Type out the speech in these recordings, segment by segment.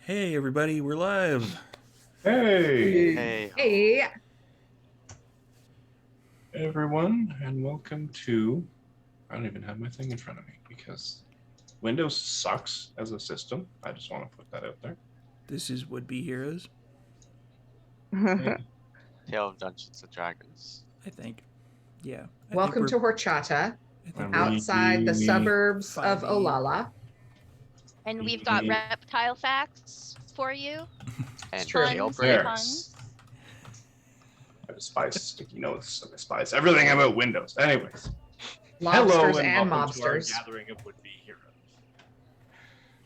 Hey everybody, we're live. Hey! Hey. Hey. Everyone, and welcome to... I don't even have my thing in front of me because Windows sucks as a system. I just want to put that out there. This is Would Be Heroes, Tale of Dungeons and Dragons. I think. Yeah. Welcome to Horchata, we're outside the suburbs of 5e. Olala. And we've got Yeah. reptile facts for you. And true. jailbreak. There. Puns. I despise sticky notes. I despise everything about Windows. Anyways. Lobsters Hello and welcome to our mobsters. gathering of would-be heroes.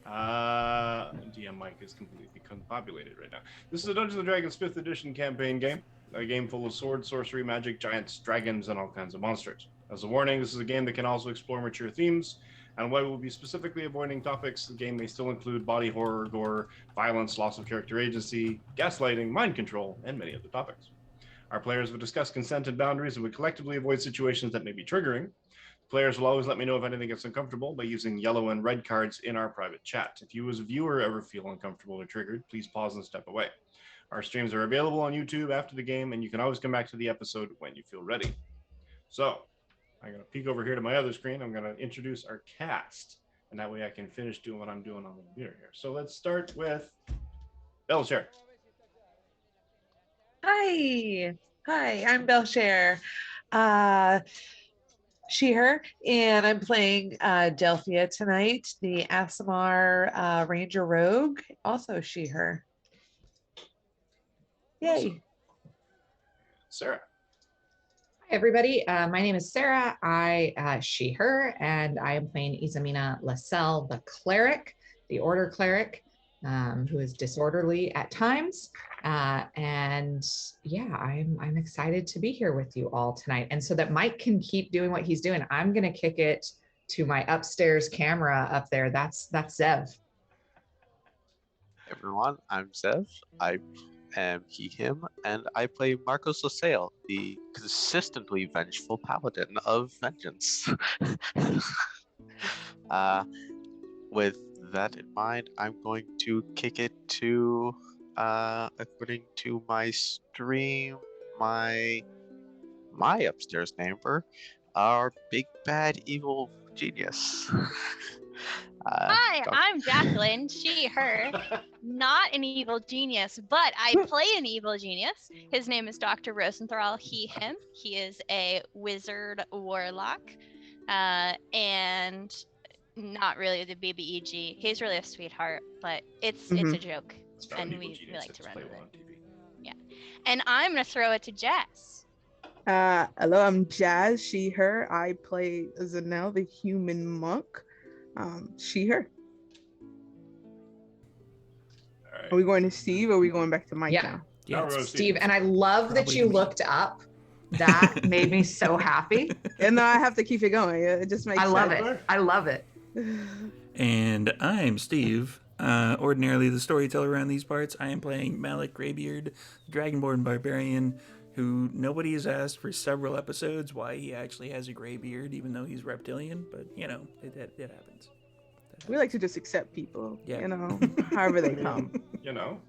DM Mike is completely confabulated right now. This is a Dungeons & Dragons 5th edition campaign game. A game full of swords, sorcery, magic, giants, dragons, and all kinds of monsters. As a warning, this is a game that can also explore mature themes, and while we'll be specifically avoiding topics, the game may still include body horror, gore, violence, loss of character agency, gaslighting, mind control, and many other topics. Our players will discuss consent and boundaries and will collectively avoid situations that may be triggering. Players will always let me know if anything gets uncomfortable by using yellow and red cards in our private chat. If you as a viewer ever feel uncomfortable or triggered, please pause and step away. Our streams are available on YouTube after the game, and you can always come back to the episode when you feel ready. So, I'm going to peek over here to my other screen. I'm going to introduce our cast, and that way I can finish doing what I'm doing on the computer here. So let's start with Belcher. Hi, I'm Belcher. She, her, and I'm playing Delphia tonight, the Asimar Ranger Rogue, also she, her. Yay. Awesome. Sarah. Hi, everybody. My name is Sarah. She, her, and I am playing Isamina Lasalle, the cleric, the order cleric, who is disorderly at times. And yeah, I'm excited to be here with you all tonight. And so that Mike can keep doing what he's doing, I'm going to kick it to my upstairs camera up there. That's Zev. Everyone, I'm Zev. I am he, him, and I play Marcos Lasalle, the consistently vengeful paladin of vengeance. With that in mind, I'm going to kick it to, according to my stream, my upstairs neighbor, our big bad evil genius. Hi, I'm Jacqueline, she, her. Not an evil genius, but I play an evil genius. His name is Dr. Rosenthal, he, him. He is a wizard warlock, and not really the BBEG. He's really a sweetheart, but it's a joke, and we like to run with it. Yeah, and I'm gonna throw it to Jess. Hello, I'm Jazz, she, her. I play Zanelle, the human monk. She, her. All right. Are we going to Steve or are we going back to Mike Yeah. now? Yeah, Steve. Steve, and I love that Probably you me. looked up. That made me so happy. And no, I have to keep it going. It just makes I love sense. it. I love it. And I'm Steve. Ordinarily the storyteller around these parts. I am playing Malik Greybeard, the Dragonborn Barbarian, who nobody has asked for several episodes why he actually has a gray beard, even though he's reptilian, but you know, it happens. We like to just accept people, Yeah. you know, however they come. You know.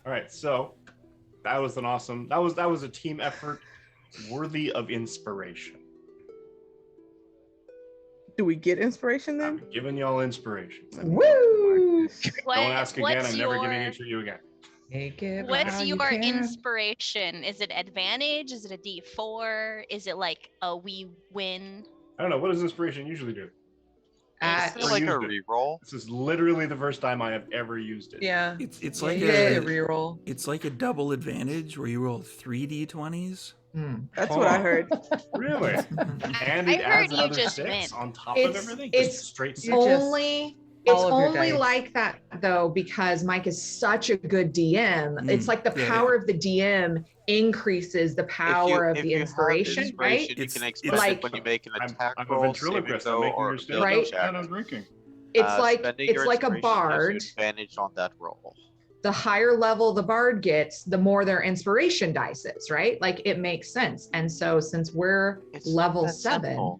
All right, so that was an awesome. That was a team effort worthy of inspiration. Do we get inspiration then? I'm giving y'all inspiration. Woo! What, Don't ask again. what's I'm never your, giving it to you again. Take it What's while you your can. inspiration? Is it advantage? Is it a D4? Is it like a we win? I don't know. What does inspiration usually do? Is it like a used it. reroll? This is literally the first time I have ever used it. Yeah. It's Yeah, like you get a a reroll. it's like a double advantage where you roll 3 d20s. That's what I heard. Really? And I it heard adds you another just 6 win. on top It's- of everything? it's Just straight You're 6? just- Only it's all of your only dice. like that though because Mike is such a good DM. It's like the yeah, power of the DM increases the power of If the you have inspiration, right? You It's- can it's expend like- it when you make an I'm attack a roll, ventriloquist. I'm making your ability Right? check. that I'm drinking. It's like Spending it's your like a inspiration gives you bard. advantage on that roll. The higher level the bard gets, the more their inspiration dice is, right? Like it makes sense. And so since we're It's level not that 7, simple.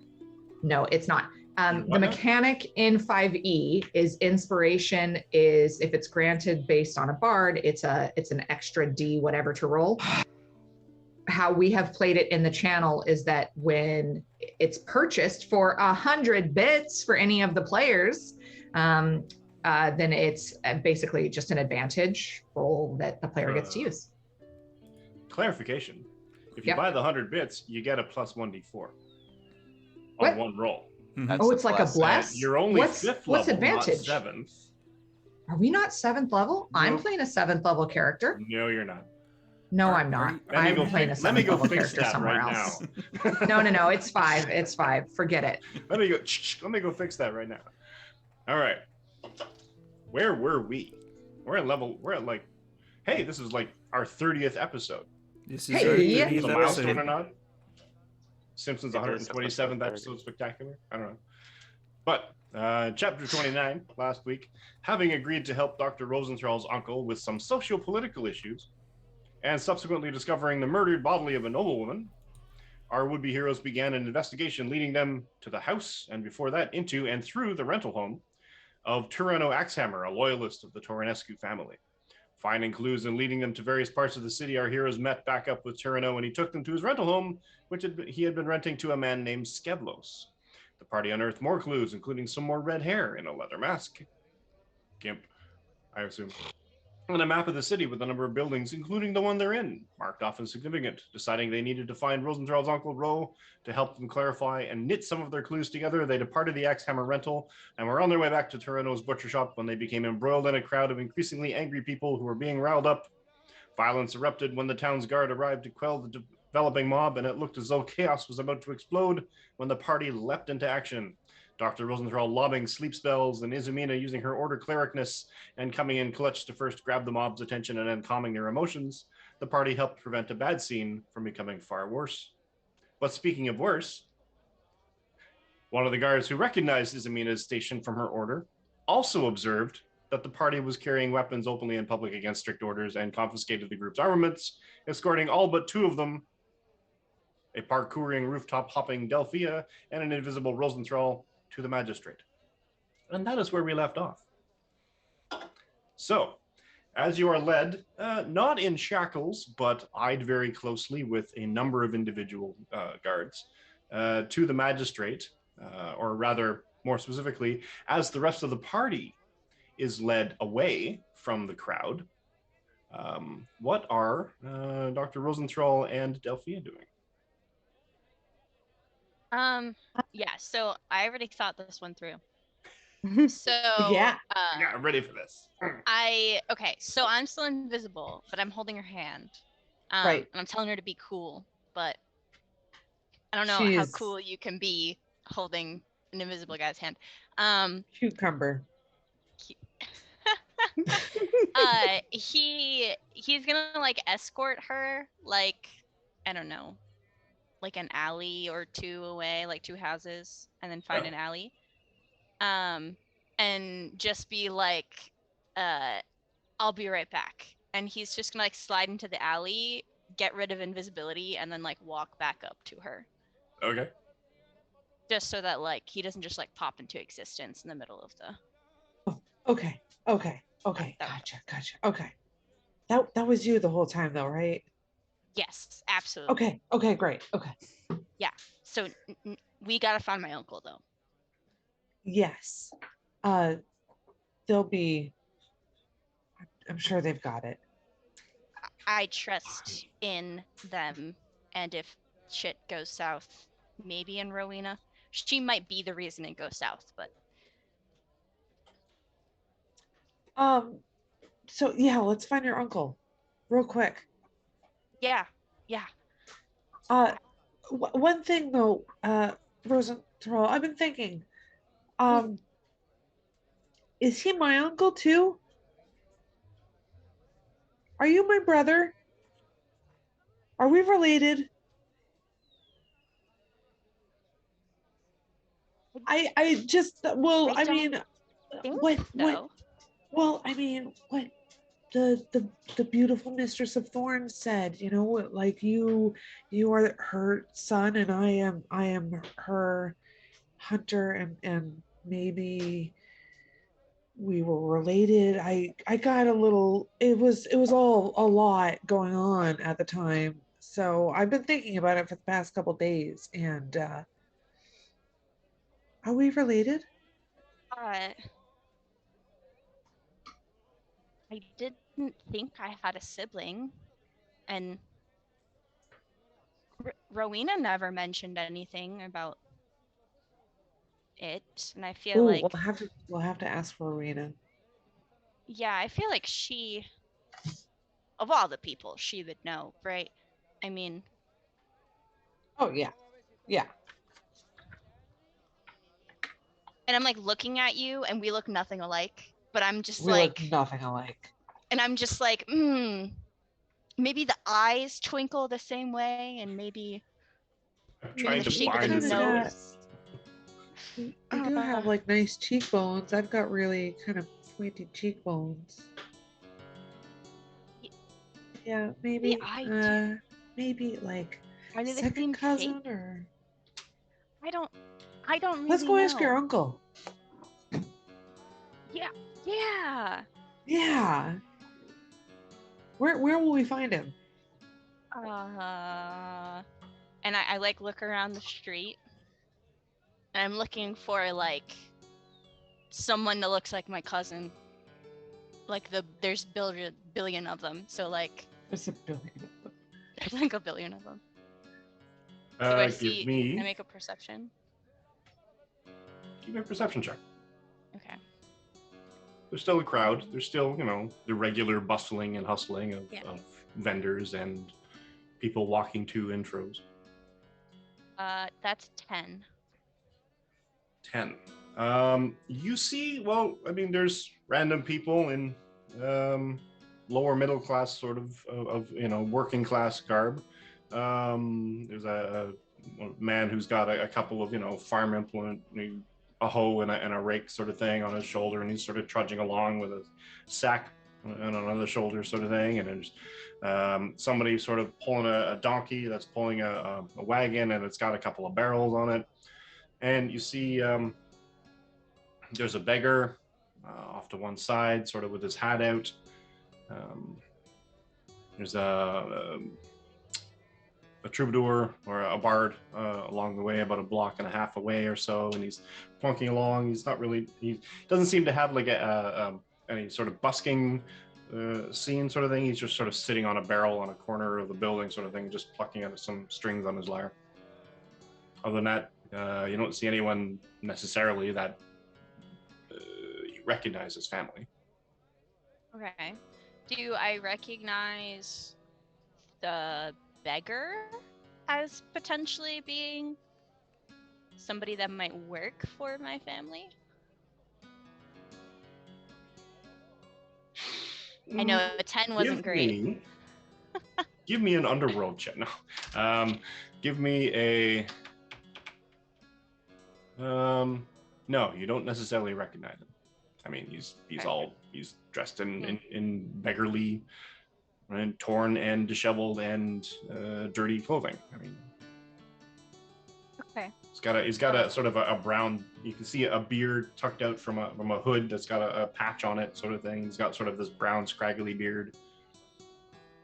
no, it's not. The mechanic in 5e is inspiration is if it's granted based on a bard, it's an extra D whatever to roll. How we have played it in the channel is that when it's purchased for 100 bits for any of the players, then it's basically just an advantage roll that the player gets to use. Clarification. If you buy the 100 bits, you get a plus 1d4 on one roll. Oh, it's like a bless? You're only 5th level, advantage? not 7th. Are we not 7th level? Nope. I'm playing a 7th level character. No, you're not. No, I'm not. I'm playing a 7th level character somewhere else. No, it's 5. It's 5. Forget it. Let me go fix that right now. All right. Where were we? We're at like, hey, this is like our 30th episode. This is our 30th milestone or not? Simpsons 127th episode spectacular? I don't know. But chapter 29 last week, having agreed to help Dr. Rosenthal's uncle with some socio-political issues, and subsequently discovering the murdered body of a noblewoman, our would-be heroes began an investigation leading them to the house, and before that, into and through the rental home of Turano Axhammer, a loyalist of the Toranescu family. Finding clues and leading them to various parts of the city, our heroes met back up with Turano, and he took them to his rental home, which he had been renting to a man named Skevlos. The party unearthed more clues, including some more red hair in a leather mask. Gimp, I assume. And a map of the city with a number of buildings, including the one they're in, marked off as significant. Deciding they needed to find Rosenthal's uncle Ro to help them clarify and knit some of their clues together, they departed the Axhammer rental and were on their way back to Turano's butcher shop when they became embroiled in a crowd of increasingly angry people who were being riled up. Violence erupted when the town's guard arrived to quell the developing mob, and it looked as though chaos was about to explode when the party leapt into action. Dr. Rosenthal lobbing sleep spells, and Izumina using her order clericness and coming in clutch to first grab the mob's attention and then calming their emotions, the party helped prevent a bad scene from becoming far worse. But speaking of worse, one of the guards who recognized Izumina's station from her order also observed that the party was carrying weapons openly in public against strict orders and confiscated the group's armaments, escorting all but 2 of them, a parkouring, rooftop-hopping Delphia and an invisible Rosenthal, to the magistrate. And that is where we left off. So, as you are led, not in shackles, but eyed very closely with a number of individual guards, to the magistrate, or rather, more specifically, as the rest of the party is led away from the crowd, what are Dr. Rosenthal and Delphia doing? Yeah, so I already thought this one through. So yeah, I'm ready for this. Okay, so I'm still invisible, but I'm holding her hand. Right. And I'm telling her to be cool, but I don't know how cool you can be holding an invisible guy's hand. Cucumber. He's gonna like escort her, like, I don't know, like an alley or 2 away, like 2 houses, and then find an alley. And just be like, I'll be right back. And he's just gonna like slide into the alley, get rid of invisibility, and then like walk back up to her. Okay. Just so that like he doesn't just like pop into existence in the middle of the. Okay. Gotcha. Okay. That was you the whole time though, right? Yes, absolutely. Okay, great. Okay. Yeah. So we gotta find my uncle though. Yes. They'll be. I'm sure they've got it. I trust in them, and if shit goes south, maybe in Rowena. She might be the reason it goes south, but. So yeah, let's find your uncle, real quick. Yeah. One thing though, Rosenthal, I've been thinking, is he my uncle too? Are you my brother? Are we related? I just, well, I mean, what, well, I mean, what the beautiful Mistress of Thorns said, you know, like you are her son and I am her Hunter and maybe we were related. I got a little. It was all a lot going on at the time. So I've been thinking about it for the past couple days. And are we related? Uh, I didn't think I had a sibling, and Rowena never mentioned anything about it, and I feel Oh, like, we'll have to ask for Arena. yeah, I feel like she, of all the people, she would know, right? I mean, Oh yeah, yeah. and I'm like looking at you, and we look nothing alike, but I'm just We look like, nothing alike. and I'm just like, maybe the eyes twinkle the same way, and maybe I'm I even trying the to mean, shape of find the the kind of got. sibling. nose. You do have like nice cheekbones. I've got really kind of pointy cheekbones. Yeah, Maybe I do. maybe like Are they the second same shape? cousin or. I don't I don't Let's really go ask your know. uncle. Yeah. Yeah. Yeah. Where will we find him? And I like look around the street, and I'm looking for like someone that looks like my cousin. Like there's billion of them. So like There's a billion. there's like a billion of them. Do I see? Can I make a perception? Give me a perception check. Okay. There's still a crowd. There's still, the regular bustling and hustling of, Yeah. of vendors and people walking to and fros. That's 10. 10. You see, well, I mean, there's random people in lower middle class sort of working class garb. There's a man who's got a couple of farm implement, a hoe and a rake sort of thing on his shoulder, and he's sort of trudging along with a sack on another shoulder sort of thing, and there's somebody sort of pulling a donkey that's pulling a wagon, and it's got a couple of barrels on it. And you see there's a beggar off to one side, sort of with his hat out. There's a troubadour or a bard along the way, about a block and a half away or so, and he's plunking along. He's not really, he doesn't seem to have like any sort of busking scene sort of thing. He's just sort of sitting on a barrel on a corner of the building sort of thing, just plucking at some strings on his lyre. Other than that, you don't see anyone necessarily that you recognize as family. Okay. Do I recognize the beggar as potentially being somebody that might work for my family? I know a 10 wasn't great. Give me an underworld check. No. Give me a... no, you don't necessarily recognize him. I mean, he's dressed in beggarly, and torn and disheveled and dirty clothing. I mean, okay. He's got a sort of a brown. You can see a beard tucked out from a hood that's got a patch on it, sort of thing. He's got sort of this brown, scraggly beard.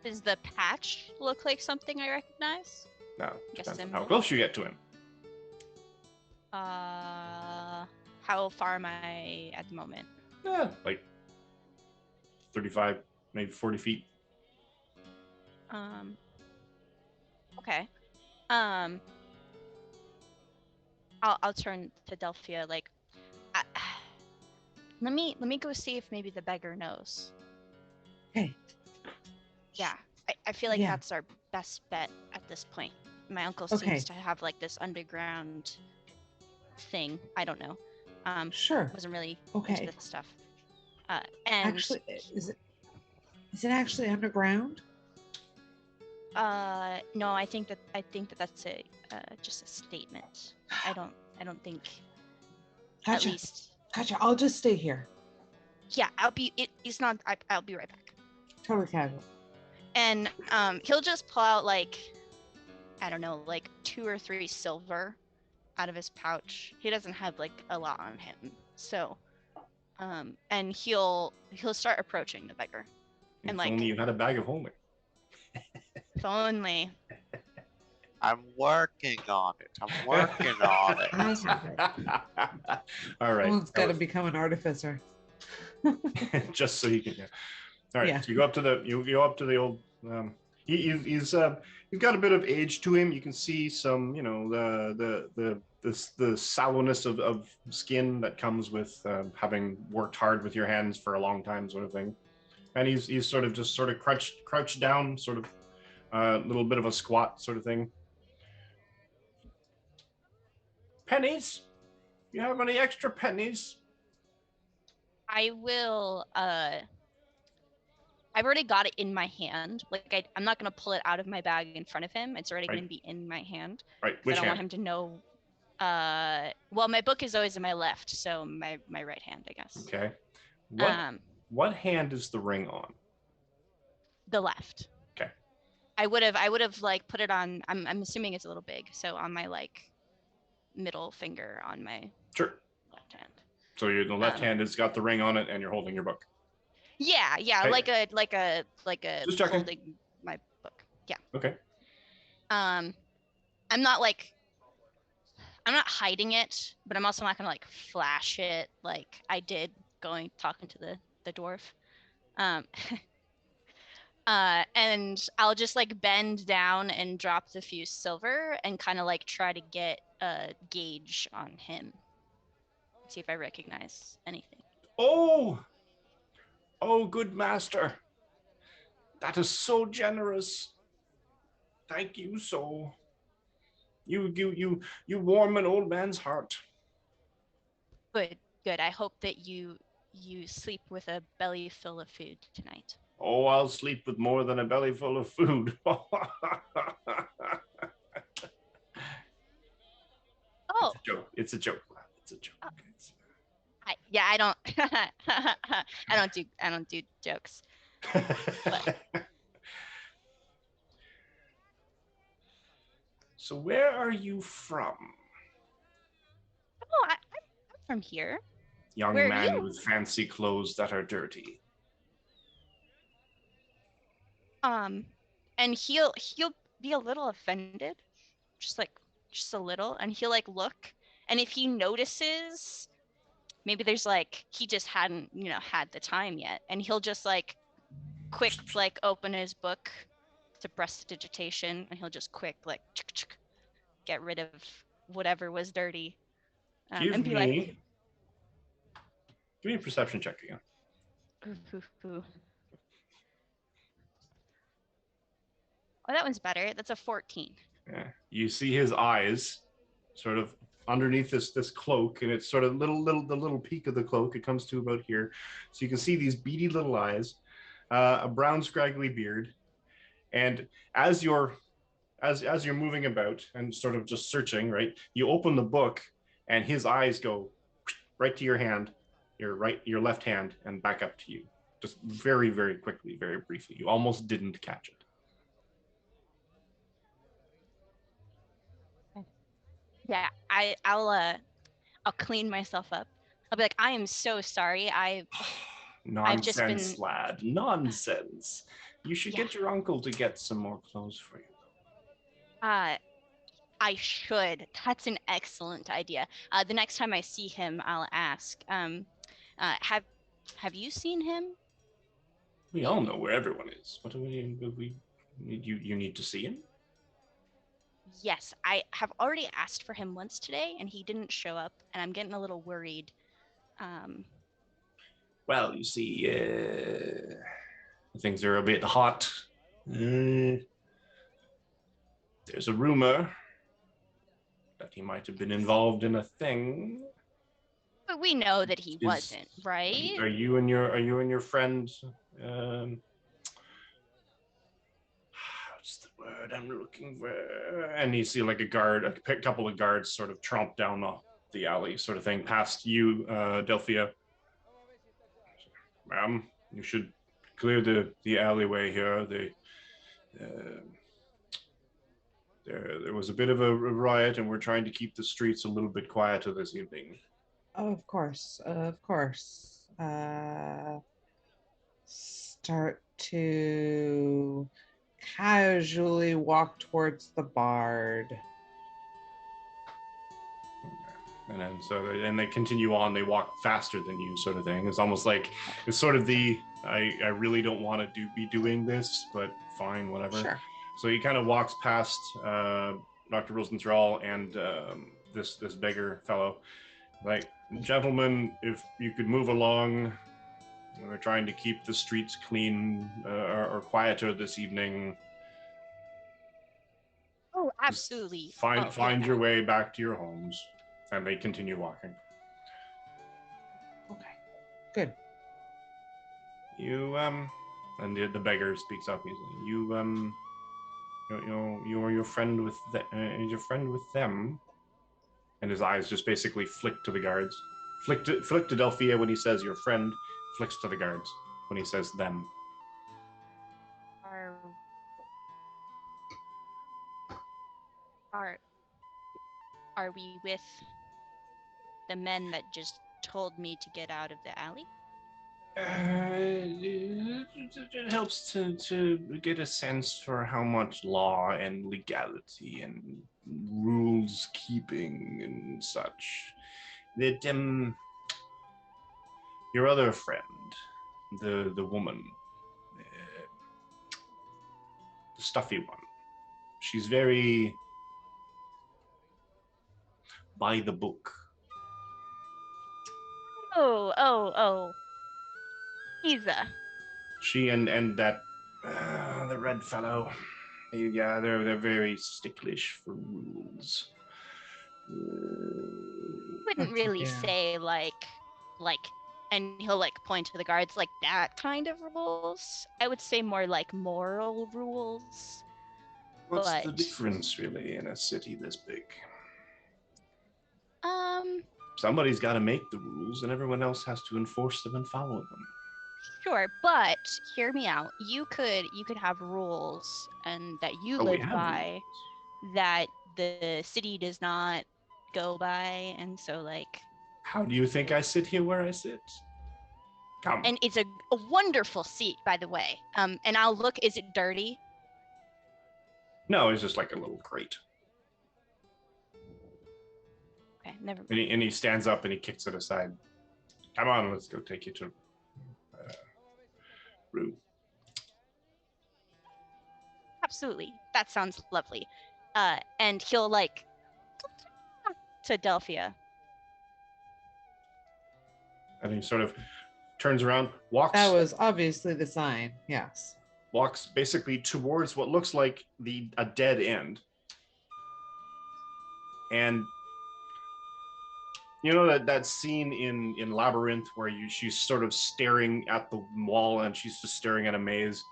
Does the patch look like something I recognize? No, how close you get to him. How far am I at the moment? Yeah, like 35, maybe 40 feet. Okay. I'll turn to Delphia. Like, let me go see if maybe the beggar knows. Hey. Yeah, I feel like that's our best bet at this point. My uncle seems to have like this underground thing. I don't know. Sure. Wasn't really into this stuff. And actually, is it actually underground? No, I think that that's just a statement. I don't think. Gotcha. At least. Gotcha. I'll just stay here. Yeah, I'll be right back. Totally casual. And he'll just pull out like, I don't know, like 2 or 3 silver out of his pouch. He doesn't have like a lot on him, so and he'll start approaching the beggar. If And like, only you had a bag of holding. if only. I'm working on it. I'm working on it. I have it. All right. Someone's got to become an artificer. Just so you can. Yeah. All right. Yeah. So you go up to the old. He's got a bit of age to him. You can see some, the sallowness of skin that comes with having worked hard with your hands for a long time, sort of thing. And he's sort of crouched down, sort of a little bit of a squat sort of thing. Pennies? You have any extra pennies? I will. I've already got it in my hand. Like I'm not gonna pull it out of my bag in front of him. It's already Right. gonna be in my hand. Right. I Which don't hand? want him to know. Well, my book is always in my left, so my right hand, I guess. Okay. What hand is the ring on? The left. Okay. I would have like put it on. I'm assuming it's a little big, so on my like middle finger on my Sure. left hand. So the left hand has got the ring on it, and you're holding your book. Yeah, Okay. like a Just checking. holding my book. Yeah. Okay. I'm not hiding it, but I'm also not gonna like flash it like I did talking to the dwarf. And I'll just like bend down and drop the few silver and kind of like try to get a gauge on him. See if I recognize anything. Oh, good master. That is so generous. Thank you so. You warm an old man's heart. Good. I hope that you sleep with a belly full of food tonight. Oh, I'll sleep with more than a belly full of food. Oh, It's a joke. I don't I don't do jokes. So where are you from? Oh, I'm from here. Young Where are man you? with fancy clothes that are dirty. And he'll be a little offended, just a little, and he'll like look, and if he notices maybe there's like he just hadn't had the time yet, and he'll just like quick like open his book to prestidigitation, and he'll just quick like get rid of whatever was dirty, and be like, give me a perception check again. ooh. Oh, that one's better. That's a 14. Yeah. You see his eyes sort of underneath this cloak, and it's sort of the little peak of the cloak. It comes to about here. So you can see these beady little eyes, a brown scraggly beard. And as you're moving about and sort of just searching, right, you open the book and his eyes go right to your hand, your left hand, and back up to you. Just very, very quickly, very briefly. You almost didn't catch it. Yeah, I'll clean myself up. I'll be like, I am so sorry. I've just been lad. Nonsense. You should get your uncle to get some more clothes for you. I should. That's an excellent idea. The next time I see him, I'll ask. Have you seen him? We all know where everyone is. What do we you need to see him? Yes, I have already asked for him once today, and he didn't show up, and I'm getting a little worried. Well, you see, things are a bit hot. There's a rumor that he might have been involved in a thing. But we know that he wasn't, right? Are you and your friend? What's the word I'm looking for? And you see like a couple of guards sort of tromp down the alley, sort of thing, past you, Delphia. Ma'am, you should clear the alleyway here. There was a bit of a riot, and we're trying to keep the streets a little bit quieter this evening. Oh, of course, of course. Start to casually walk towards the bard. And then and they continue on. They walk faster than you, sort of thing. It's almost like it's sort of the I really don't want to be doing this, but fine, whatever. Sure. So he kind of walks past Dr. Rosenthal and this beggar fellow, like, gentlemen, if you could move along. We're trying to keep the streets clean or quieter this evening. Oh, absolutely. Find your way back to your homes. And they continue walking. Okay, good. You and the beggar speaks up easily. You're your friend with your friend with them. And his eyes just basically flick to the guards. Flick to Delphia when he says your friend. Flicks to the guards when he says them. Are we with the men that just told me to get out of the alley? It helps to get a sense for how much law and legality and rules keeping and such. That your other friend, the woman, the stuffy one, she's very by the book. Oh. Isa. She and that the red fellow. Yeah, they're very sticklish for rules. Wouldn't really say like, and he'll like point to the guards like that kind of rules. I would say more like moral rules. What's the difference really in a city this big? Somebody's got to make the rules, and everyone else has to enforce them and follow them. Sure, but hear me out. You could have rules and that you live by that the city does not go by, and so like. How do you think I sit here where I sit? Come. And it's a wonderful seat, by the way. And I'll look. Is it dirty? No, it's just like a little crate. Okay, never. And he stands up and he kicks it aside. Come on, let's go take you to room. Absolutely, that sounds lovely. And he'll like to Delphia. And he sort of turns around, walks. That was obviously the sign. Yes. Walks basically towards what looks like a dead end. And you know that scene in Labyrinth where she's sort of staring at the wall and she's just staring at a maze,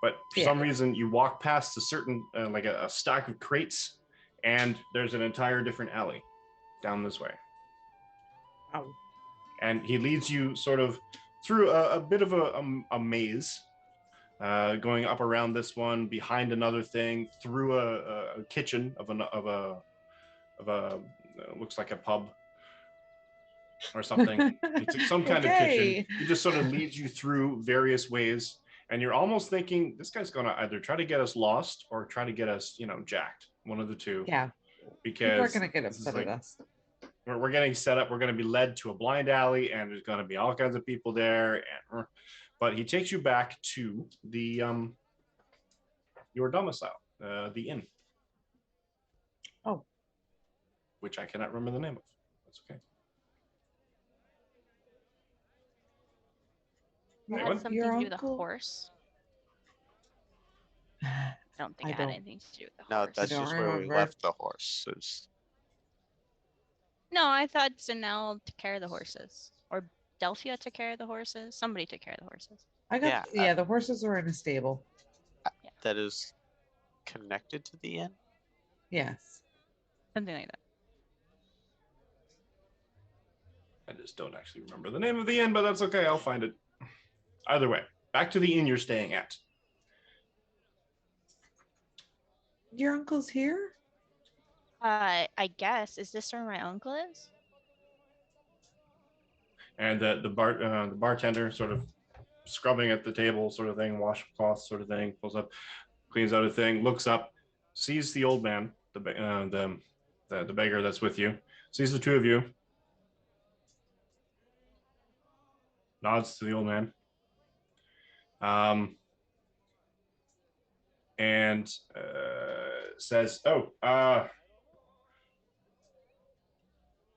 but for some reason you walk past a certain like a stack of crates, and there's an entire different alley down this way. Oh. And he leads you sort of through a bit of a maze, going up around this one, behind another thing, through a kitchen of a looks like a pub or something. It's some kind of kitchen. He just sort of leads you through various ways, and you're almost thinking this guy's gonna either try to get us lost or try to get us, jacked. One of the two. Yeah. Because we're gonna get upset at us. We're getting set up. We're going to be led to a blind alley, and there's going to be all kinds of people there. But he takes you back to the your domicile, the inn. Oh. Which I cannot remember the name of. That's okay. Had something to do with a horse. I don't think it had anything to do with the horse. No, that's just where we left the horses. No, I thought Zanel took care of the horses. Or Delphia took care of the horses. Somebody took care of the horses. The horses are in a stable. That is connected to the inn? Yes. Something like that. I just don't actually remember the name of the inn, but that's okay. I'll find it. Either way, back to the inn you're staying at. Your uncle's here? I guess. Is this where my uncle is? And the bartender sort of scrubbing at the table, sort of thing, washcloth sort of thing, pulls up, cleans out a thing, looks up, sees the old man, the beggar that's with you, sees the two of you, nods to the old man, and says, "Oh,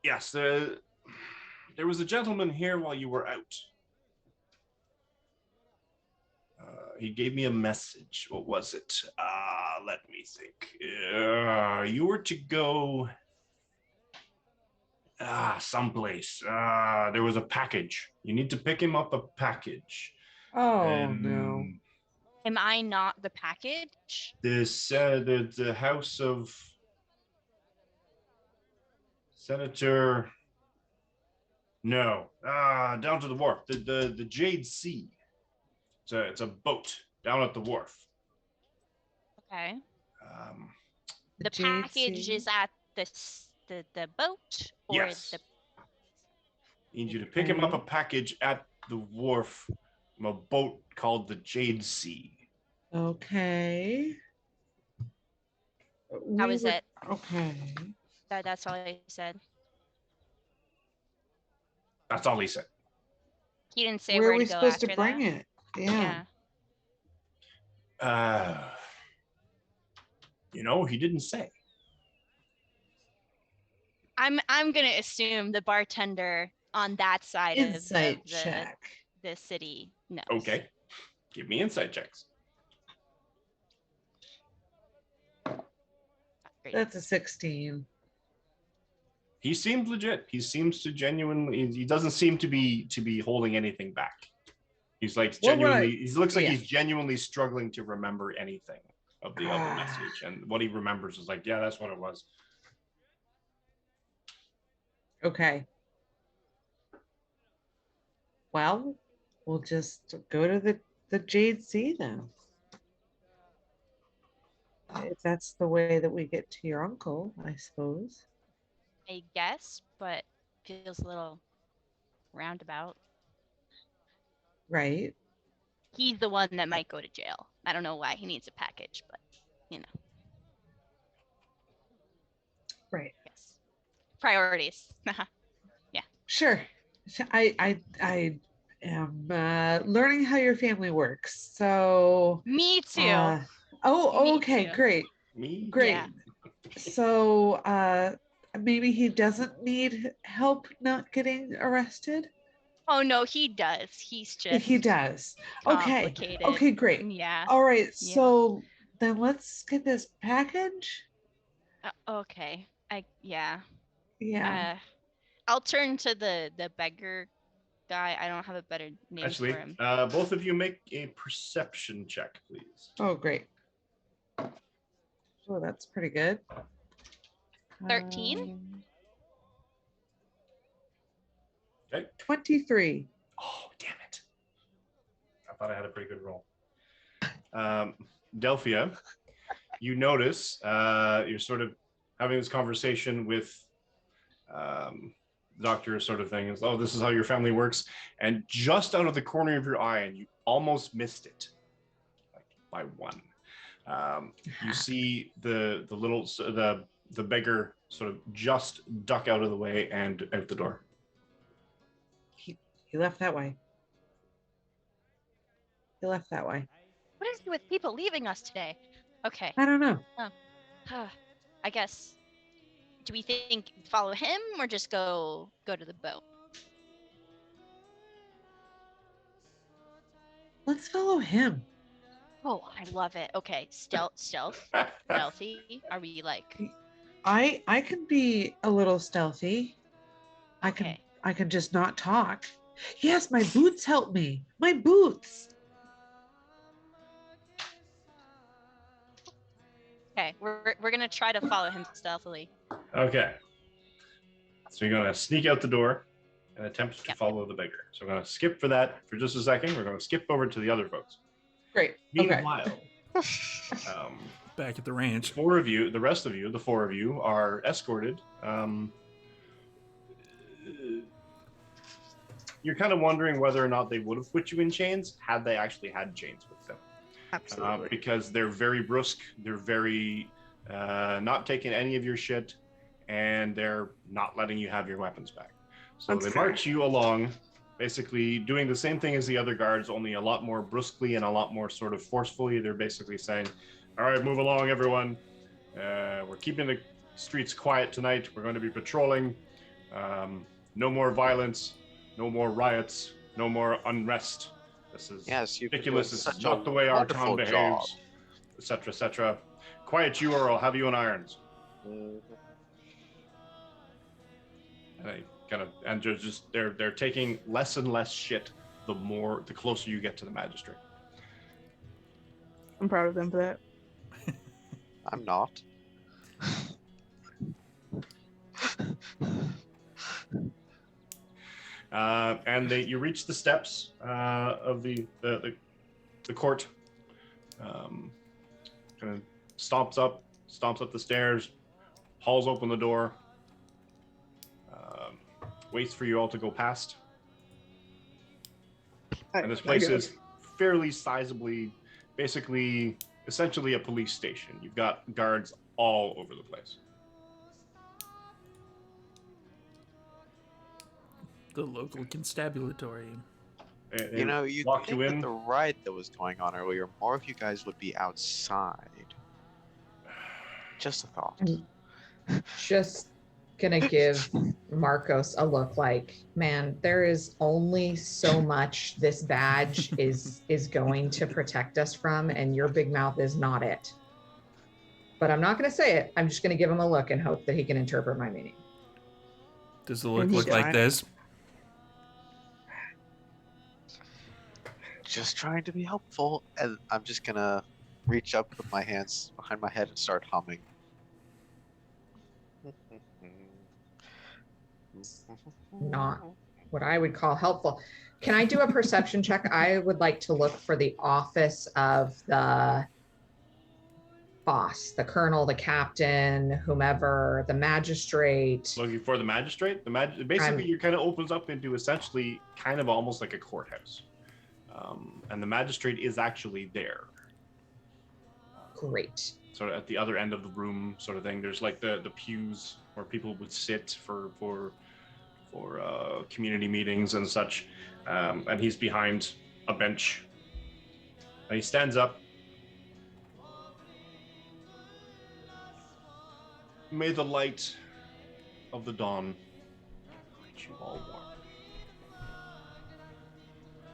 yes, there was a gentleman here while you were out. He gave me a message. What was it? Let me think. You were to go someplace. There was a package. You need to pick him up a package. Oh no. Am I not the package? The house of Senator. No. Down to the wharf. The Jade Sea. It's a boat down at the wharf. Okay. The Jade package Sea. is at the boat, or Yes. Need you to pick him up a package at the wharf from a boat called the Jade Sea. Okay. How is it? Okay. That's all I said. That's all he said. He didn't say Where where are we to go supposed after to bring that. it? Yeah. He didn't say. I'm gonna assume the bartender on that side Insight of check. the city knows. Okay. Give me insight checks. Great. That's a 16. He seems legit. He seems to genuinely. He doesn't seem to be holding anything back. He's like genuinely. He looks like he's genuinely struggling to remember anything of the other message, and what he remembers is like, yeah, that's what it was. Okay. Well, we'll just go to the Jade Sea then. If that's the way that we get to your uncle, I suppose. I guess, but feels a little roundabout. Right. He's the one that might go to jail. I don't know why he needs a package, but Right. Yes. Priorities. Yeah. Sure. I am learning how your family works. So Me too. okay, Me too. great. Great. Yeah. So maybe he doesn't need help not getting arrested? Oh no, he does. He's just He does. Okay. complicated. Okay, great. Yeah. All right. Yeah. So then let's get this package. Okay. Yeah. Yeah. I'll turn to the beggar guy. I don't have a better name Actually, for him. both of you make a perception check, please. Oh, great. Oh, that's pretty good. 13. Okay. 23. Oh, damn it. I thought I had a pretty good roll. Delphia, you notice you're sort of having this conversation with the doctor sort of thing. Is, oh, this is how your family works. And just out of the corner of your eye, and you almost missed it, like by one. You see the beggar sort of just duck out of the way and out the door. He left that way. He left that way. What is it with people leaving us today? Okay. I don't know. I guess. Do we think follow him or just go to the boat? Let's follow him. Oh, I love it. Okay, stealthy. Are we like? I can be a little stealthy. Okay. I can just not talk. Yes, my boots help me. My boots. Okay, we're gonna try to follow him stealthily. Okay. So you're gonna sneak out the door and attempt to follow the beggar. So we're gonna skip for that for just a second. We're gonna skip over to the other folks. Great. Meanwhile, back at the ranch. The rest of you, the four of you, are escorted. You're kind of wondering whether or not they would have put you in chains had they actually had chains with them. Absolutely. Because they're very brusque, they're very not taking any of your shit, and they're not letting you have your weapons back. So That's they fair. march you along, basically doing the same thing as the other guards, only a lot more brusquely and a lot more sort of forcefully. They're basically saying, all right, move along, everyone. We're keeping the streets quiet tonight. We're going to be patrolling. No more violence. No more riots. No more unrest. This is ridiculous. This is not the way our town behaves, etc., etc. Quiet you, or I'll have you in irons. And they kind of, and they're taking less and less shit the closer you get to the magistrate. I'm proud of them for that. I'm not. And you reach the steps of the court. Kind of stomps up the stairs, hauls open the door, waits for you all to go past. And this place is fairly sizably, basically, essentially a police station. You've got guards all over the place. The local constabulary. You know, you walk think you with in. the riot that was going on earlier, more of you guys would be outside. Just a thought. Just gonna give Marcos a look like, man, there is only so much this badge is going to protect us from, and your big mouth is not it. But I'm not gonna say it. I'm just gonna give him a look and hope that he can interpret my meaning. Does the look like this? Just trying to be helpful, and I'm just gonna reach up, put my hands behind my head, and start humming. Not what I would call helpful. Can I do a perception check? I would like to look for the office of the boss, the colonel, the captain, whomever, the magistrate. Looking for the magistrate? Basically, you kind of opens up into essentially kind of almost like a courthouse. And the magistrate is actually there. Great. Sort of at the other end of the room, sort of thing. There's like the pews where people would sit for community meetings and such. And he's behind a bench. And he stands up. May the light of the dawn light you all warm.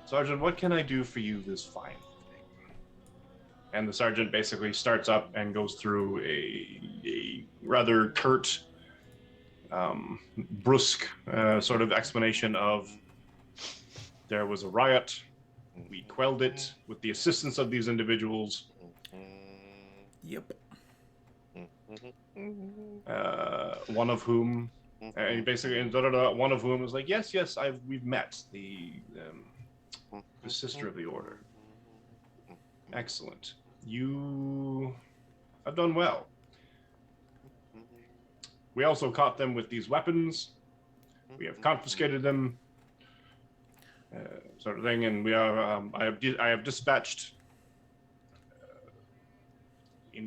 Sergeant, what can I do for you this fine evening? And the sergeant basically starts up and goes through a rather curt, brusque sort of explanation of there was a riot. We quelled it with the assistance of these individuals. Yep. One of whom, basically, one of whom was like, yes, we've met the sister of the order. Excellent. You have done well. We also caught them with these weapons. We have confiscated them, sort of thing, and we are. I have dispatched.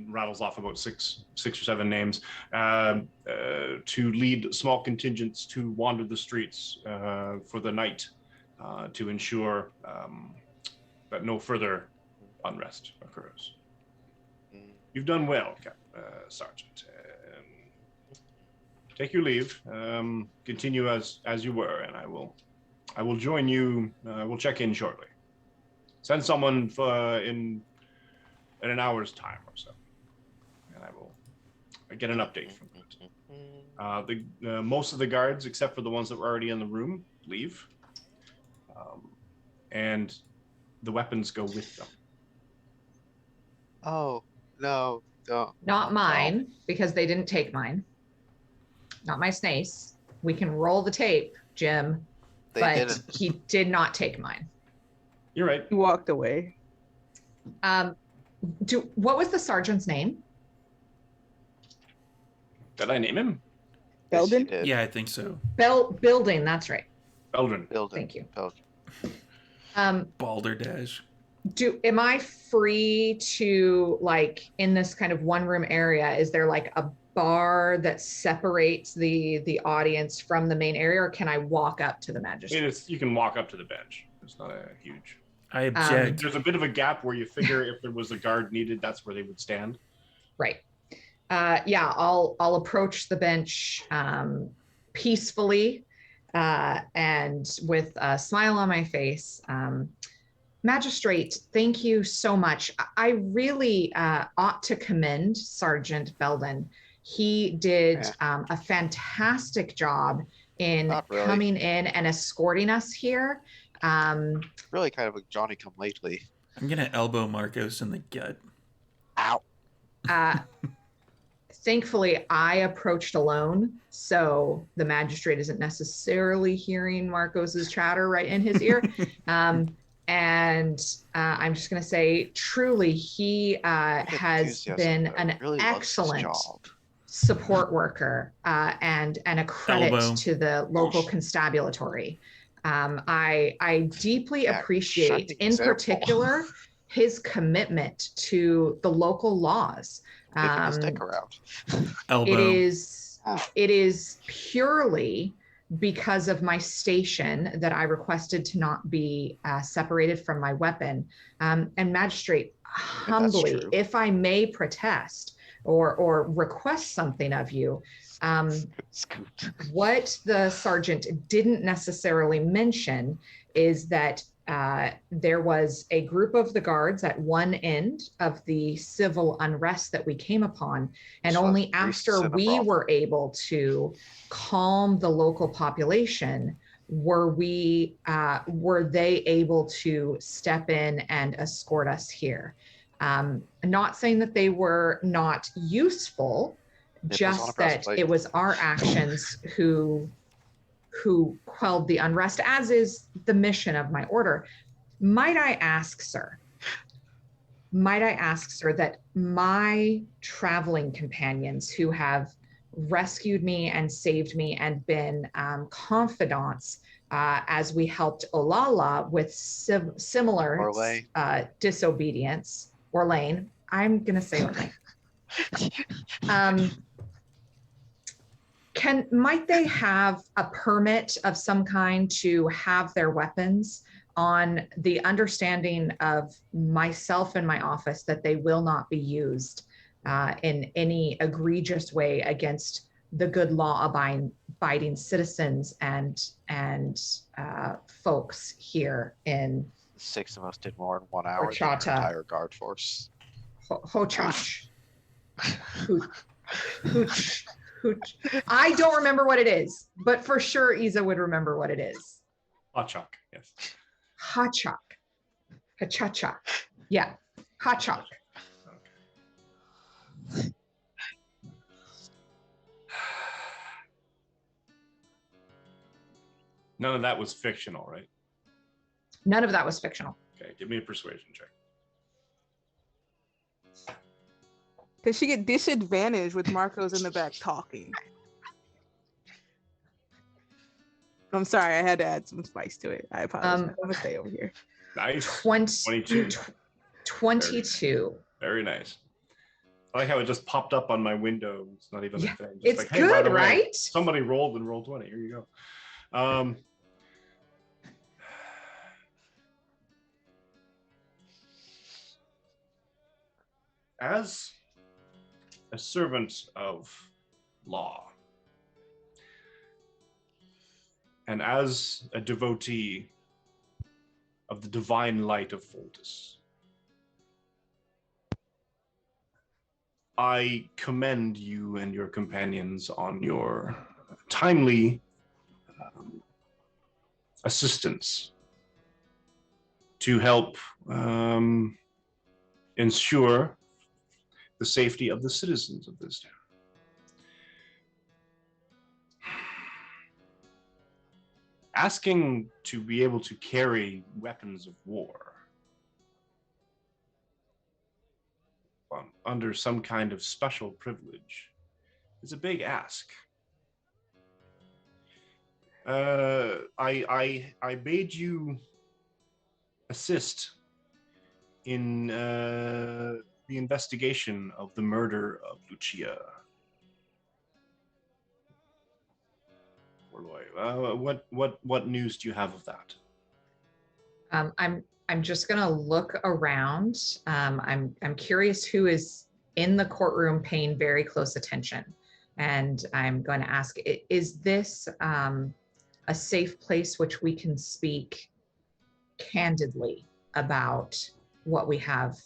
Rattles off about six or seven names to lead small contingents to wander the streets for the night to ensure that no further unrest occurs. You've done well, Sergeant. Take your leave. Continue as you were, and I will join you. We'll check in shortly. Send someone in an hour's time or so, and I will get an update from that. Most of the guards, except for the ones that were already in the room, leave, and the weapons go with them. Oh, no, don't. Not mine, because they didn't take mine. Not my snace. We can roll the tape, Jim, but he did not take mine. You're right. He walked away. What was the sergeant's name? Did I name him? Yes, you Belden? did. Yeah, I think so. Building, that's right. Eldrin. Belden. Thank you. Belden. Balderdash. Am I free to, like, in this kind of one room area, is there like a bar that separates the audience from the main area, or can I walk up to the magistrate? You can walk up to the bench. It's not a huge. I object. There's a bit of a gap where you figure if there was a guard needed, that's where they would stand. Right. Yeah, I'll approach the bench peacefully and with a smile on my face. Magistrate, thank you so much. I really ought to commend Sergeant Belden. He did a fantastic job in coming in and escorting us here. Really kind of a Johnny come lately. I'm going to elbow Marcos in the gut. Ow. Thankfully, I approached alone, so the magistrate isn't necessarily hearing Marcos's chatter right in his ear. And I'm just going to say, truly, he has been an excellent support worker and a credit to the local constabulary. I deeply appreciate, in particular, his commitment to the local laws. Stick around. It is purely because of my station that I requested to not be separated from my weapon. And magistrate, humbly, if I may protest or request something of you, what the sergeant didn't necessarily mention is that there was a group of the guards at one end of the civil unrest that we came upon, and only after we were able to calm the local population were they able to step in and escort us here. Not saying that they were not useful, just that it was our actions who quelled the unrest, as is the mission of my order. Might I ask, sir, that my traveling companions who have rescued me and saved me and been confidants as we helped Olala with similar disobedience, Orlane, I'm going to say Orlane. Might they have a permit of some kind to have their weapons, on the understanding of myself and my office that they will not be used in any egregious way against the good law-abiding citizens and folks here in 6 of us did more in 1 hour than our entire guard force. Hochach. Hooch. I don't remember what it is, but for sure Isa would remember what it is. Hachak, yes. Hachak. Hachacha. Yeah. Hachak. Okay. None of that was fictional, right? None of that was fictional. Okay, give me a persuasion check. Does she get disadvantaged with Marcos in the back talking? I'm sorry, I had to add some spice to it. I apologize. I'm gonna stay over here. Nice. 22. Very nice. I like how it just popped up on my window. It's not even a thing. Just It's like, hey, good, by the way, right? somebody rolled and rolled 20. Here you go. As a servant of law, and as a devotee of the divine light of Foltis, I commend you and your companions on your timely assistance to help ensure the safety of the citizens of this town. Asking to be able to carry weapons of war under some kind of special privilege is a big ask. I bade you assist in the investigation of the murder of Lucia. What news do you have of that? I'm just gonna look around. I'm curious who is in the courtroom paying very close attention, and I'm going to ask: is this a safe place which we can speak candidly about what we have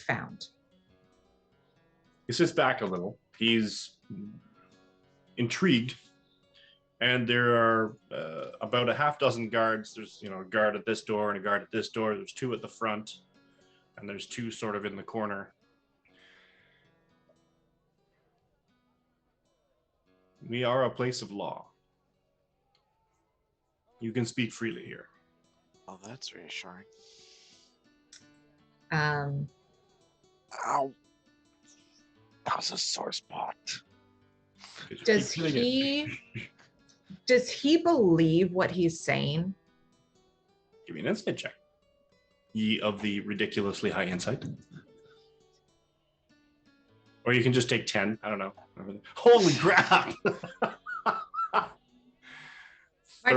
found? He sits back a little. He's intrigued. And there are about a half dozen guards. There's, a guard at this door and a guard at this door. There's two at the front, and there's two sort of in the corner. We are a place of law. You can speak freely here. Oh, that's reassuring. Um, Ow. That was a sore spot. Does he believe what he's saying? Give me an insight check. Ye of the ridiculously high insight. Or you can just take 10. I don't know. Holy crap! My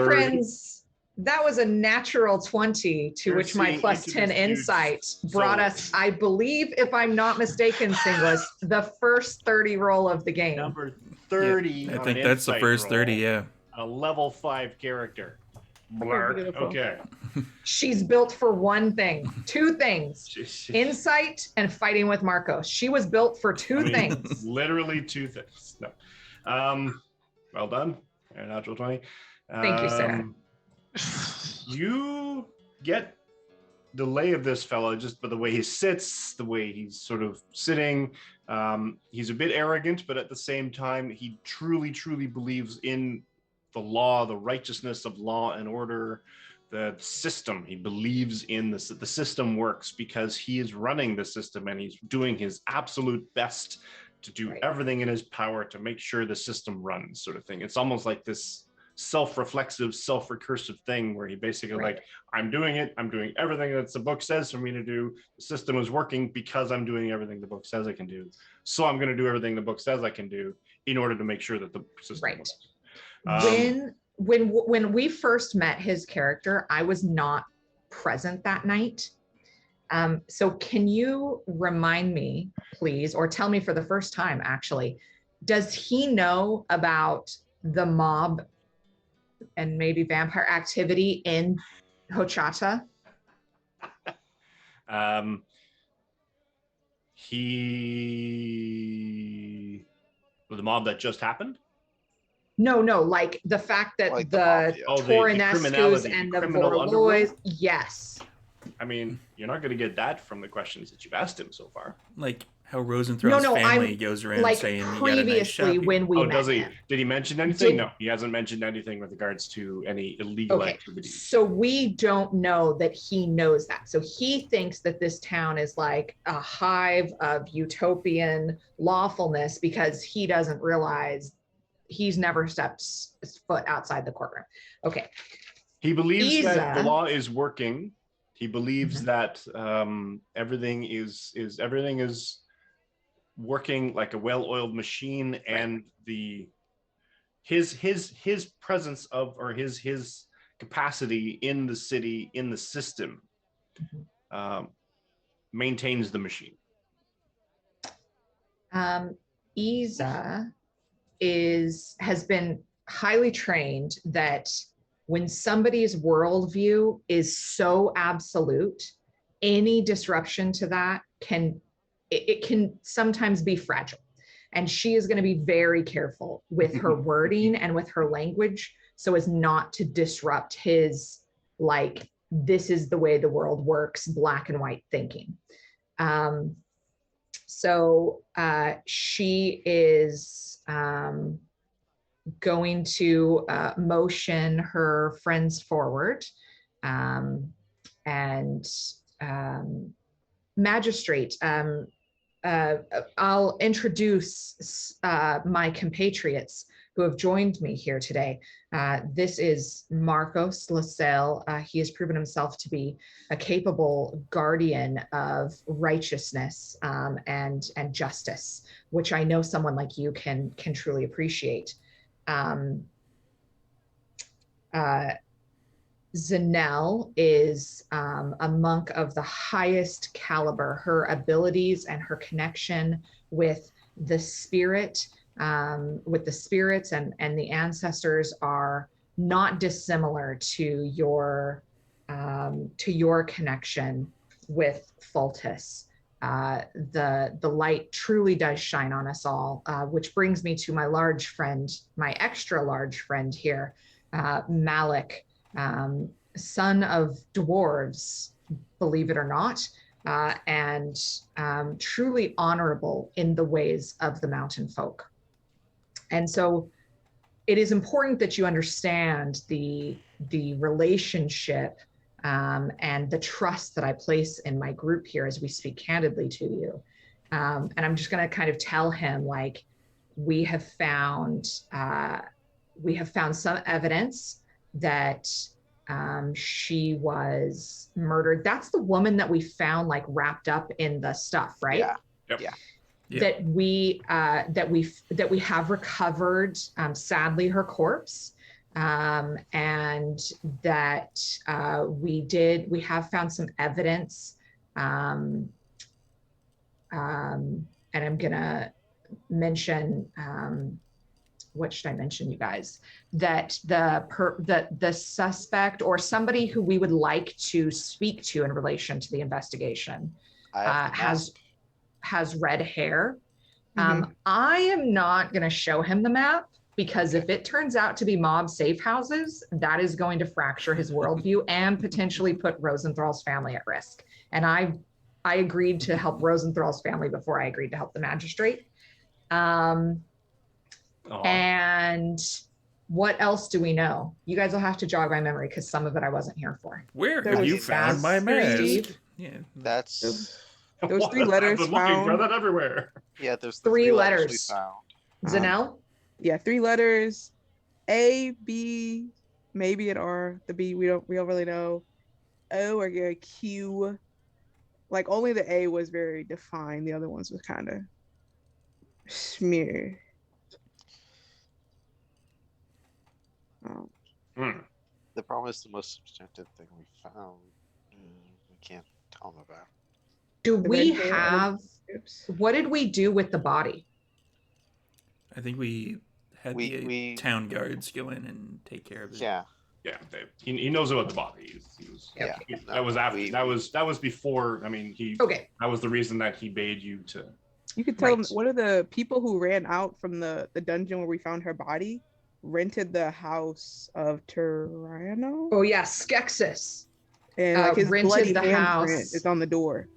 friends, that was a natural 20, to which my plus 10 insight brought us, I believe, if I'm not mistaken, Singlis, the first 30 roll of the game. Number 30. Yeah, I think that's the first 30, yeah. A level 5 character. Blark. Okay. She's built for one thing, two things: insight and fighting with Marcos. She was built for two things. Literally two things. No. Well done. A natural 20. Thank you, Sarah. You get the lay of this fellow just by the way he sits, the way he's sort of sitting. He's a bit arrogant, but at the same time, he truly, truly believes in the law, the righteousness of law and order, the system. He believes in this, that the system works because he is running the system and he's doing his absolute best to do everything in his power to make sure the system runs, sort of thing. It's almost like this self-reflexive, self-recursive thing where he basically like, I'm doing it, I'm doing everything that the book says for me to do. The system is working because I'm doing everything the book says I can do. So I'm going to do everything the book says I can do in order to make sure that the system works. When we first met his character, I was not present that night. So can you remind me, please, or tell me for the first time, actually, does he know about the mob and maybe vampire activity in Hochata? The mob that just happened? No, like the fact that Like the Toronescus and the Vorlois, yes. I mean, you're not going to get that from the questions that you've asked him so far. Like how Rosenthal's family goes around like saying previously when we met does he? him. Did he mention anything? No, he hasn't mentioned anything with regards to any illegal activities. So we don't know that he knows that. So he thinks that this town is like a hive of utopian lawfulness because he doesn't realize he's never stepped foot outside the courtroom. Okay. He believes that the law is working. He believes that everything is working like a well-oiled machine, and his presence of, or his capacity in the city, in the system, maintains the machine. Isa has been highly trained that when somebody's worldview is so absolute, any disruption to that can sometimes be fragile. And she is going to be very careful with her wording and with her language so as not to disrupt his, like, this is the way the world works, black and white thinking. So she is going to motion her friends forward, and magistrate, I'll introduce my compatriots who have joined me here today. This is Marcos Lasalle. He has proven himself to be a capable guardian of righteousness and justice, which I know someone like you can truly appreciate. Zanelle is a monk of the highest caliber. Her abilities and her connection with the spirit, with the spirits and the ancestors are not dissimilar to your connection with Fultus. The light truly does shine on us all, which brings me to my large friend, my extra large friend here, Malik. Son of dwarves, believe it or not, and truly honorable in the ways of the mountain folk. And so it is important that you understand the relationship and the trust that I place in my group here as we speak candidly to you. And I'm just going to kind of tell him, like, we have found some evidence that she was murdered. That's the woman that we found like wrapped up in the stuff, right? Yeah. Yep. Yeah. That we have recovered, sadly, her corpse, and that we have found some evidence, and I'm gonna mention. What should I mention, you guys? That the suspect or somebody who we would like to speak to in relation to the investigation has red hair. I am not going to show him the map because if it turns out to be mob safe houses, that is going to fracture his worldview and potentially put Rosenthal's family at risk. And I agreed to help Rosenthal's family before I agreed to help the magistrate. And what else do we know? You guys will have to jog my memory because some of it I wasn't here for. Where have you found my mask? Yeah, That's those 3 letters I've been found. looking for that everywhere. yeah. There's 3 letters we found. Zanelle? Yeah, 3 letters. A, B, maybe an R. The B we don't really know. O or a Q. Like only the A was very defined. The other ones was kind of smear. The problem is the most substantive thing we found. We can't tell them about. Do we have? What did we do with the body? I think we had the town guards go in and take care of it. Yeah. Yeah, he knows about the body. That was after. That was before. I mean, That was the reason that he bade you to. You could tell them one of the people who ran out from the dungeon where we found her body rented the house of Tyranno. Oh yeah, Skeksis. And like his bloody the handprint house is on the door.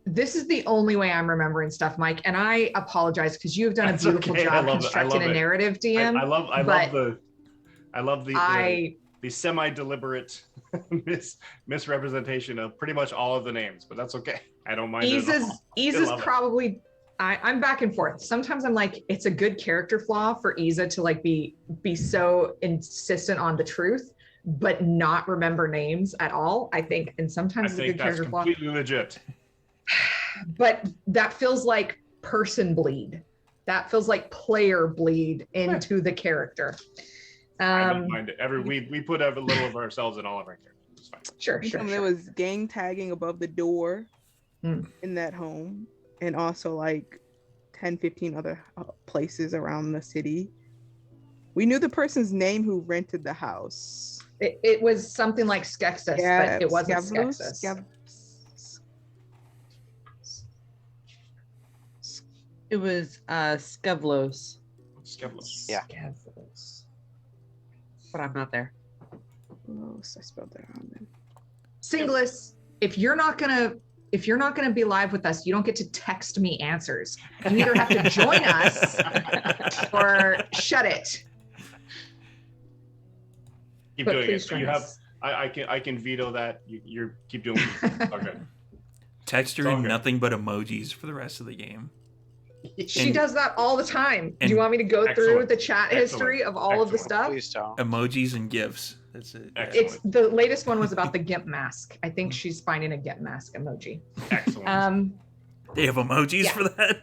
This is the only way I'm remembering stuff, Mike, and I apologize because you have done a beautiful job constructing a narrative, DM. I love the semi-deliberate misrepresentation of pretty much all of the names, but that's okay. I don't mind. Isa's probably. I'm back and forth. Sometimes I'm like, it's a good character flaw for Isa to like be so insistent on the truth, but not remember names at all. I think, and sometimes it's a good character flaw. Completely legit. But that feels like person bleed. That feels like player bleed into the character. I don't mind it. We put a little of ourselves in all of our characters. It's fine. Sure. There was gang tagging above the door in that home, and also like 10-15 other places around the city. We knew the person's name who rented the house. It was something like Skeksis, but it wasn't Skeksis. It was Skevlos. Skevlos. Yeah. Skevlos. But I'm not there. Oh, I spelled that wrong then. Singlis, if you're not gonna be live with us, you don't get to text me answers. You either have to join us or shut it. Keep doing it. You have. I can veto that. You keep doing it. Okay. Texturing nothing but emojis for the rest of the game. She does that all the time. Do you want me to go through the chat history of all of the stuff? Please don't. Emojis and GIFs. That's it. It's the latest one was about the GIMP mask. I think she's finding a GIMP mask emoji. Excellent. They have emojis for that?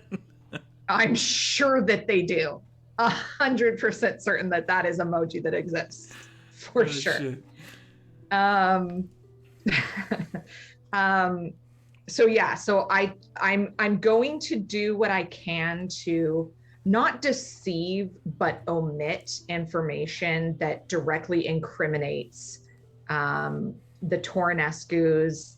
I'm sure that they do. 100% certain that that is emoji that exists for sure. Shit. So I'm going to do what I can to not deceive but omit information that directly incriminates the Tornescus,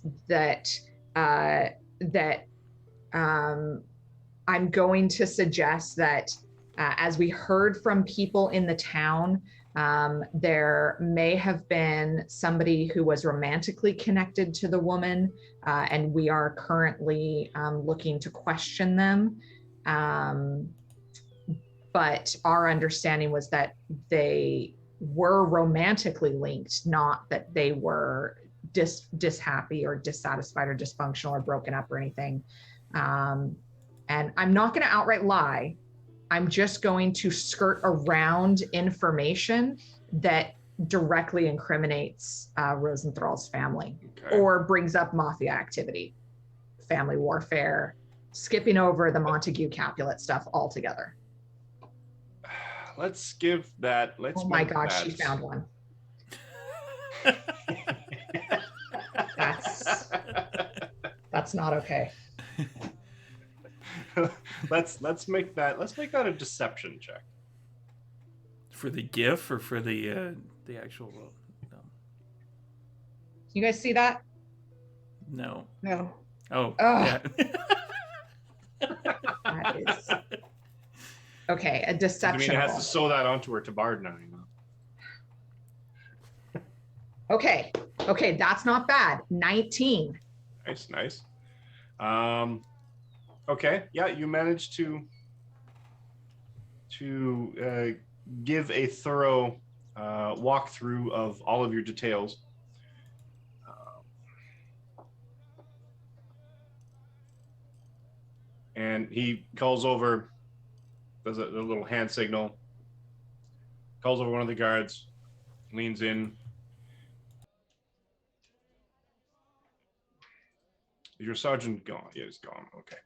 I'm going to suggest that as we heard from people in the town, there may have been somebody who was romantically connected to the woman, and we are currently looking to question them. But our understanding was that they were romantically linked, not that they were dishappy or dissatisfied or dysfunctional or broken up or anything. And I'm not going to outright lie. I'm just going to skirt around information that directly incriminates Rosenthal's family or brings up mafia activity, family warfare, skipping over the Montague Capulet stuff altogether. Let's give that. Oh my God, she found one. That's not okay. let's make that a deception check. For the GIF or for the actual? No. You guys see that? No. No. Oh. Yeah. That is okay. A deception. I mean, it has to sew that onto her tabard now. Okay, that's not bad. 19. Nice. Okay, yeah, you managed to give a thorough walkthrough of all of your details. And he calls over, does a little hand signal, calls over one of the guards, leans in. Is your sergeant gone? Yeah, he's gone. Okay.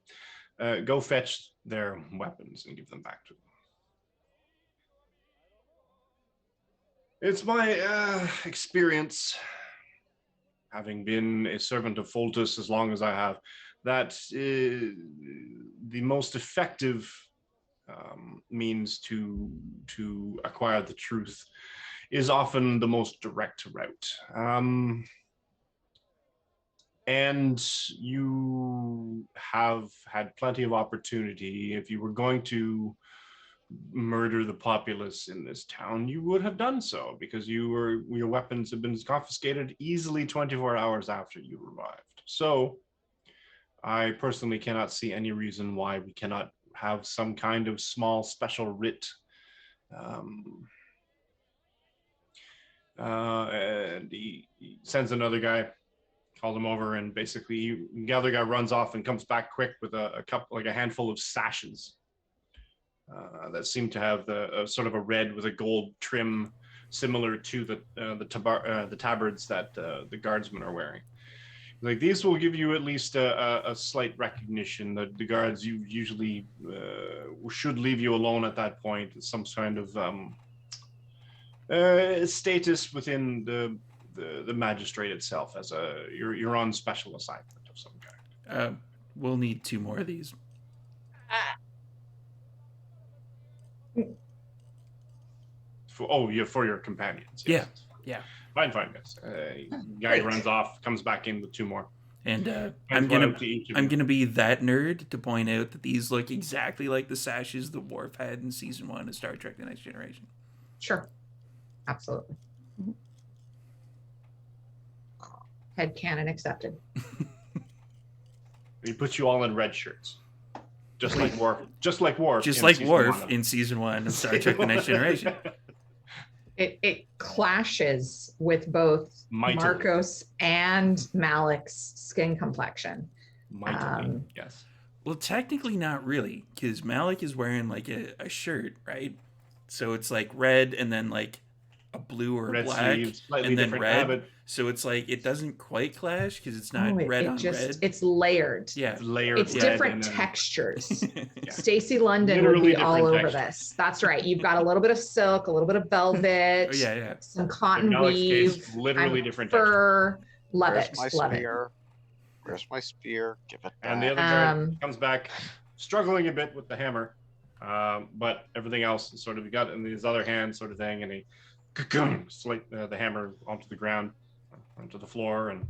Go fetch their weapons and give them back to them. It's my experience, having been a servant of Foltus as long as I have, that the most effective means to acquire the truth is often the most direct route. And you have had plenty of opportunity. If you were going to murder the populace in this town, you would have done so, because your weapons have been confiscated easily 24 hours after you arrived. So I personally cannot see any reason why we cannot have some kind of small special writ. And he sends another guy, called him over, and basically the other guy runs off and comes back quick with a handful of sashes that seem to have the sort of a red with a gold trim, similar to the tabards that the guardsmen are wearing. Like, these will give you at least a slight recognition that the guards usually should leave you alone at that point. Some kind of status within the magistrate itself, as you're on special assignment of some kind. We'll need 2 more of these. For your companions. Yes. Yeah. Fine, yes. Guy runs off, comes back in with 2 more. And I'm gonna be that nerd to point out that these look exactly like the sashes that Worf had in season 1 of Star Trek: The Next Generation. Sure. Absolutely. Headcanon accepted. He puts you all in red shirts, just like Worf. Just like Worf in season 1 of Star Trek: The Next Generation. It clashes with both Marcos and Malik's skin complexion. Mightily, yes. Well, technically not really, because Malik is wearing like a shirt, right? So it's like red and then like a blue or a Red black, sleeves, slightly and then different red. habit. So it's like it doesn't quite clash because it's not red on red. It's layered. Yeah, It's layered. It's red different and then- textures. Yeah. Stacey London Literally would be all different over textures. this. That's right. You've got a little bit of silk, a little bit of velvet, Oh, yeah. some cotton In Malik's weave, case, literally different fur. Love Where's it. my Love it. spear? Where's my spear? Give it back. And the other guard comes back, struggling a bit with the hammer, but everything else is sort of, he got in his other hand sort of thing, and he slid the hammer onto the ground, onto the floor, and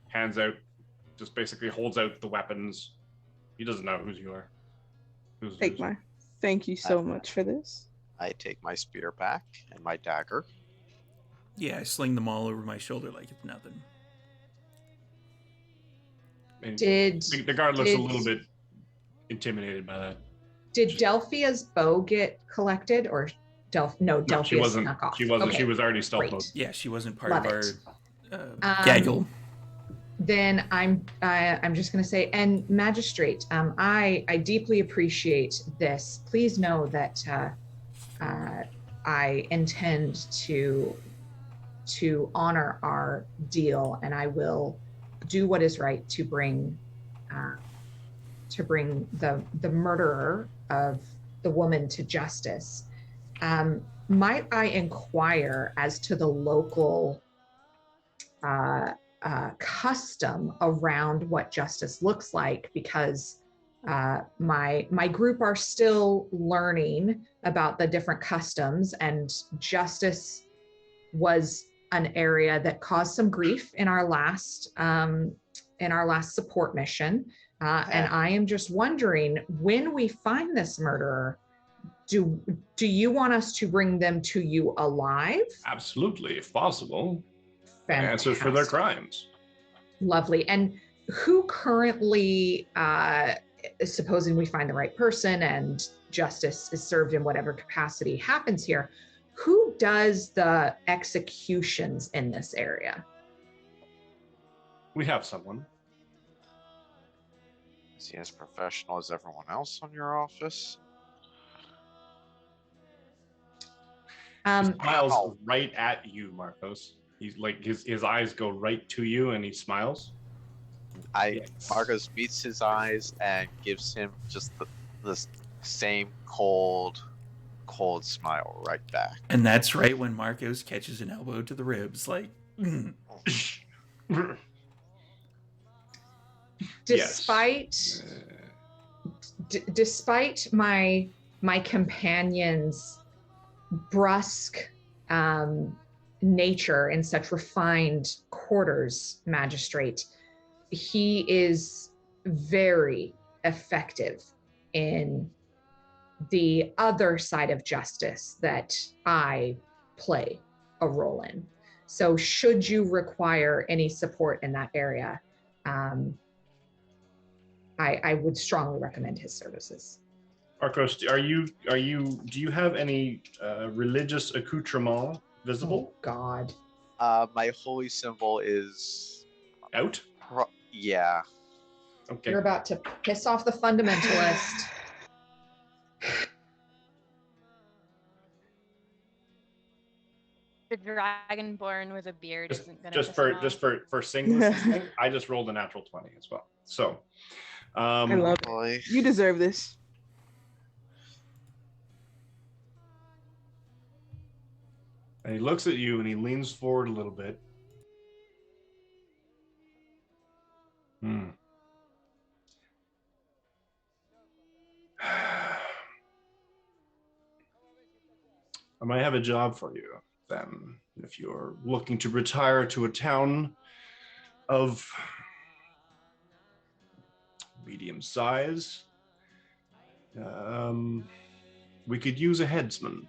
hands out, just basically holds out the weapons. He doesn't know who you are. Thank you so much for this. I take my spear back and my dagger. Yeah, I sling them all over my shoulder like it's nothing. And Did the guard looks a little bit intimidated by that. Did Delphia's bow get collected, or Delphia she wasn't. snuck off? She wasn't. Okay, She was already stealth great. mode. Yeah, she wasn't part Love of it. our gaggle. Then I'm just going to say, and magistrate, I deeply appreciate this. Please know that I intend to honor our deal, and I will do what is right to bring the murderer of the woman to justice. Might I inquire as to the local custom around what justice looks like, because my group are still learning about the different customs, and justice was an area that caused some grief in our last support mission, and I am just wondering, when we find this murderer, do you want us to bring them to you alive? Absolutely, if possible. Fantastic. Answers for their crimes. Lovely. And who currently, supposing we find the right person and justice is served in whatever capacity happens here, who does the executions in this area? We have someone. Is he as professional as everyone else on your office? He smiles right at you, Marcos. He's like, his eyes go right to you, and he smiles. Marcos meets his eyes and gives him just the same cold smile right back. And that's right when Marcos catches an elbow to the ribs, like. Despite my companion's brusque nature in such refined quarters, magistrate, he is very effective in the other side of justice that I play a role in. So should you require any support in that area, I would strongly recommend his services. Marcos, do you have any religious accoutrement visible? Oh, God. My holy symbol is out. Yeah. Okay. You're about to piss off the fundamentalist. The dragonborn with a beard isn't gonna just for singles. I just rolled a natural 20 as well. So I love it. You deserve this. And he looks at you and he leans forward a little bit. I might have a job for you then, if you're looking to retire to a town of medium size. We could use a headsman.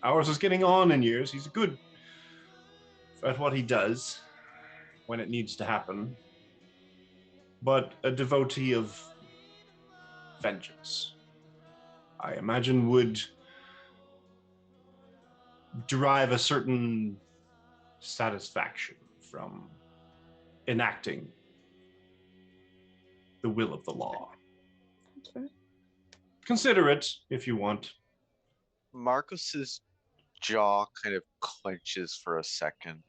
Ours is getting on in years. He's good at what he does when it needs to happen, but a devotee of vengeance, I imagine, would derive a certain satisfaction from enacting will of the law. That's fair. Consider it if you want. Marcus's jaw kind of clenches for a second.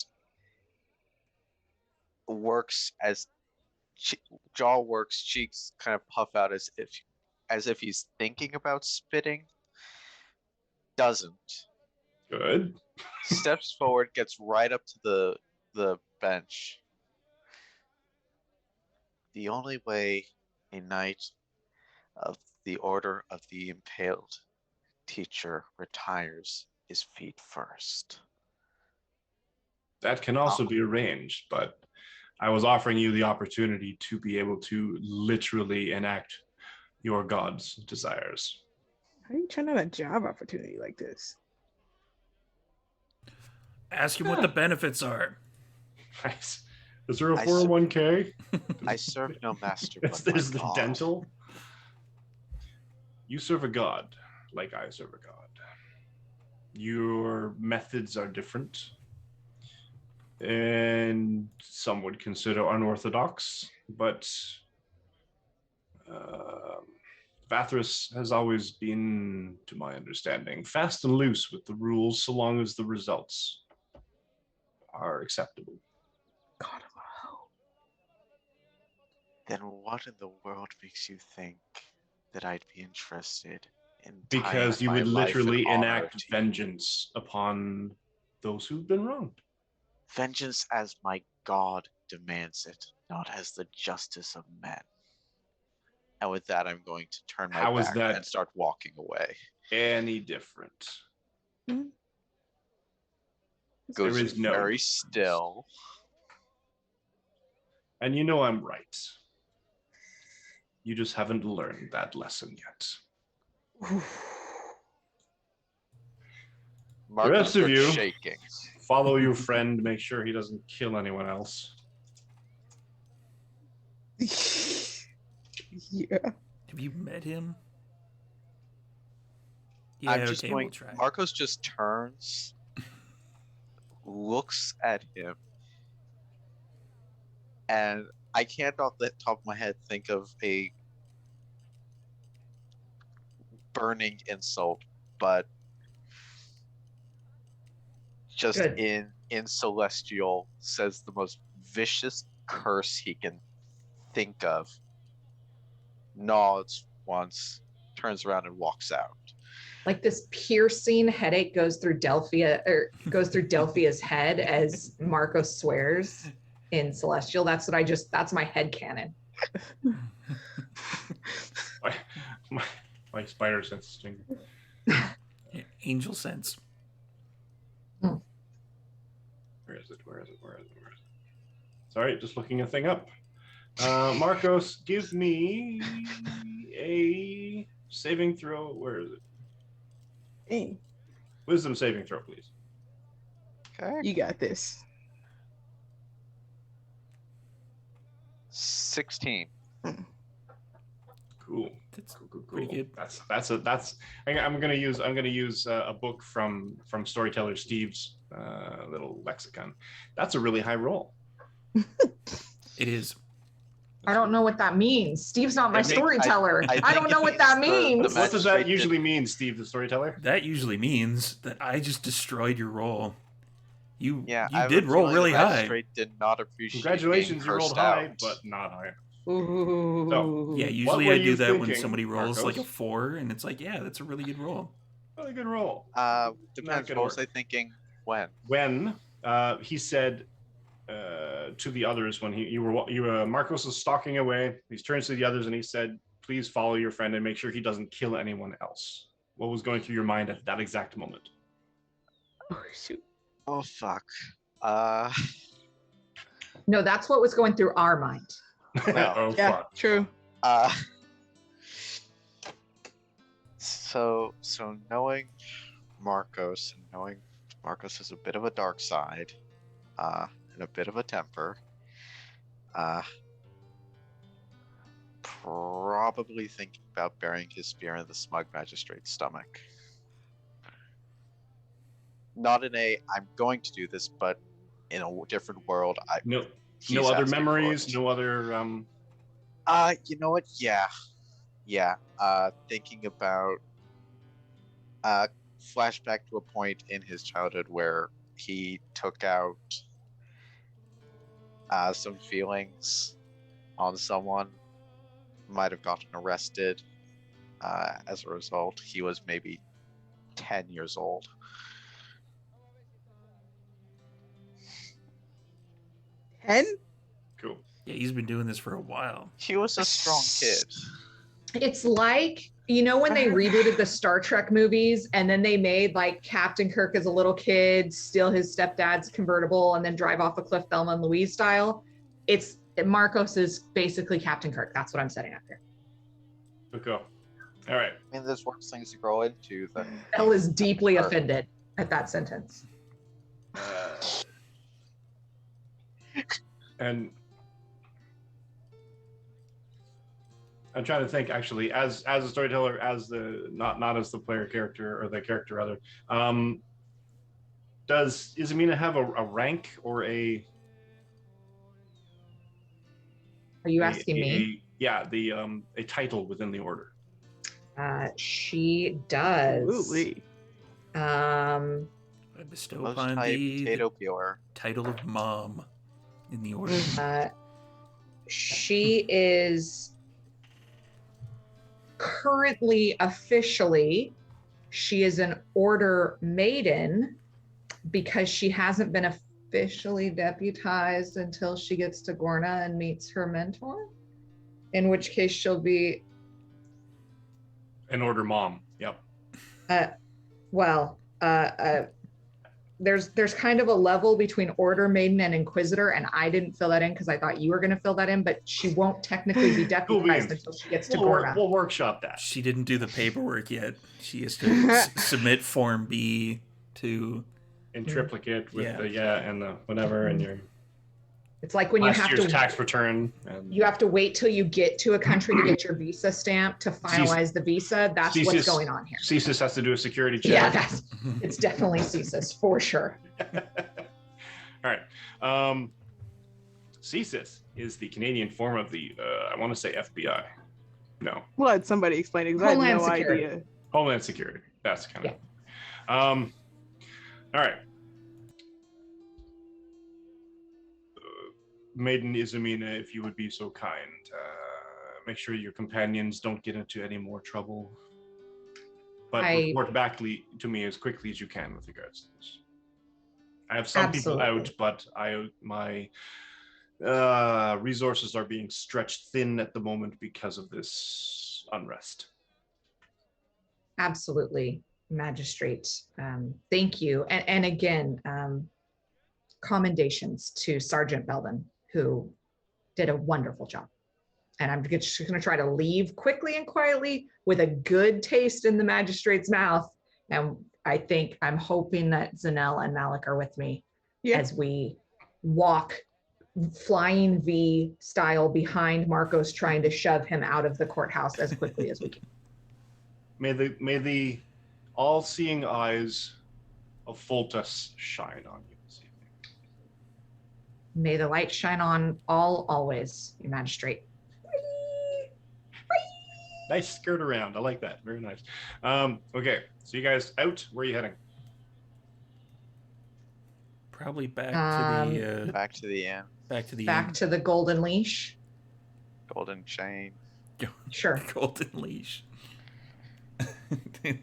Jaw works, cheeks kind of puff out as if he's thinking about spitting. Doesn't. Good. Steps forward, gets right up to the bench. The only way a knight of the Order of the Impaled Teacher retires is feet first. That can also be arranged, but I was offering you the opportunity to be able to literally enact your god's desires. How are you turn down a job opportunity like this? Ask him what the benefits are. Nice. Is there a 401k? I serve no master but There's my the God. dental. You serve a god, like I serve a god. Your methods are different, and some would consider unorthodox, but Vathras has always been, to my understanding, fast and loose with the rules so long as the results are acceptable. God of a hoe. Then what in the world makes you think that I'd be interested in Because tying you my would life and literally honor enact to you? vengeance upon those who've been wronged. Vengeance as my God demands it, not as the justice of men. And with that, I'm going to turn my How is back that and start walking away. any different? Goes There is no very difference. still. And you know I'm right. You just haven't learned that lesson yet. Marcus The rest of starts you shaking. follow your friend, make sure he doesn't kill anyone else. Yeah. Have you met him? I'm just okay, going. we'll try. Marcos just turns, looks at him, and I can't off the top of my head think of a burning insult, but just Good. in Celestial says the most vicious curse he can think of, nods once, turns around and walks out. Like this piercing headache goes through Delphia's head as Marco swears in Celestial. That's my head canon. my spider sense stinger. Yeah, angel sense. Where is it? Sorry, just looking a thing up. Marcos, give me a saving throw. Where is it? Hey, Wisdom saving throw, please. Okay. you got this. 16. Cool. That's Cool. pretty good. I'm gonna use a book from Storyteller Steve's little lexicon. That's a really high roll. It is. I don't know what that means. Steve's not my I think- storyteller. I I don't think know it what that means means. What does that magistrate usually mean, Steve, the storyteller? That usually means that I just destroyed your roll. You I have a did roll feeling really the high. magistrate did not appreciate Congratulations, being you rolled cursed high, out. but not high. Ooh. Yeah, usually were I do you that when thinking, somebody rolls Marcos? like a 4, and it's like, yeah, that's a really good roll. Really good roll. Depends. gonna What was work. I thinking? When? When he said to the others, when Marcos was stalking away, he turns to the others and he said, "Please follow your friend and make sure he doesn't kill anyone else." What was going through your mind at that exact moment? Oh shoot. Oh fuck. No, that's what was going through our mind. No. Oh Yeah, fuck. true. So knowing Marcos and knowing Marcos has a bit of a dark side, and a bit of a temper, probably thinking about burying his spear in the smug magistrate's stomach. Not in a I'm going to do this, but in a different world. No he's other asking for memories, it. no other You know what? Yeah. Thinking about flashback to a point in his childhood where he took out some feelings on someone, might have gotten arrested. As a result, he was maybe 10 years old. Cool. Yeah, he's been doing this for a while. He was a strong kid. It's like, you know, when they rebooted the Star Trek movies and then they made like Captain Kirk as a little kid, steal his stepdad's convertible and then drive off a cliff, Thelma and Louise style. Marcos is basically Captain Kirk. That's what I'm setting up here. Okay. All right. I mean, there's worse things to grow into than... Elle is deeply offended at that sentence. And I'm trying to think, actually, as a storyteller, as the not as the player character or the character rather. Does Izamina have a rank or a? Are you asking me? A title within the order. She does. Absolutely. I bestow Most upon high thee potato the peeler. title of mom in the order. She is currently officially, she is an order maiden because she hasn't been officially deputized until she gets to Gorna and meets her mentor, in which case she'll be An order mom. Yep. There's kind of a level between order maiden and inquisitor, and I didn't fill that in because I thought you were going to fill that in, but she won't technically be deputized until she gets to Gorna. We'll workshop that. She didn't do the paperwork yet. She has to submit Form B to... In triplicate with Yeah. the and the whatever and your It's like when you last have year's to tax return. And you have to wait till you get to a country to get your visa stamp to finalize the visa. That's what's CSIS going on here. CSIS has to do a security check. Yeah, it's definitely CSIS for sure. All right. CSIS is the Canadian form of the I want to say FBI. No. Let somebody explain it because I have Homeland no Security. idea. Homeland Security. That's kind of. All right. Maiden Izamina, if you would be so kind, make sure your companions don't get into any more trouble. But report back to me as quickly as you can with regards to this. I have some people out, but my resources are being stretched thin at the moment because of this unrest. Absolutely, Magistrate. Thank you. And again, commendations to Sergeant Belden, who did a wonderful job. And I'm just going to try to leave quickly and quietly with a good taste in the magistrate's mouth. And I'm hoping that Zanelle and Malik are with me as we walk flying V style behind Marcos, trying to shove him out of the courthouse as quickly as we can. May the all-seeing eyes of Foltus shine on you this evening. May the light shine on all, always, your magistrate. Nice skirt around. I like that. Very nice. Okay, so you guys out. Where are you heading? Probably back to the back to the inn. Back to the golden leash. Golden chain. Sure. Golden leash.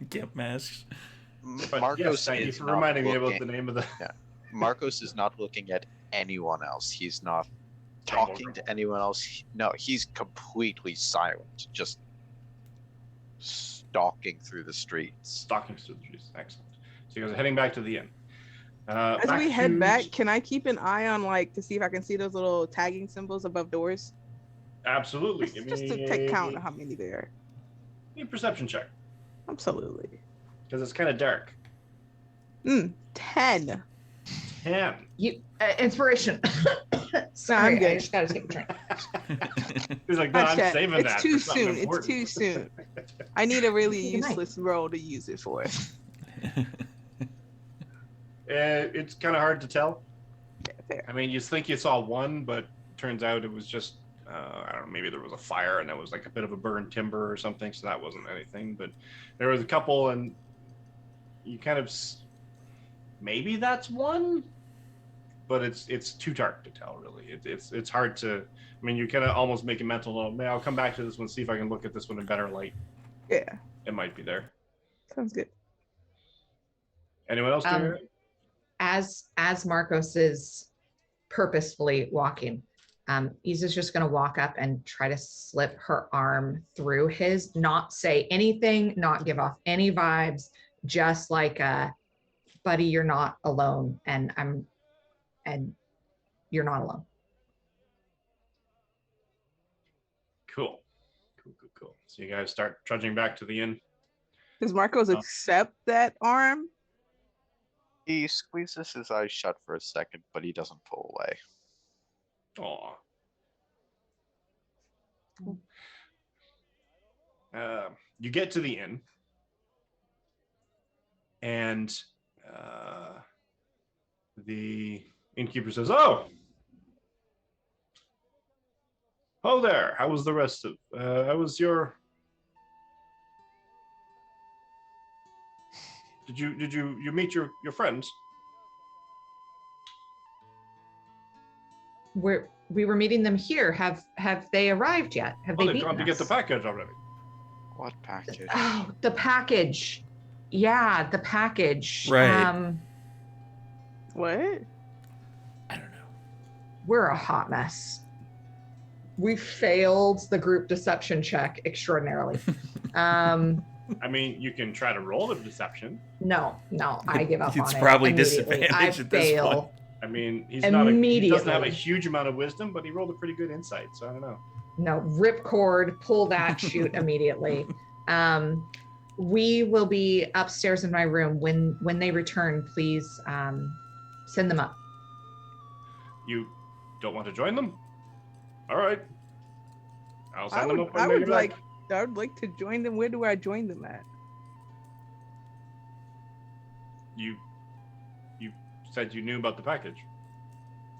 Get masks. Marcos thank you is for not reminding me about looking- the name of the. Yeah. Marcos is not looking at anyone else. He's not talking to anyone else. No, he's completely silent. Just stalking through the streets. Excellent. So you guys are heading back to the inn. As we head back, can I keep an eye on to see if I can see those little tagging symbols above doors? Absolutely. Just to take count of how many there are. Give me a perception check. Absolutely. Because it's kind of dark. 10. 10. Inspiration. Sorry, I'm good. I just gotta take a drink. He's like, no, I'm Check. saving that. It's too for something soon. It's important." too soon. I need a really Good night. useless role to use it for. It's kind of hard to tell. Yeah, fair. I mean, you think you saw one, but turns out it was just I don't know, maybe there was a fire and there was like a bit of a burned timber or something, so that wasn't anything. But there was a couple, and you kind of maybe that's one, but it's too dark to tell, really. It's hard to. I mean, you kind of almost make a mental note. Maybe I'll come back to this one, see if I can look at this one in better light. Yeah, It might be there. sounds good. Anyone else? As Marcos is purposefully walking, Isa's just going to walk up and try to slip her arm through his, not say anything, not give off any vibes, just like buddy, you're not alone, and you're not alone. Cool. So you guys start trudging back to the inn. Does Marcos accept that arm? He squeezes his eyes shut for a second, but he doesn't pull away. Aw. You get to the inn, and the innkeeper says, "Oh there. How was the rest of? How was your? Did you meet your friends?" We were meeting them here. Have they arrived yet? Have they they've gone to get the package already. What package? Oh, the package. Yeah, the package. Right. What? I don't know. We're a hot mess. We failed the group deception check extraordinarily. I mean, you can try to roll the deception. No, I give up on it. It's probably immediately. disadvantage at this point. I mean, he Immediately. doesn't have a huge amount of wisdom, but he rolled a pretty good insight, so I don't know. No, rip cord, pull that, shoot immediately. We will be upstairs in my room. When they return, please send them up. You don't want to join them? All right. I'll send them up. I would like to join them. Where do I join them at? You said you knew about the package.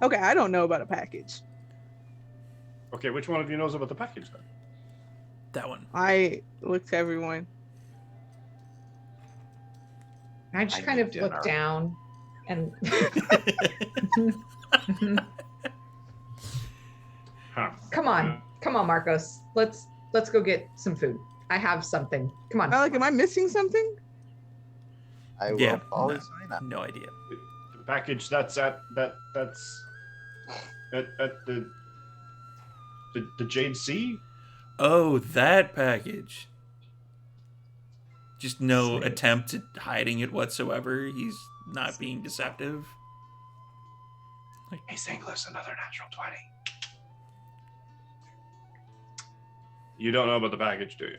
Okay, I don't know about a package. Okay, which one of you knows about the package then? That one. I looked to everyone. I just kind of look down and Come on, Marcos. Let's go get some food. I have something. Come on. Am I missing something? I will always sign up. No idea. The package that's at the Jade Sea. Oh, that package. Just no attempt at hiding it whatsoever. He's not being deceptive. Hey, Singlis, another natural 20. You don't know about the package, do you?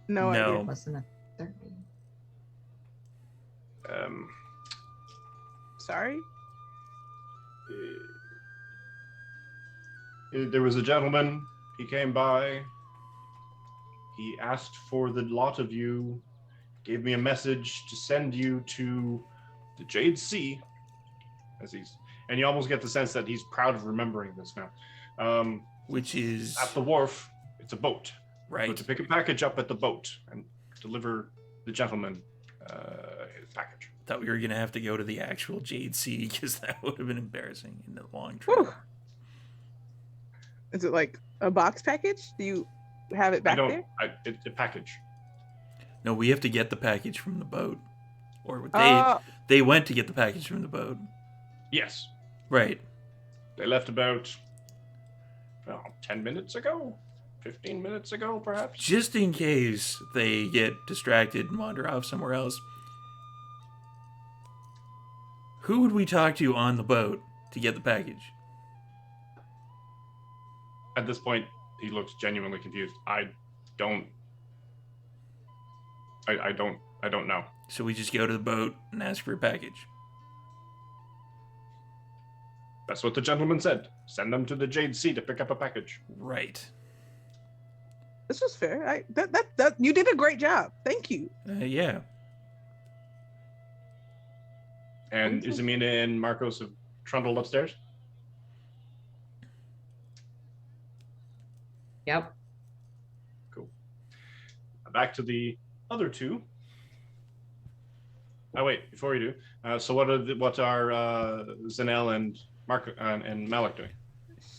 No. No. Wasn't a 30. Sorry? There was a gentleman. He came by. He asked for the lot of you. Gave me a message to send you to the Jade Sea. And you almost get the sense that he's proud of remembering this now. Which is at the wharf. It's a boat. Right. So to pick a package up at the boat and deliver the gentleman his package. Thought we were gonna have to go to the actual Jade Sea because that would have been embarrassing in the long trip. Is it like a box package? Do you have it back there? It's a package. No, we have to get the package from the boat, or they went to get the package from the boat. Yes. Right. They left about 10 minutes ago. 15 minutes ago, perhaps. Just in case they get distracted and wander off somewhere else. Who would we talk to on the boat to get the package? At this point, he looks genuinely confused. I don't know. So we just go to the boat and ask for a package. That's what the gentleman said. Send them to the Jade Sea to pick up a package. Right. This was fair. That you did a great job. Thank you. Yeah. And Izamina and Marcos have trundled upstairs? Yep. Cool. Back to the other two. Oh wait, before you do, so what are Zanel and Mark and Malik doing?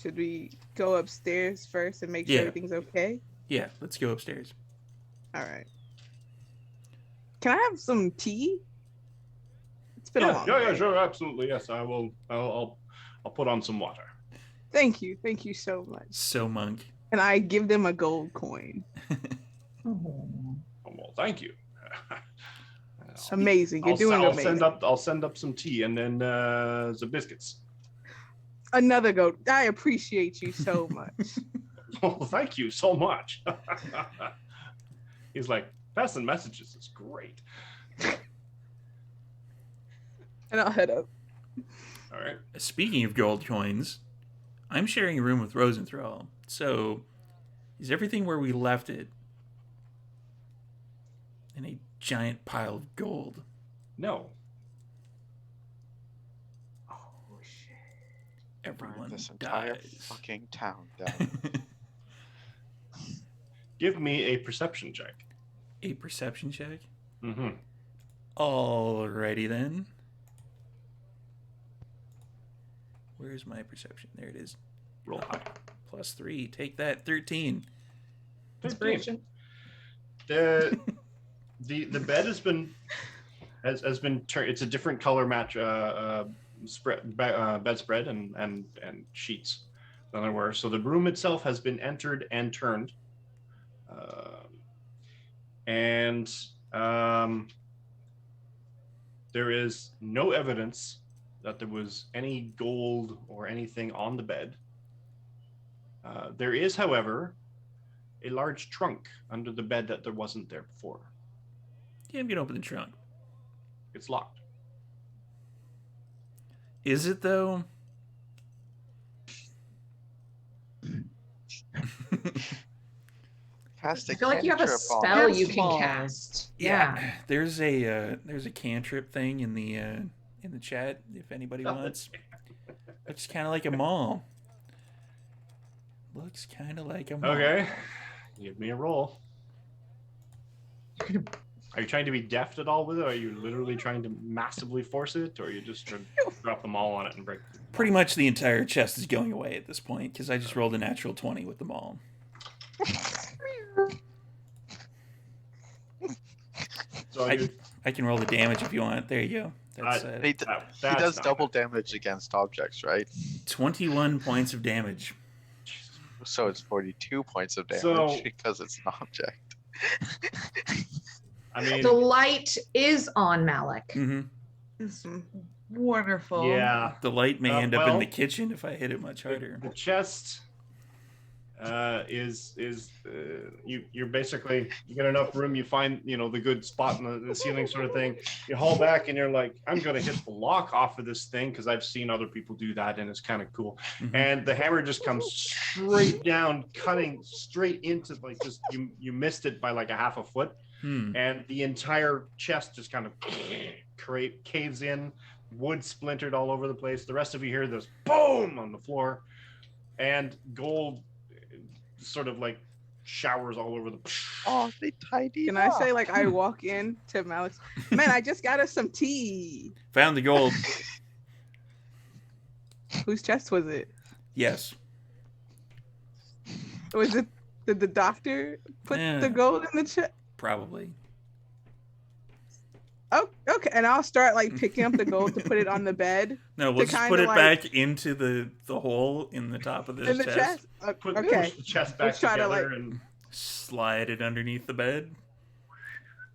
Should we go upstairs first and make sure everything's okay? Yeah, let's go upstairs. All right. Can I have some tea? It's been a long day. Yeah, sure, absolutely, yes. I will. I'll put on some water. Thank you so much. So monk. And I give them a gold coin. Well, thank you. Amazing. You're doing amazing. I'll send up some tea and then the biscuits. Another gold. I appreciate you so much. Well, thank you so much. He's like, passing messages is great. And I'll head up. All right. Speaking of gold coins, I'm sharing a room with Rosenthal. So, is everything where we left it in a giant pile of gold? No. Oh shit! Everyone this entire dies. fucking town down. Give me a perception check. A perception check? Mm-hmm. Alrighty then. Where's my perception? There it is. Roll high. +3. Take that. 13. Inspiration. The bed has been turned. It's a different color match bedspread and sheets than there were. So the room itself has been entered and turned, there is no evidence that there was any gold or anything on the bed. There is, however, a large trunk under the bed that there wasn't there before. Yeah, I'm gonna open the trunk. It's locked. Is it though? I feel like you have a spell you can cast. Yeah. There's a cantrip thing in the chat if anybody wants. Looks kind of like a mall. Looks kind of like a mall. Okay, give me a roll. Are you trying to be deft at all with it? Or are you literally trying to massively force it, or are you just trying to drop them all on it and break it? Pretty much the entire chest is going away at this point because I just rolled a natural 20 with them all. So I can roll the damage if you want. There you go. That's, he does double damage against objects, right? 21 points of damage. So it's 42 points of damage because it's an object. I mean, the light is on Malik. Mm-hmm. It's wonderful. Yeah. The light may end up in the kitchen if I hit it much harder. The chest you're basically, you get enough room, you find the good spot in the ceiling sort of thing, you haul back and you're like, I'm gonna hit the lock off of this thing because I've seen other people do that and it's kind of cool. Mm-hmm. And the hammer just comes straight down, cutting straight into, like, just you missed it by like a half a foot. And the entire chest just kind of caves in, wood splintered all over the place. The rest of you hear this boom on the floor, and gold sort of like showers all over the. Oh, they tidy. Can I say, like, I walk in to Malik's, man, I just got us some tea. Found the gold. Whose chest was it? Yes. Was it? Did the doctor put the gold in the chest? Probably. Oh, okay. And I'll start like picking up the gold to put it on the bed. No, we'll just put it back into the hole in the top of the chest. Chest? Push the chest back together and slide it underneath the bed.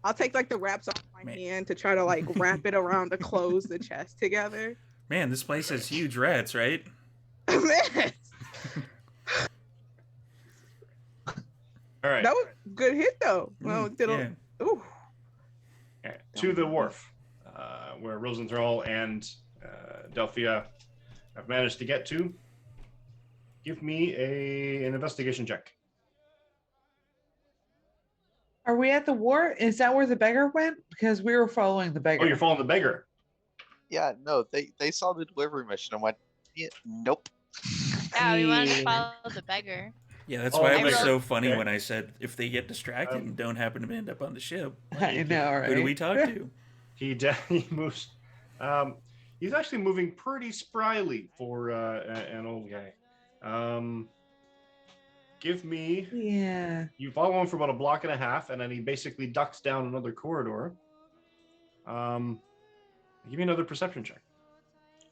I'll take like the wraps off my hand to try to like wrap it around to close the chest together. Man, this place has huge rats, right? Man. All right. That was a good hit though. Well, ooh. Okay. To the wharf, where Rosenthal and Delphia have managed to get to. Give me an investigation check. Are we at the wharf? Is that where the beggar went? Because we were following the beggar. Oh, you're following the beggar. Yeah, no, they saw the delivery mission and went, nope. Yeah, we wanted to follow the beggar. Yeah, that's Oh, why it I was rolled- so funny okay. when I said if they get distracted and don't happen to end up on the ship, I know, right? who do we talk to? He moves. He's actually moving pretty spryly for an old guy. Give me. Yeah. You follow him for about a block and a half, and then he basically ducks down another corridor. Give me another perception check.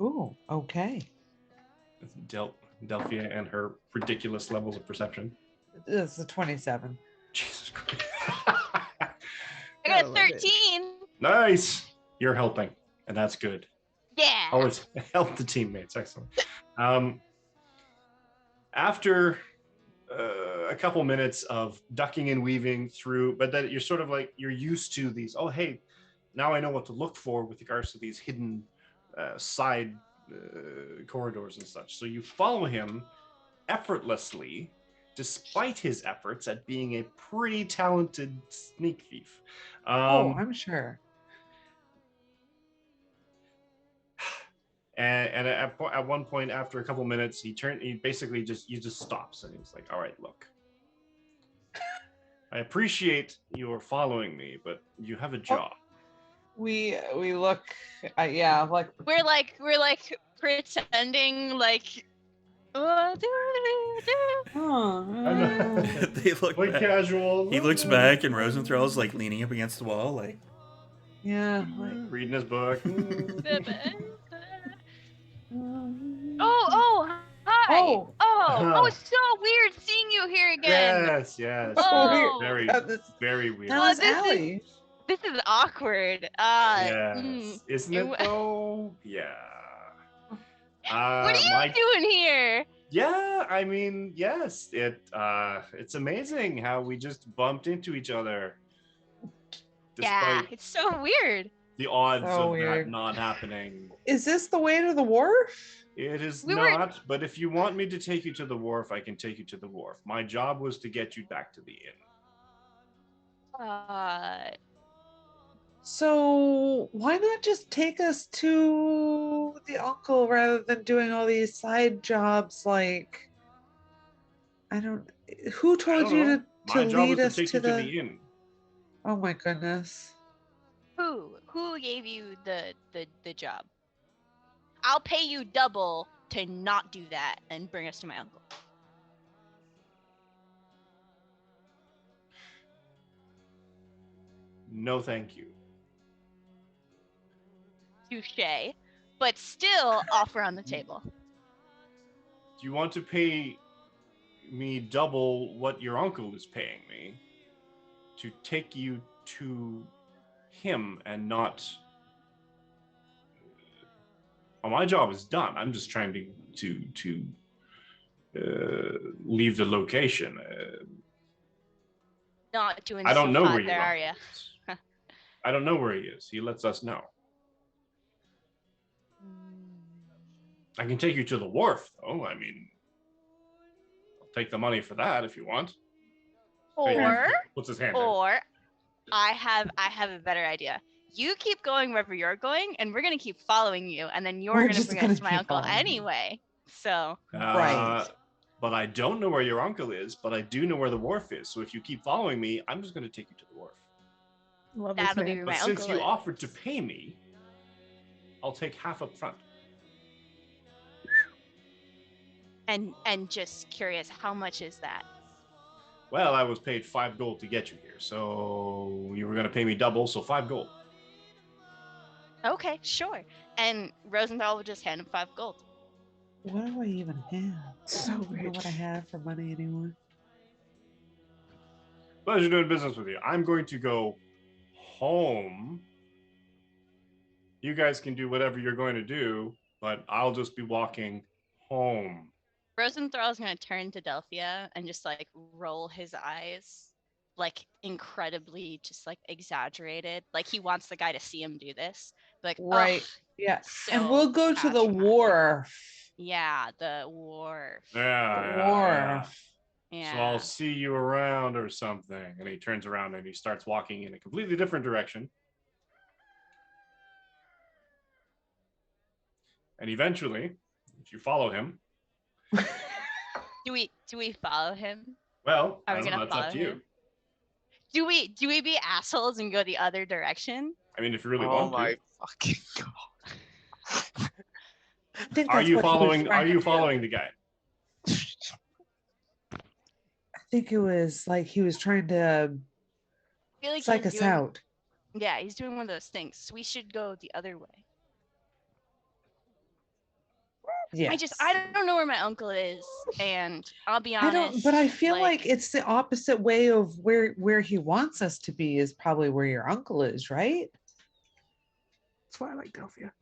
Ooh, okay. Delphia and her ridiculous levels of perception. It's a 27. Jesus Christ. I Gotta got love it. 13. Nice. You're helping, and that's good. Yeah. Always help the teammates. Excellent. After a couple minutes of ducking and weaving through, but that you're sort of like, you're used to these, oh, hey, now I know what to look for with regards to these hidden side corridors and such. So you follow him effortlessly, despite his efforts at being a pretty talented sneak thief. I'm sure. And at one point, after a couple minutes, he basically just stops, and he's like, all right, look, I appreciate you're following me, but you have a job. We look, yeah, like We're like pretending like. oh, They look Like back. casual. He looks back, and Rosenthal's like leaning up against the wall, like, yeah, like Reading his book. Oh, hi. Oh. It's so weird seeing you here again. Yes. Oh. Very, That's- very weird. that was this is- Allie. This is awkward. Yes. Isn't it though? Yeah. What are you doing here? Yeah, I mean, yes. It's amazing how we just bumped into each other. Yeah, Despite it's so weird. the odds So of weird. that not happening. Is this the way to the wharf? It is We were- not, but if you want me to take you to the wharf, I can take you to the wharf. My job was to get you back to the inn. So why not just take us to the uncle rather than doing all these side jobs? Like, I don't. Who I told don't you know. to My job lead was us to take to you to the? the inn. Oh my goodness. Who gave you the job? I'll pay you double to not do that and bring us to my uncle. No, thank you. Touche. But still, offer on the table. Do you want to pay me double what your uncle is paying me to take you to him and not? Well, my job is done. I'm just trying to leave the location. Not doing I don't so know hot where there, your are you? uncle is. I don't know where he is. He lets us know. I can take you to the wharf, though. I mean, I'll take the money for that if you want. Or Puts his hand out. Or I have a better idea. You keep going wherever you're going, and we're gonna keep following you, and then you're We're gonna just bring gonna us to my keep uncle following you. anyway. So Right. But I don't know where your uncle is, but I do know where the wharf is. So if you keep following me, I'm just going to take you to the wharf. Love this that'll be man. where But my since uncle you is. offered to pay me, I'll take half up front. And just curious, how much is that? Well, I was paid 5 gold to get you here, so you were going to pay me double, so 5 gold. Okay, sure. And Rosenthal will just hand him 5 gold. What do I even have? So I don't know rich. what I have for money anymore. Pleasure doing business with you. I'm going to go home. You guys can do whatever you're going to do, but I'll just be walking home. Rosenthal's gonna turn to Delphia and just like roll his eyes, like incredibly just like exaggerated. Like he wants the guy to see him do this. Like, Right. "Ugh, Yeah. so And we'll go to the patronize." wharf. Yeah, the wharf. Yeah. Wharf. Yeah. So I'll see you around or something. And he turns around and he starts walking in a completely different direction. And eventually, if you follow him, Do we follow him? Well, Are I we don't know. gonna That's up follow to you. him? Do we be assholes and go the other direction? I mean, if you really Oh want my to. fucking god. I think Are that's you what he was following? trying Are to you do. following the guy? I think it was like he was trying to I feel like psych he's us doing. out. Yeah, he's doing one of those things. We should go the other way. Yes. I don't know where my uncle is, and I'll be I honest. don't, but I feel like it's the opposite way of where he wants us to be is probably where your uncle is, right? That's why I like Delphia.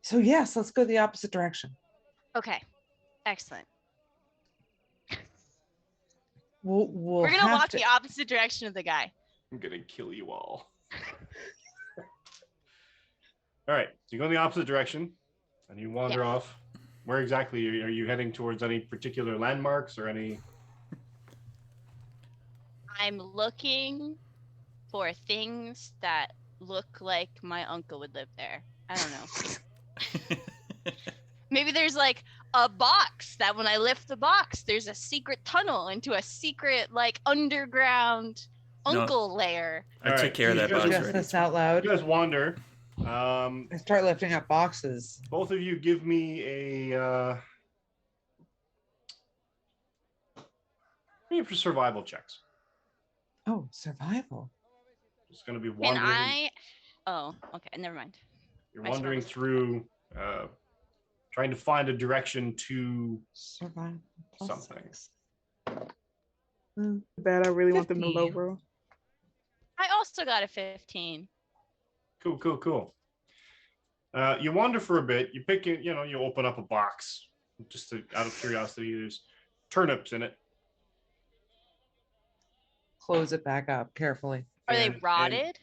So yes, let's go the opposite direction. Okay, excellent. We're We're gonna walk the opposite direction of the guy. I'm gonna kill you all. All right, so you go in the opposite direction, and you wander off. Where exactly are you heading towards? Any particular landmarks or any? I'm looking for things that look like my uncle would live there. I don't know. Maybe there's like a box that when I lift the box, there's a secret tunnel into a secret like underground uncle lair. I took care of that box Just already. this out loud. You guys wander. I start lifting up boxes. Both of you give me a for survival checks. Oh, survival. It's going to be Can wandering. Oh, okay, never mind. You're wandering through, trying to find a direction to survival something. Bad. I really want them to 15. low roll. I also got a 15. Cool. You wander for a bit. You pick it. You open up a box just out of curiosity. There's turnips in it. Close it back up carefully. Are they rotted?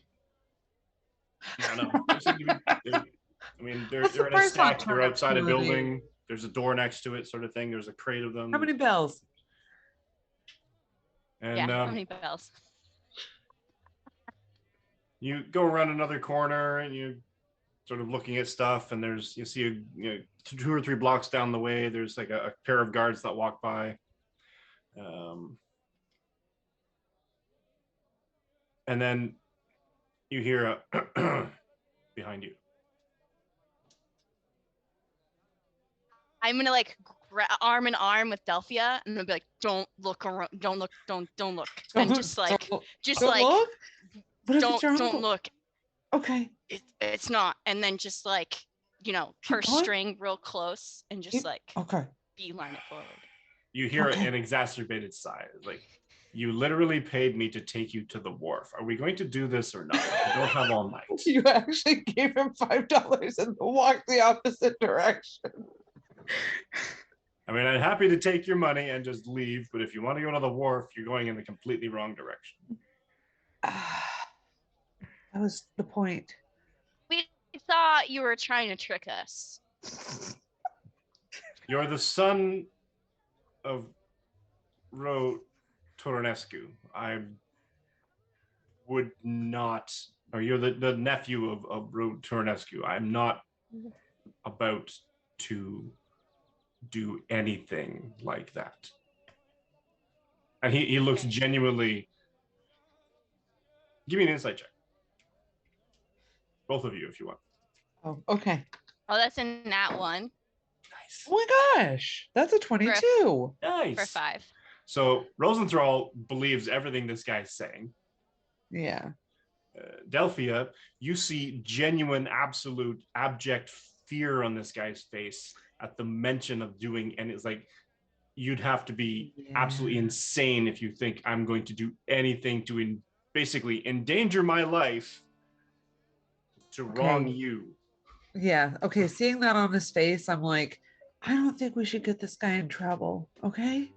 No. I mean, they're in a price on stack. They're turnips outside a nowadays? building. There's a door next to it, sort of thing. There's a crate of them. How many bells? And How many bells? you go around another corner and you sort of looking at stuff, and you see 2 or 3 blocks down the way, there's like a pair of guards that walk by. And then you hear a behind you. I'm gonna like arm in arm with Delphia, and I'm gonna be like, "Don't look around. Don't look. Don't look." And just like, Don't look. Don't Don't look. Okay. It's not. And then just like, purse string real close and just okay. beeline it forward. You hear an exacerbated sigh. Like, you literally paid me to take you to the wharf. Are we going to do this or not? I don't have all night. You actually gave him $5 and walked the opposite direction. I mean, I'm happy to take your money and just leave, but if you want to go to the wharf, you're going in the completely wrong direction. That was the point. We thought you were trying to trick us. You're the son of Ro Toronescu. I would not, or you're the nephew of Ro Toronescu. I'm not about to do anything like that. And he looks genuinely. Give me an insight check. Both of you, if you want. Oh, okay. Oh, that's in that one. Nice. Oh my gosh, that's a 22. Nice. For 5. So Rosenthal believes everything this guy's saying. Yeah. Delphia, you see genuine, absolute, abject fear on this guy's face at the mention of doing, and it's like, you'd have to be absolutely insane if you think I'm going to do anything to basically endanger my life to wrong you. Yeah. Okay. Seeing that on his face, I'm like, I don't think we should get this guy in trouble. Okay.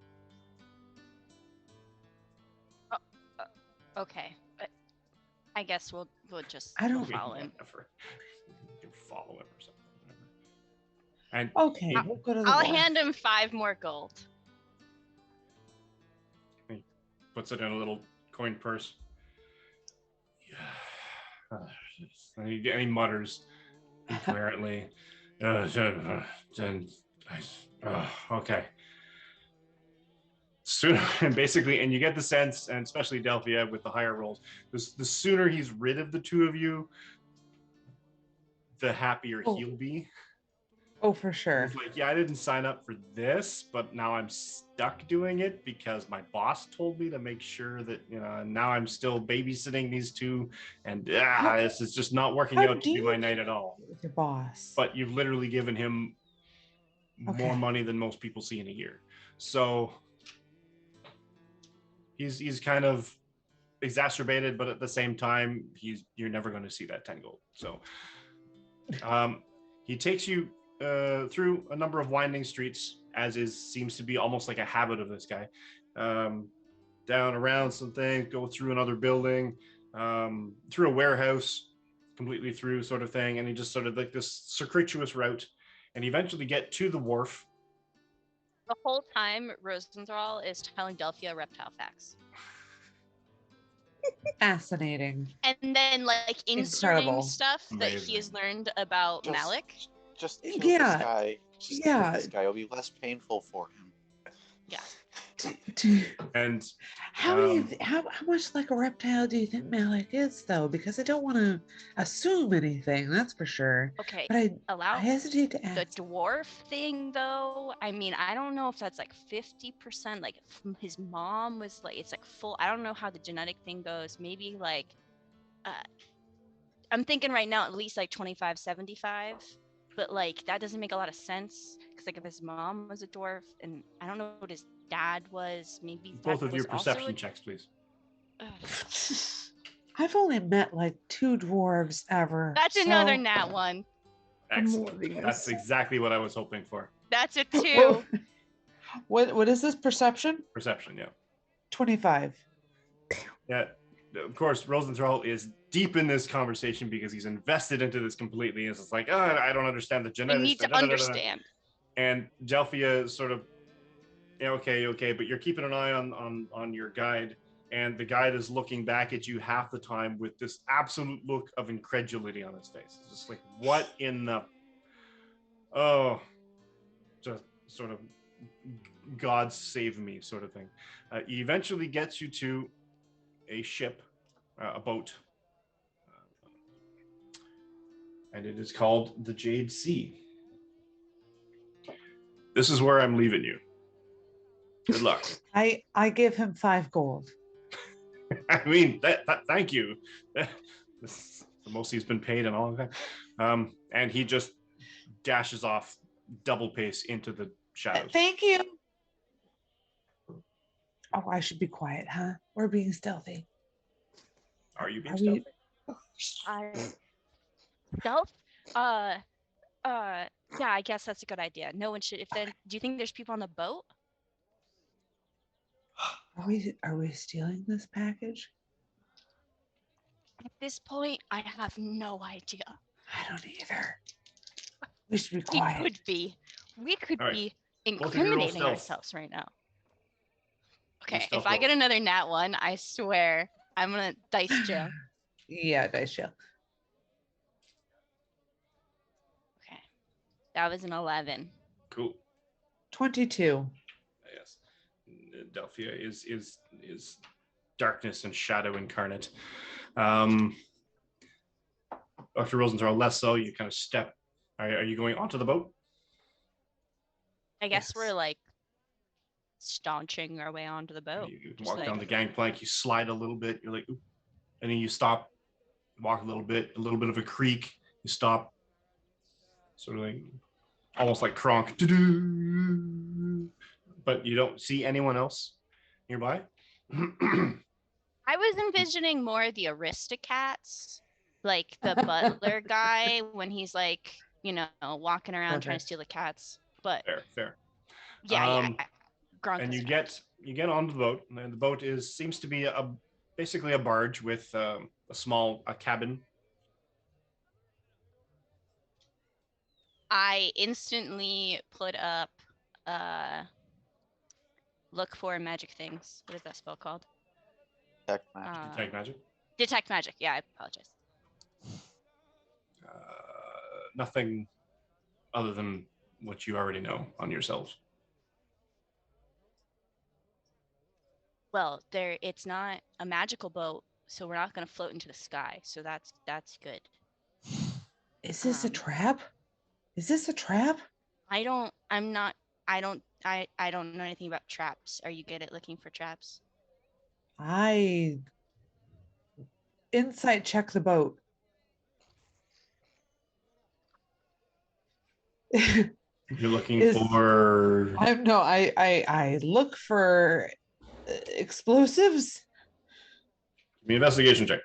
Okay. I guess we'll just I don't follow him. You can follow him or something. And okay, we'll go to the I'll wharf. hand him 5 more gold. He puts it in a little coin purse. And he mutters incoherently, Then, okay. Sooner, and basically, and you get the sense, and especially Delphia with the higher rolls, the sooner he's rid of the two of you, the happier he'll be. Oh, for sure. He's like, yeah, I didn't sign up for this, but now I'm stuck doing it because my boss told me to make sure that, and now I'm still babysitting these two, and this is just not working out to be my night at all. With your boss. But you've literally given him more money than most people see in a year. So he's kind of exacerbated, but at the same time, you're never going to see that 10 gold. So he takes you through a number of winding streets, as seems to be almost like a habit of this guy. Down around some things, go through another building, through a warehouse, completely through sort of thing, and he just sort of like this circuitous route, and eventually get to the wharf. The whole time, Rosenthal is telling Delphia reptile facts. Fascinating. And then, like, inserting stuff that he has learned about Malik. Just kill this guy. Just kill this guy. It'll be less painful for him. Yeah. And how much like a reptile do you think Malik is, though? Because I don't want to assume anything. That's for sure. Okay. But I hesitate to ask. The dwarf thing, though. I mean, I don't know if that's like 50%. Like his mom was like, it's like full. I don't know how the genetic thing goes. Maybe like, I'm thinking right now at least like 25-75. But like that doesn't make a lot of sense because like if his mom was a dwarf and I don't know what his dad was, maybe both of your perception checks, please. I've only met like 2 dwarves ever. That's another nat one. Excellent. That's exactly what I was hoping for. That's a 2. What is this perception? Perception, yeah. 25. Yeah. Of course, Rosenthal is deep in this conversation because he's invested into this completely. It's just like, I don't understand the genetics. I need to understand. And Delphia is sort of, okay, but you're keeping an eye on your guide, and the guide is looking back at you half the time with this absolute look of incredulity on his face. It's just like, what in the, just sort of God save me sort of thing. He eventually gets you to a ship, a boat, and it is called the Jade Sea. This is where I'm leaving you. Good luck. I give him 5 gold. I mean, thank you. This is the most he's been paid in all of that. And he just dashes off double pace into the shadows. Thank you. Oh, I should be quiet, huh? We're being stealthy. Are you being stealthy? Stealth? Yeah, I guess that's a good idea. No one should. Do you think there's people on the boat? Are we stealing this package? At this point, I have no idea. I don't either. We should be quiet. We could be incriminating ourselves right now. Okay, if I get another nat 1, I swear I'm gonna dice jail. Yeah, dice jail. Okay, that was an 11. Cool. 22. Yes, Delphia is darkness and shadow incarnate. Dr. Rosenthal, less so. You kind of step. Are you going onto the boat? I guess we're like staunching our way onto the boat. You walk down the gangplank, you slide a little bit, you're like, oop, and then you stop, walk a little bit of a creak, you stop, sort of like, almost like Kronk, but you don't see anyone else nearby. I was envisioning more the Aristocats, like the butler guy when he's like, walking around trying to steal the cats. But fair. Yeah. And you get onto the boat, and the boat seems to be basically a barge with a small cabin. I instantly put up look for magic things. What is that spell called? Detect magic. Detect magic? Detect magic. Yeah, I apologize. Nothing other than what you already know on yourselves? Well, it's not a magical boat, so we're not going to float into the sky. So that's good. Is this a trap? Is this a trap? I don't know anything about traps. Are you good at looking for traps? I insight check the boat. You're looking for. I look for explosives. Give me an investigation check.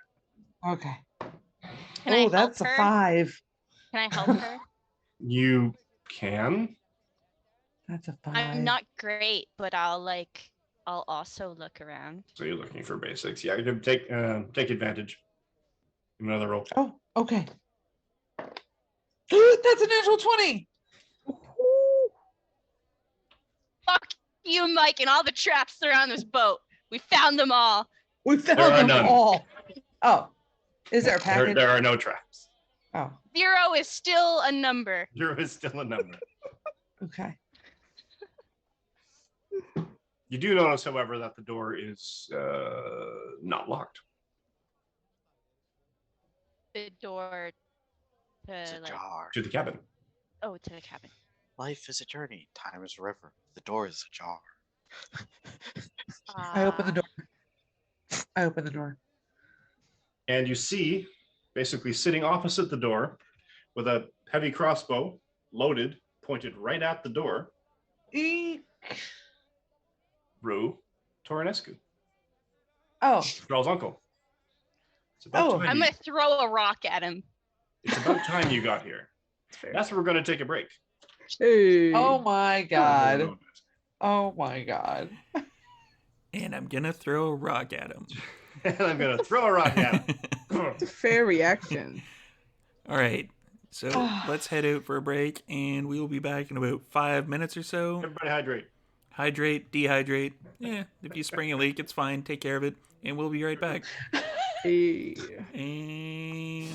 Okay. Can that's a 5. Can I help her? You can. That's a 5. I'm not great, but I'll also look around. So you're looking for basics. Yeah, you take advantage. Give me another roll. Oh, okay. That's a natural 20. Fuck you, Mike, and all the traps around this boat. We found them all. We found them all. Oh, is there a package? There are no traps. Oh. 0 is still a number. 0 is still a number. Okay. You do notice, however, that the door is not locked. The door It's a jar. To the cabin. Oh, to the cabin. Life is a journey. Time is a river. The door is a jar. I open the door. And you see, basically sitting opposite the door, with a heavy crossbow loaded, pointed right at the door. Eek. Rue Toronescu. Oh. Thrall's uncle. It's about time I'm going to throw a rock at him. It's about time you got here. That's where we're going to take a break. Hey. Oh my god. Oh my god. And I'm gonna throw a rock at him. And I'm gonna throw a rock at him. It's a fair reaction. All right. So let's head out for a break, and we will be back in about 5 minutes or so. Everybody hydrate. Hydrate, dehydrate. Yeah, if you spring a leak, it's fine. Take care of it, and we'll be right back. Hey. And...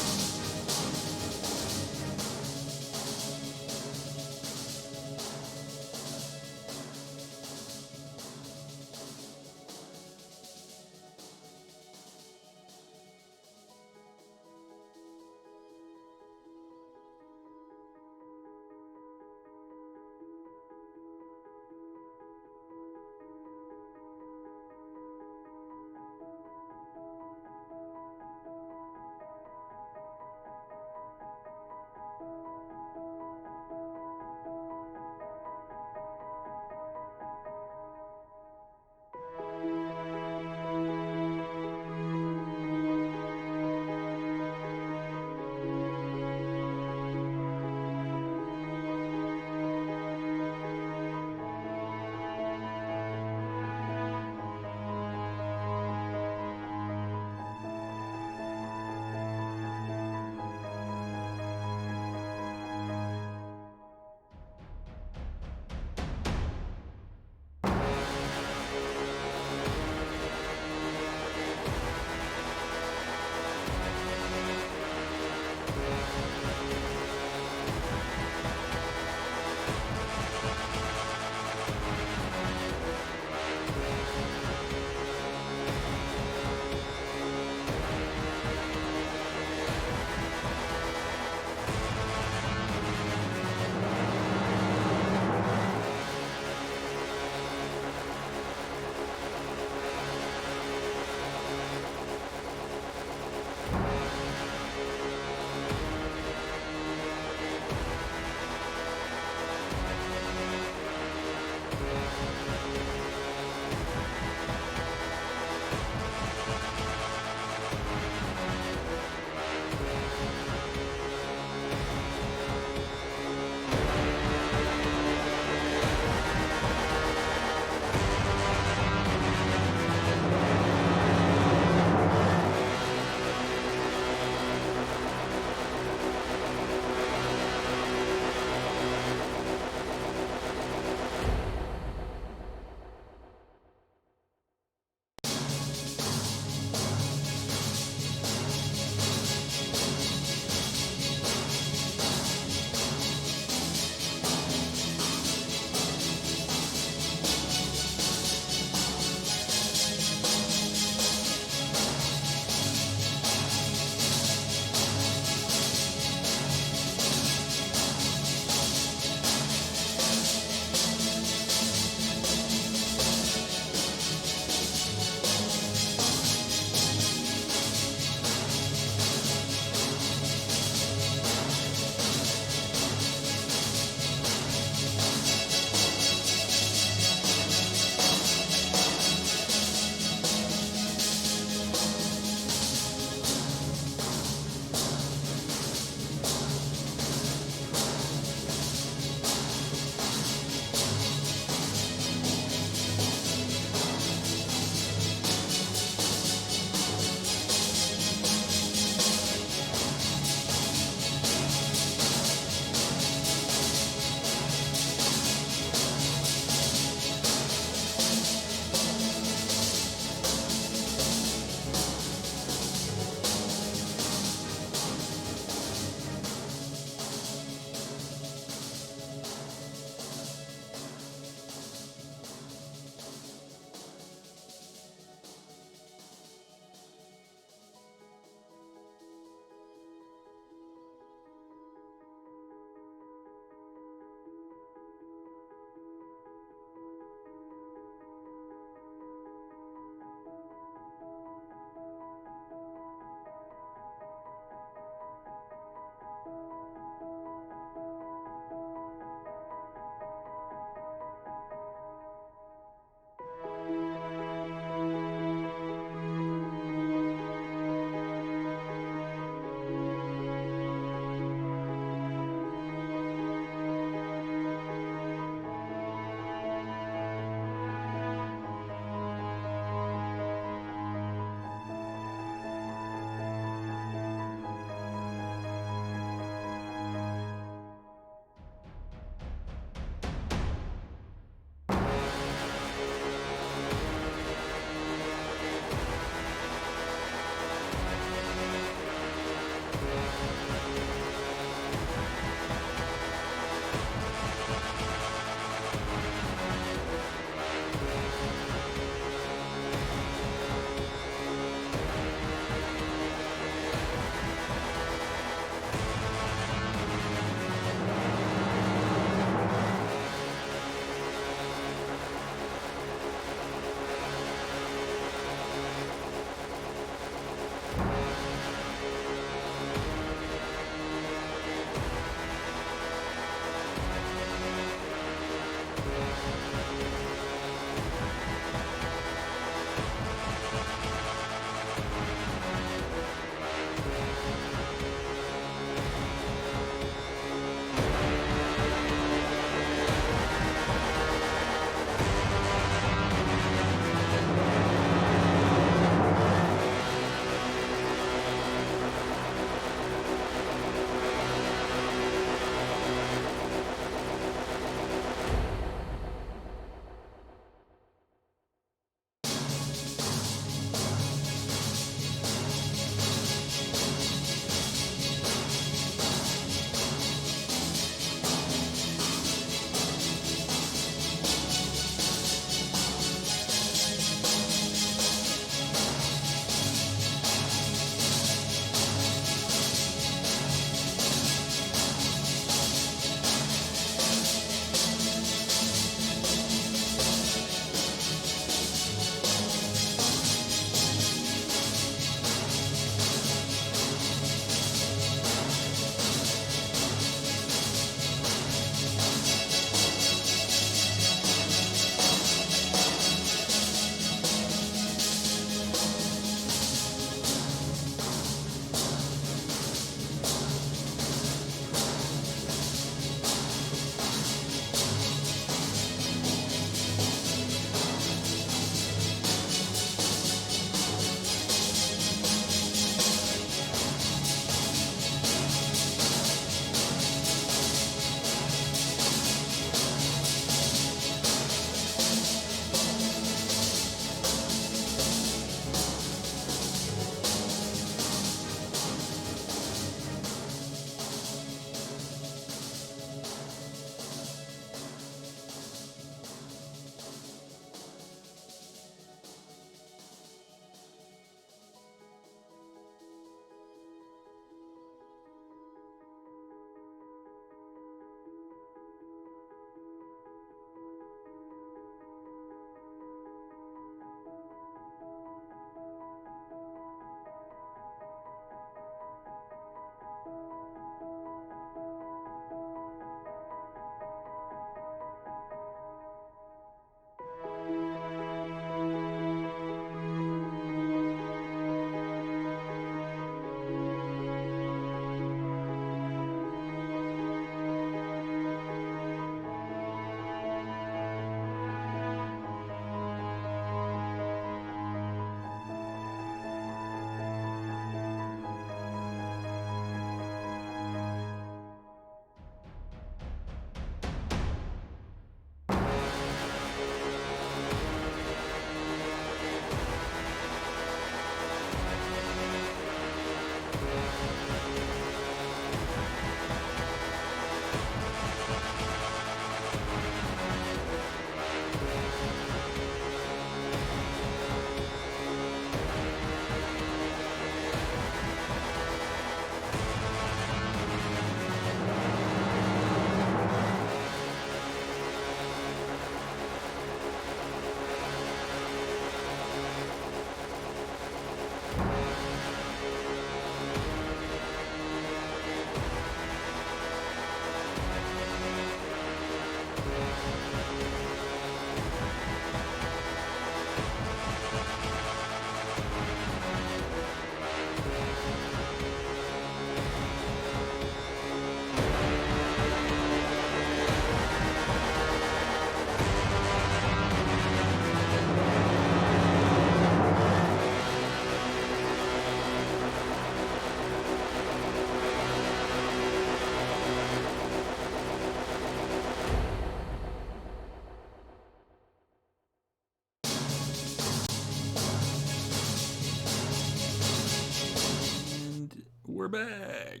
we're back.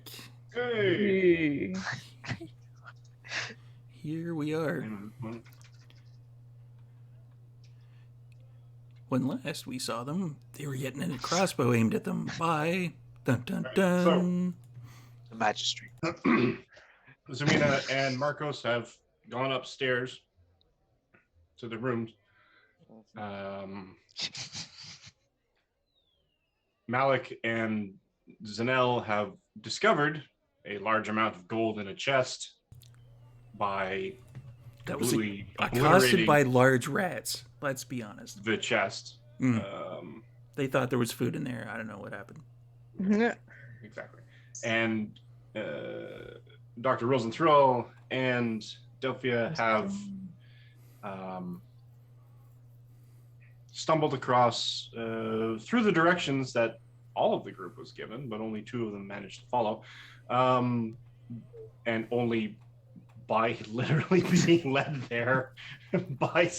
Hey. Here we are. When last we saw them, they were getting a crossbow aimed at them by dun dun dun. The magistrate. Zamina and Marcos have gone upstairs to the rooms. Malik and Zanel have discovered a large amount of gold in a chest by That was accosted obliterating by large rats. Let's be honest. the chest. They thought there was food in there. I don't know what happened. Exactly. And Dr. Rosenthal and Delphia have stumbled across through the directions that all of the group was given, but only 2 of them managed to follow, and only by literally being led there by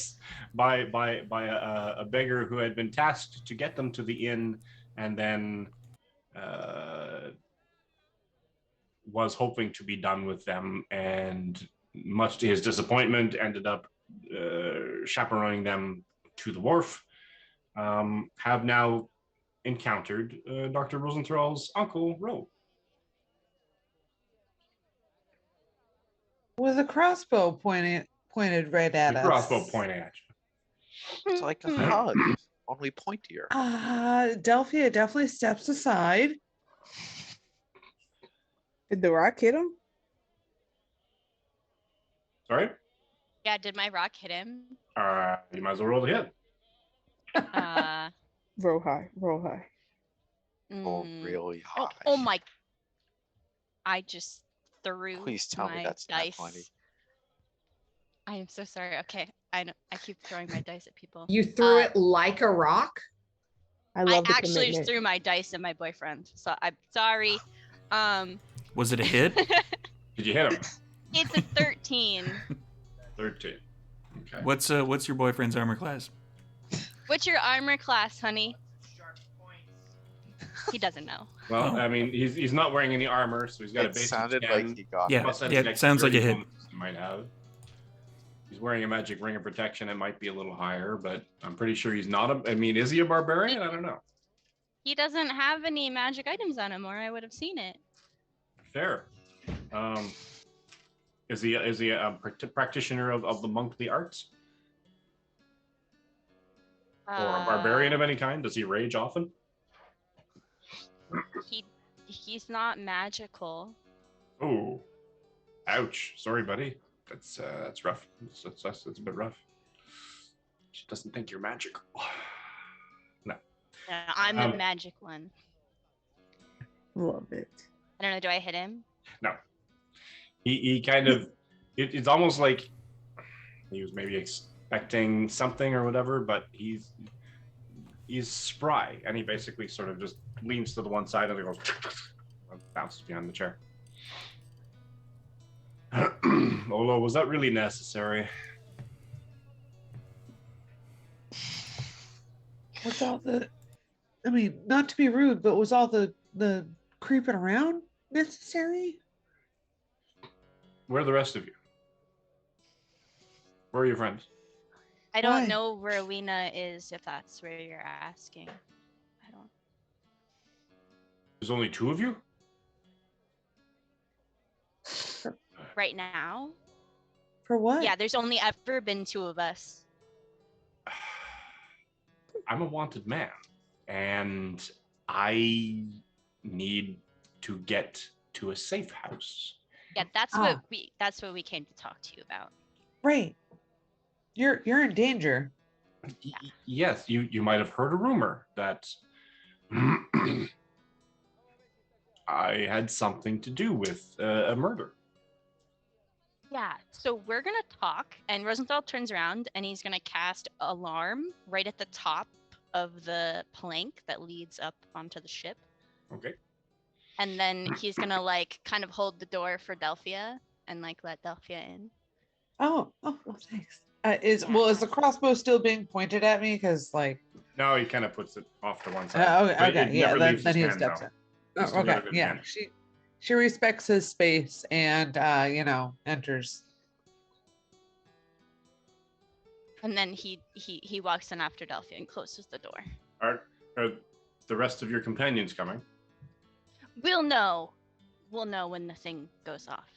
a beggar who had been tasked to get them to the inn, and then was hoping to be done with them, and much to his disappointment ended up chaperoning them to the wharf. Have now encountered Dr. Rosenthal's uncle, Ro. With a crossbow pointed right at us. Crossbow pointing at you. It's like a hug, only pointier. Delphia definitely steps aside. Did the rock hit him? Sorry? Yeah, did my rock hit him? You might as well roll the hit. Roll high, roll high. Oh, really high. Oh my! I just threw. Please tell me that's not dice. 20. I am so sorry. Okay, I know. I keep throwing my dice at people. You threw it like a rock? I love the actually commitment. threw my dice at my boyfriend. So I'm sorry. Was it a hit? Did you hit him? It's a 13. 13. Okay. What's your boyfriend's armor class? What's your armor class, honey? He doesn't know. Well, I mean, he's not wearing any armor, so he's got a It basic sounded 10, like he got Yeah, it. plus any it sounds like a hit. bonus he might have. He's wearing a magic ring of protection. It might be a little higher, but I'm pretty sure he's not I mean, is he a barbarian? I don't know. He doesn't have any magic items on him, or I would have seen it. Fair. Is he a practitioner of the monkly arts? Or a barbarian of any kind? Does he rage often? He's not magical. Oh, ouch! Sorry, buddy. That's rough. That's a bit rough. She doesn't think you're magical. No. I'm the magic one. Love it. I don't know. Do I hit him? No. He kind of. It's almost like he was maybe expecting something or whatever, but he's spry, and he basically sort of just leans to the one side and it goes bounces behind the chair. Olo, was that really necessary? Was all the, I mean, not to be rude, but was all the creeping around necessary? Where are the rest of you? Where are your friends? I don't Why? know where Lena is, if that's where you're asking. I don't. There's only 2 of you? Right now? For what? Yeah, there's only ever been 2 of us. I'm a wanted man, and I need to get to a safe house. Yeah, that's what we came to talk to you about. Right. You're in danger. Yes, you might have heard a rumor that I had something to do with a murder. Yeah, so we're gonna talk, and Rosenthal turns around and he's gonna cast alarm right at the top of the plank that leads up onto the ship. Okay. And then he's gonna like kind of hold the door for Delphia and like let Delphia in. Oh, thanks. Is the crossbow still being pointed at me? Because like. No, he kind of puts it off to one side. Okay. But it Yeah. never Then leaves his he hand, steps though. in. Oh, Still got okay, a good yeah. hand. She respects his space and enters. And then he walks in after Delphia and closes the door. Are the rest of your companions coming? We'll know when the thing goes off.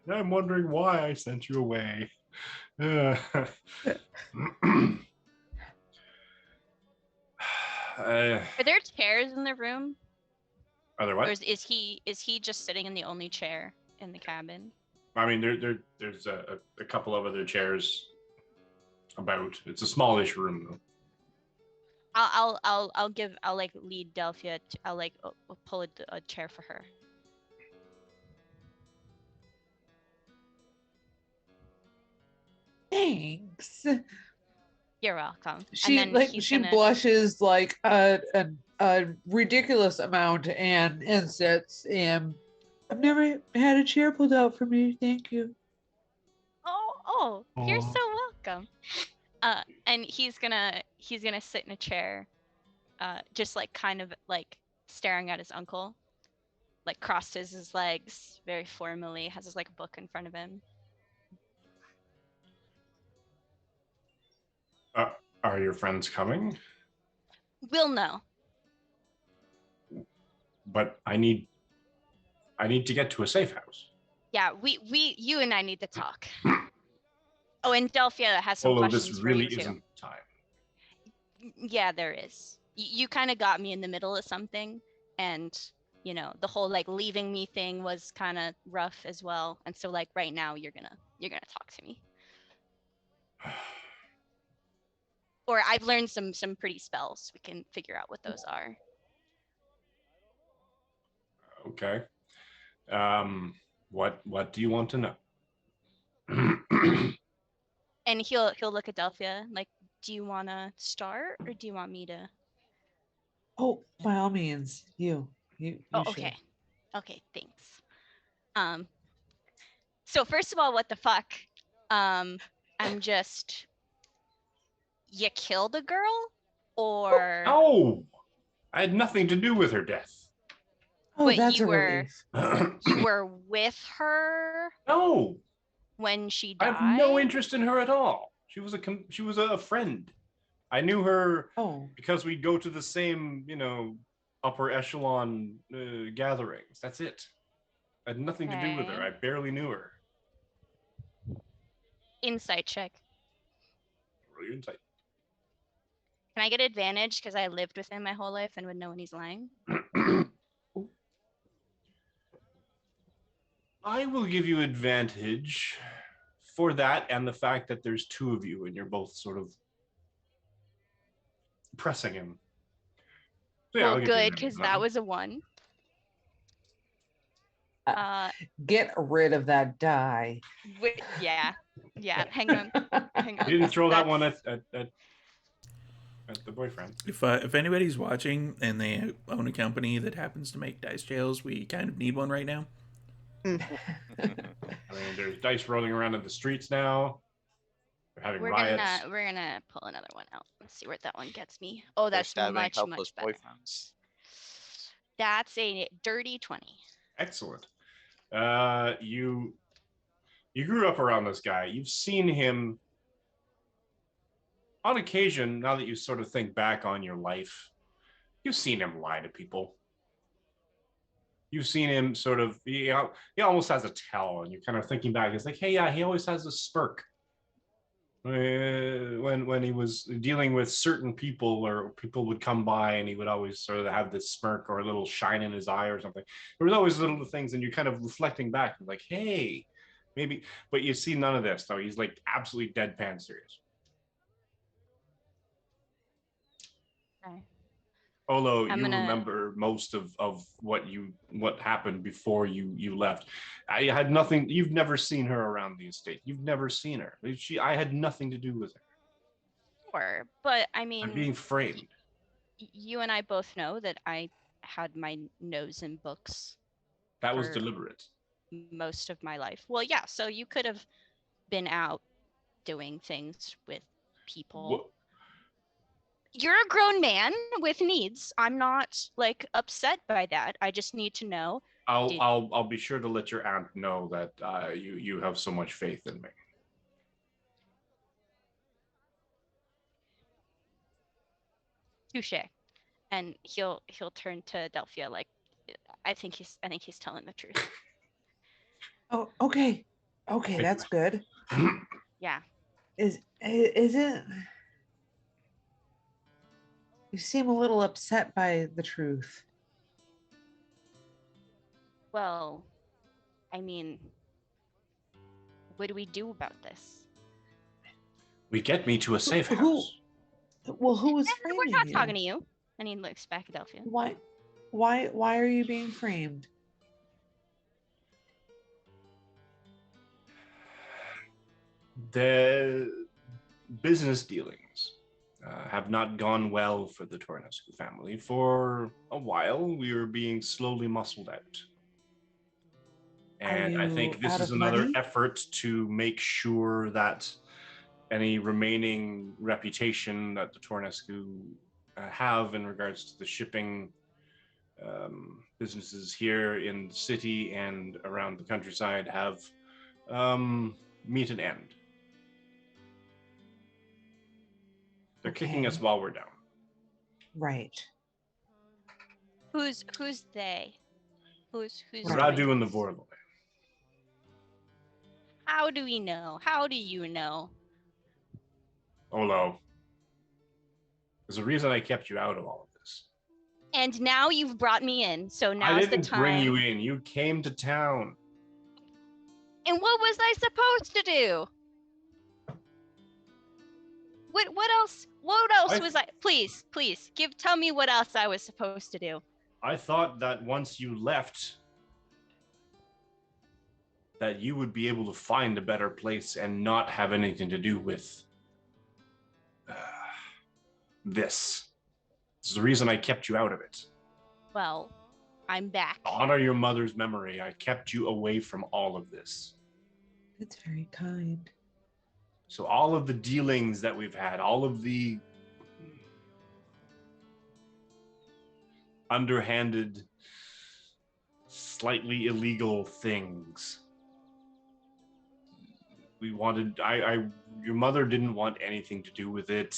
I'm wondering why I sent you away. Are there chairs in the room? Are there what? Or is he just sitting in the only chair in the cabin? I mean, there's a couple of other chairs about. It's a smallish room though. I'll like lead Delphia. I'll like pull a chair for her. Thanks. You're welcome. She blushes like a ridiculous amount and sits and I've never had a chair pulled out for me. Thank you. Oh, you're so welcome. And he's gonna sit in a chair, just like kind of like staring at his uncle, like crosses his legs very formally, has his like book in front of him. Are your friends coming? We'll know. But I need to get to a safe house. Yeah, you and I need to talk. Oh, and Delphia has some Although questions this for you really too. isn't time. Yeah, there is. You kind of got me in the middle of something, and the whole like leaving me thing was kind of rough as well. And so like right now you're gonna talk to me. Or I've learned some pretty spells. We can figure out what those are. Okay. What do you want to know? And he'll look at Delphia like, do you want to start or do you want me to? Oh, by all means, you Oh, should. okay. Okay, thanks. So first of all, what the fuck? I'm just, you killed a girl, or? No, I had nothing to do with her death. Oh, but that's you a were relief. you were with her No, when she I died. have no interest in her at all. She was a friend. I knew her because we'd go to the same, upper echelon gatherings. That's it. I had nothing to do with her. I barely knew her. Insight check. Really insight. Can I get advantage because I lived with him my whole life and would know when he's lying? I will give you advantage for that and the fact that there's two of you and you're both sort of pressing him. So, yeah, well, good, because that was a 1. Get rid of that die. Yeah. Hang on. You didn't throw that one at the boyfriend. If anybody's watching and they own a company that happens to make dice jails, we kind of need one right now. I mean, there's dice rolling around in the streets now. They're having riots. We're gonna pull another one out. Let's see where that one gets me. Oh, that's much better. Boyfriends. That's a dirty 20. Excellent. You grew up around this guy. You've seen him on occasion. Now that you sort of think back on your life, you've seen him lie to people. You've seen him sort of, he almost has a tell, and you're kind of thinking back. It's like, hey, yeah, he always has a smirk. When he was dealing with certain people, or people would come by, and he would always sort of have this smirk or a little shine in his eye or something. There was always little things, and you're kind of reflecting back, like, hey, maybe. But you see none of this, though. He's like absolutely deadpan serious. Okay. Although remember most of what happened before you left. I had nothing. You've never seen her around the estate. You've never seen her. I had nothing to do with her. Sure, but I mean, I'm being framed. You and I both know that I had my nose in books. That was deliberate. Most of my life. Well, yeah. So you could have been out doing things with people. What? You're a grown man with needs. I'm not like upset by that. I just need to know. I'll be sure to let your aunt know that you have so much faith in me. Touche. And he'll turn to Delphia like, I think he's telling the truth. Oh, okay. Okay, that's good. Yeah. Is it? You seem a little upset by the truth. Well, I mean, what do we do about this? We get me to a safe house. Who was framing We're not you? talking to you. And he looks back at Delphia. Why are you being framed? The business dealings have not gone well for the Tornescu family. For a while, we were being slowly muscled out. And I think this is another effort to make sure that any remaining reputation that the Tornescu have in regards to the shipping businesses here in the city and around the countryside have meet an end. They're kicking us while we're down. Right. Who's they? Who's Radu and the Vorloi. How do we know? How do you know? Olo. There's a reason I kept you out of all of this. And now you've brought me in, so now's the time. I didn't bring you in. You came to town. And what was I supposed to do? What else? What else was I? Please, tell me what else I was supposed to do. I thought that once you left, that you would be able to find a better place and not have anything to do with this. This is the reason I kept you out of it. Well, I'm back. Honor your mother's memory. I kept you away from all of this. That's very kind. So all of the dealings that we've had, all of the underhanded, slightly illegal things. We wanted, your mother didn't want anything to do with it.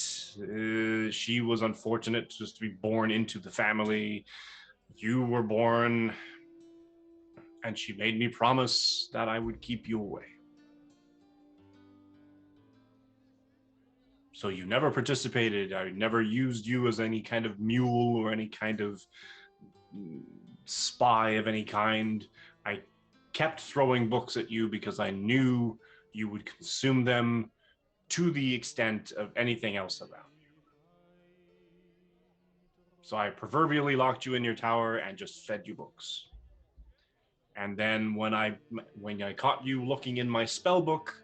She was unfortunate just to be born into the family. You were born, and she made me promise that I would keep you away. So you never participated. I never used you as any kind of mule or any kind of spy of any kind. I kept throwing books at you because I knew you would consume them to the extent of anything else around you. So I proverbially locked you in your tower and just fed you books. And then when I caught you looking in my spell book,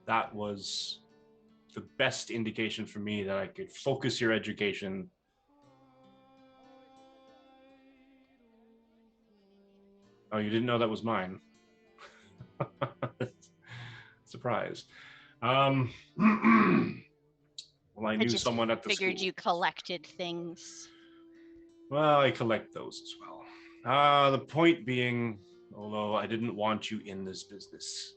that was the best indication for me that I could focus your education. Oh, you didn't know that was mine? Surprise. Well, I knew someone at the school. Figured you collected things. Well, I collect those as well. The point being, although I didn't want you in this business.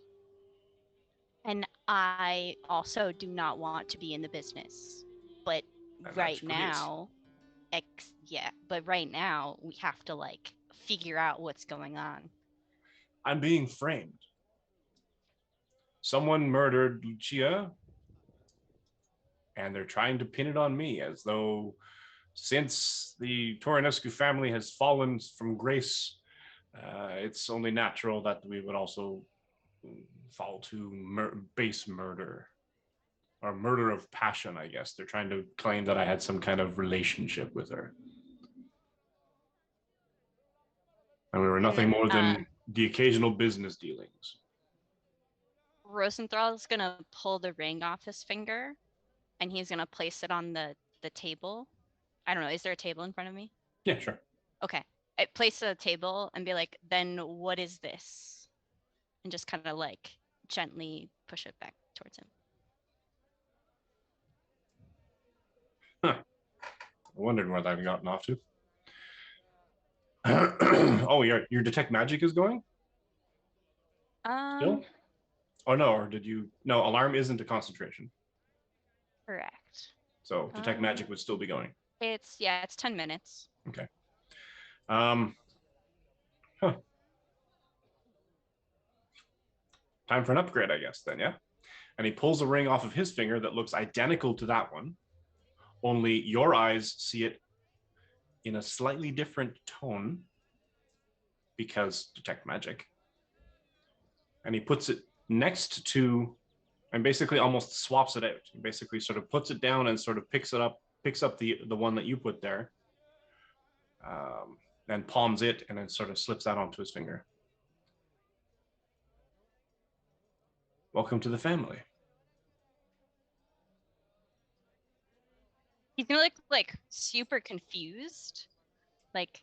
And I also do not want to be in the business. But right now, right now we have to like figure out what's going on. I'm being framed. Someone murdered Lucia, and they're trying to pin it on me as though since the Tornescu family has fallen from grace, it's only natural that we would also fall to base murder, or murder of passion, I guess. They're trying to claim that I had some kind of relationship with her. And we were nothing more than the occasional business dealings. Rosenthal's gonna pull the ring off his finger, and he's gonna place it on the table. I don't know, is there a table in front of me? Yeah, sure. Okay. I place the table and be like, then what is this? And just kind of like gently push it back towards him. I wondered where that had gotten off to. Oh, your detect magic is going? Still? Oh no, or did you? No, alarm isn't a concentration. Correct. So detect magic would still be going. It's 10 minutes. Okay. Time for an upgrade, I guess, then, yeah? And he pulls a ring off of his finger that looks identical to that one, only your eyes see it in a slightly different tone because detect magic. And he puts it next to, and basically almost swaps it out. He basically sort of puts it down and sort of picks up the one that you put there, and palms it, and then sort of slips that onto his finger. Welcome to the family. He's gonna look like super confused. Like,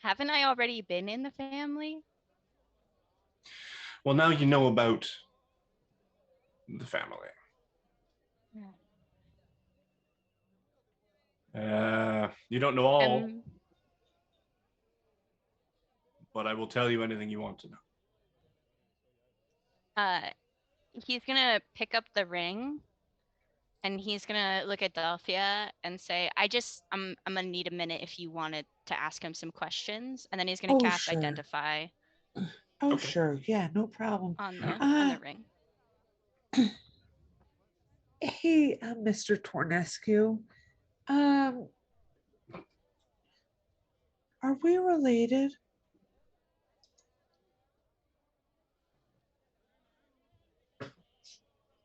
haven't I already been in the family? Well, now you know about the family. You don't know all, but I will tell you anything you want to know. He's gonna pick up the ring and he's gonna look at Delphia and say, I'm gonna need a minute if you wanted to ask him some questions. And then he's gonna cast sure. Identify. Oh, okay. Sure. Yeah, no problem. On the ring. Hey, Mr. Tornescu. Are we related?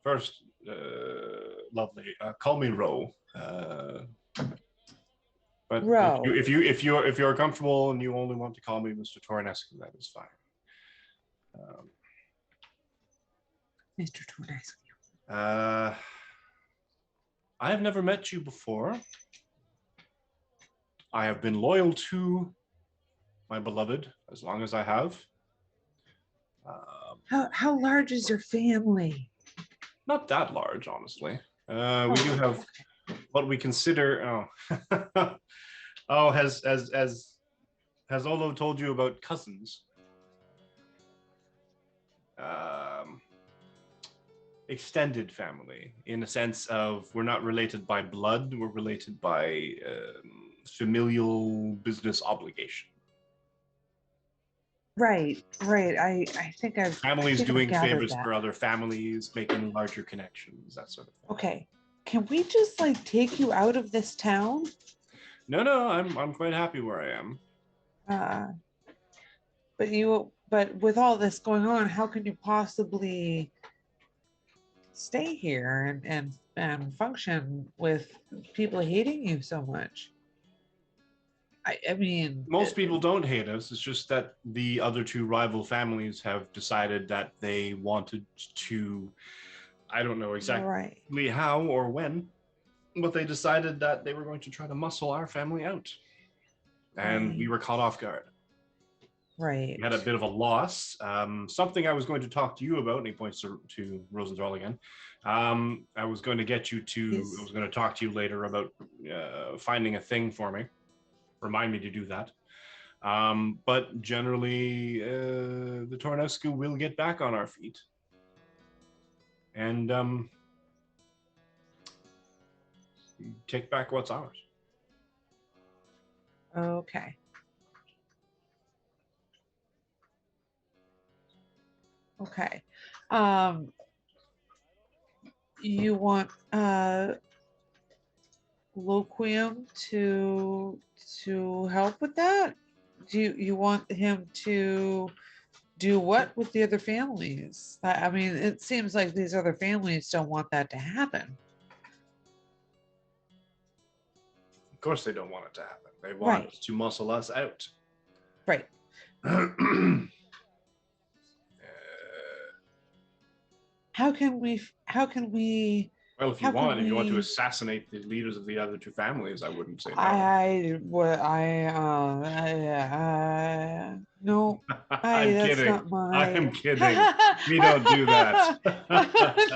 First, lovely. Call me Ro. But Ro. If you're comfortable and you only want to call me Mr. Tornescu, that is fine. Mr. Tornescu. I have never met you before. I have been loyal to my beloved as long as I have. How large is your family? Not that large, honestly. We do have what we consider. Oh, has Olo told you about cousins? Extended family, in a sense of we're not related by blood, we're related by familial business obligation. Right. I think I've families doing favors for other families, making larger connections, that sort of thing. Okay, can we just like take you out of this town? No, I'm quite happy where I am. But with all this going on, how can you possibly stay here and function with people hating you so much? I mean, most people don't hate us. It's just that the other two rival families have decided that they wanted to, I don't know exactly how or when, but they decided that they were going to try to muscle our family out. And we were caught off guard. Right. We had a bit of a loss. Something I was going to talk to you about, and he points to Rosenthal again. I was going to get you to, I was going to talk to you later about finding a thing for me. Remind me to do that. But generally, the Tornescu will get back on our feet. And take back what's ours. Okay. Okay. You want Loquium to help with that? Do you want him to do what with the other families? I mean, it seems like these other families don't want that to happen. Of course they don't want it to happen. They want to muscle us out. Right. How can we well, if you want to assassinate the leaders of the other two families, I wouldn't say no. No, I'm that's kidding. not my... I'm kidding. We don't do that.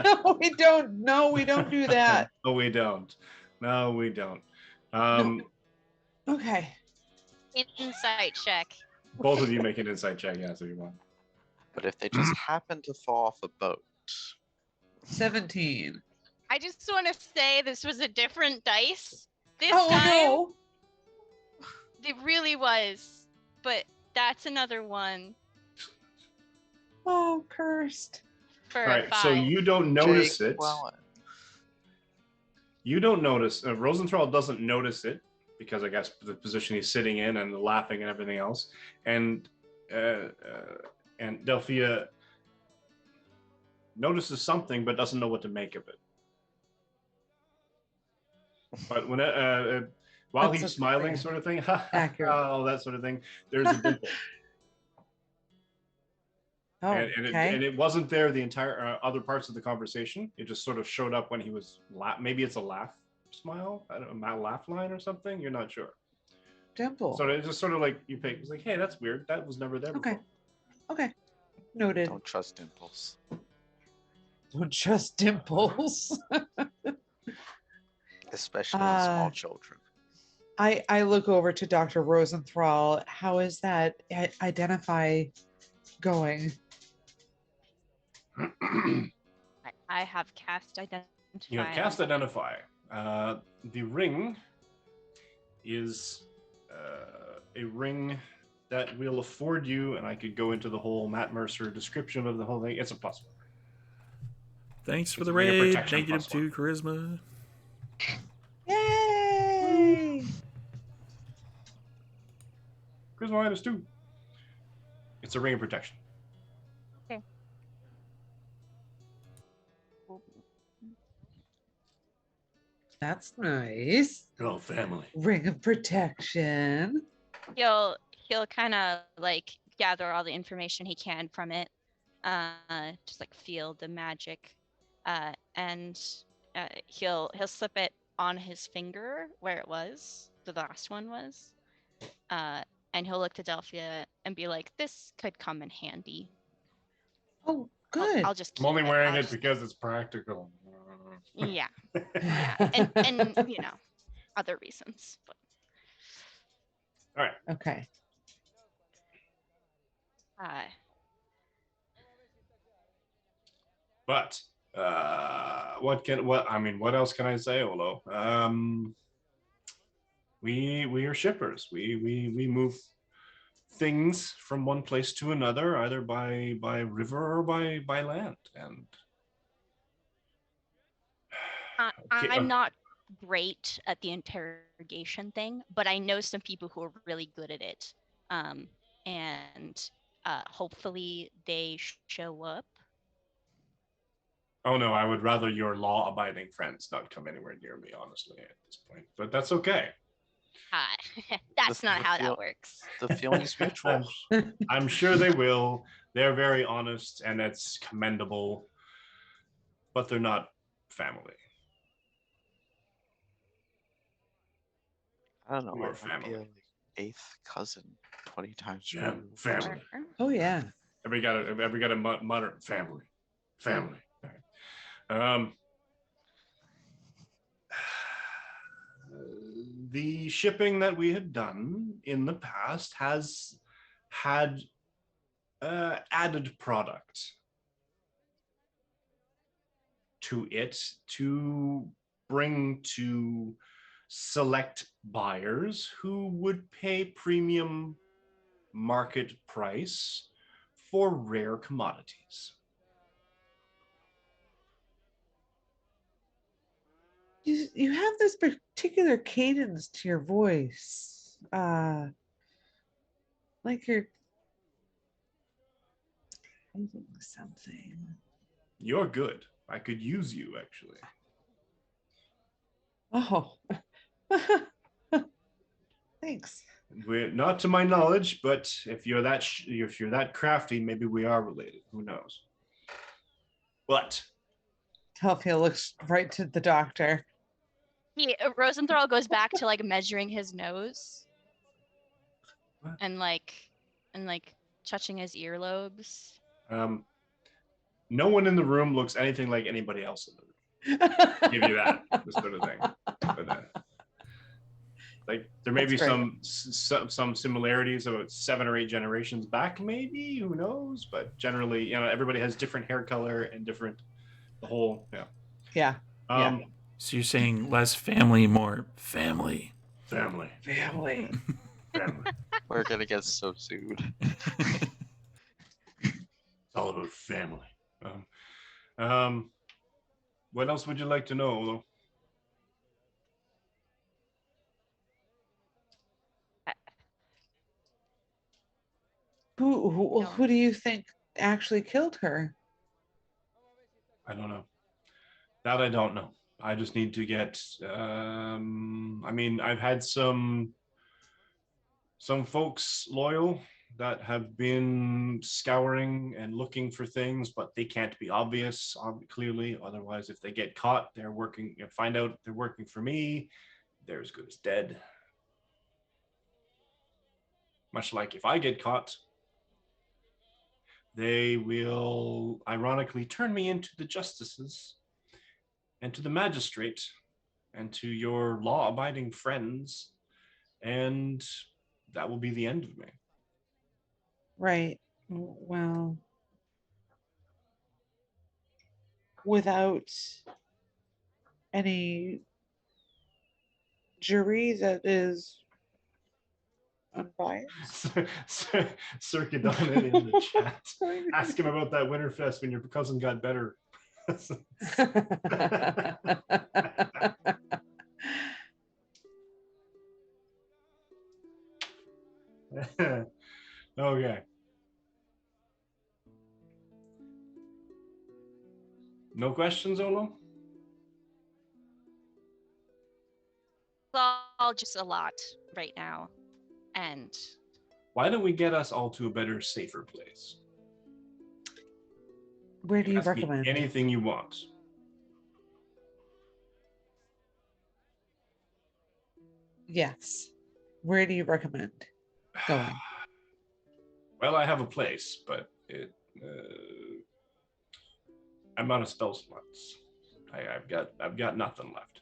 No, we don't. No, we don't do that. No, we don't. No, we don't. Okay. Insight check. Both of you make an insight check, yes, if you want. But if they just happen to fall off a boat. 17. I just want to say this was a different dice. This Oh time, no! it really was. But that's another one Oh, cursed. for All a right, 5. so you don't notice Jake it. Wellen. You don't notice. Rosenthal doesn't notice it because I guess the position he's sitting in and the laughing and everything else, and Delphia notices something but doesn't know what to make of it. But when while That's he's a- smiling, yeah. sort of thing, Accurate. all that sort of thing, there's a dimple. Oh, and okay. it wasn't there the entire other parts of the conversation. It just sort of showed up when he was maybe it's a laugh smile, I don't know, a laugh line or something. You're not sure. Dimple. So it's just sort of like you pick. It's like, hey, that's weird. That was never there before. Okay. Noted. Don't trust dimples. Don't trust dimples. Especially in small children. I look over to Dr. Rosenthal. How is that identify going? I have cast identify. You have cast identify. The ring is a ring that will afford you, and I could go into the whole Matt Mercer description of the whole thing. It's a +1. Thanks for It's the a ring of raid. protection -2 +1. charisma. Yay! Charisma -2. It's a ring of protection. Okay. That's nice. Oh, family. Ring of protection. He'll kind of like gather all the information he can from it, just like feel the magic, and he'll slip it on his finger where it was, the last one was, and he'll look to Delphia and be like, "This could come in handy." Oh, good. I'll just. I'm only keep wearing I'll it just- because it's practical. Yeah, yeah, and you know, other reasons, but. All right. Okay. But what else can I say, Olo? We are shippers. We move things from one place to another, either by river or by land. And I'm not great at the interrogation thing, but I know some people who are really good at it. And hopefully they show up. oh no, I would rather your law-abiding friends not come anywhere near me, honestly, at this point. But that's okay. That's not how that works. The feeling's mutual. I'm sure they will. They're very honest, and it's commendable. But they're not family. I don't know. We're I might be family. a eighth cousin 20 times Yeah, removed. family. Oh yeah. Every got a mutter family. Family. All right. The shipping that we had done in the past has had added product to it to bring to select buyers who would pay premium market price for rare commodities. You have this particular cadence to your voice. Like you're saying something. You're good. I could use you, actually. Oh. Thanks. Not to my knowledge, but if you're that crafty, maybe we are related. Who knows? But Delphia looks right to the doctor. Rosenthal goes back to like measuring his nose What? and like touching his earlobes. No one in the room looks anything like anybody else in the room. I'll give you that, this sort of thing. But, like there may be some similarities about 7 or 8 generations back, maybe, who knows? But generally, you know, everybody has different hair color and different the whole Yeah. So you're saying less family, more family. Family. We're gonna get so sued. It's all about family. What else would you like to know, though? Who do you think actually killed her? I don't know. That I don't know. I just need to get. I mean, I've had some folks loyal that have been scouring and looking for things, but they can't be obvious clearly. Otherwise, if they get caught, they're working. You know, find out they're working for me, they're as good as dead. Much like if I get caught, they will ironically turn me into the justices and to the magistrate and to your law-abiding friends, and that will be the end of me. Right. Well, without any jury that is unbiased. Circadon in the chat. Ask him about that Winterfest when your cousin got better. Okay. No questions, Olo? It's all just a lot right now. And why don't we get us all to a better, safer place? Where do you Ask me recommend? anything you want. Yes. Where do you recommend going? Well, I have a place, but I'm out of spell slots. I've got nothing left.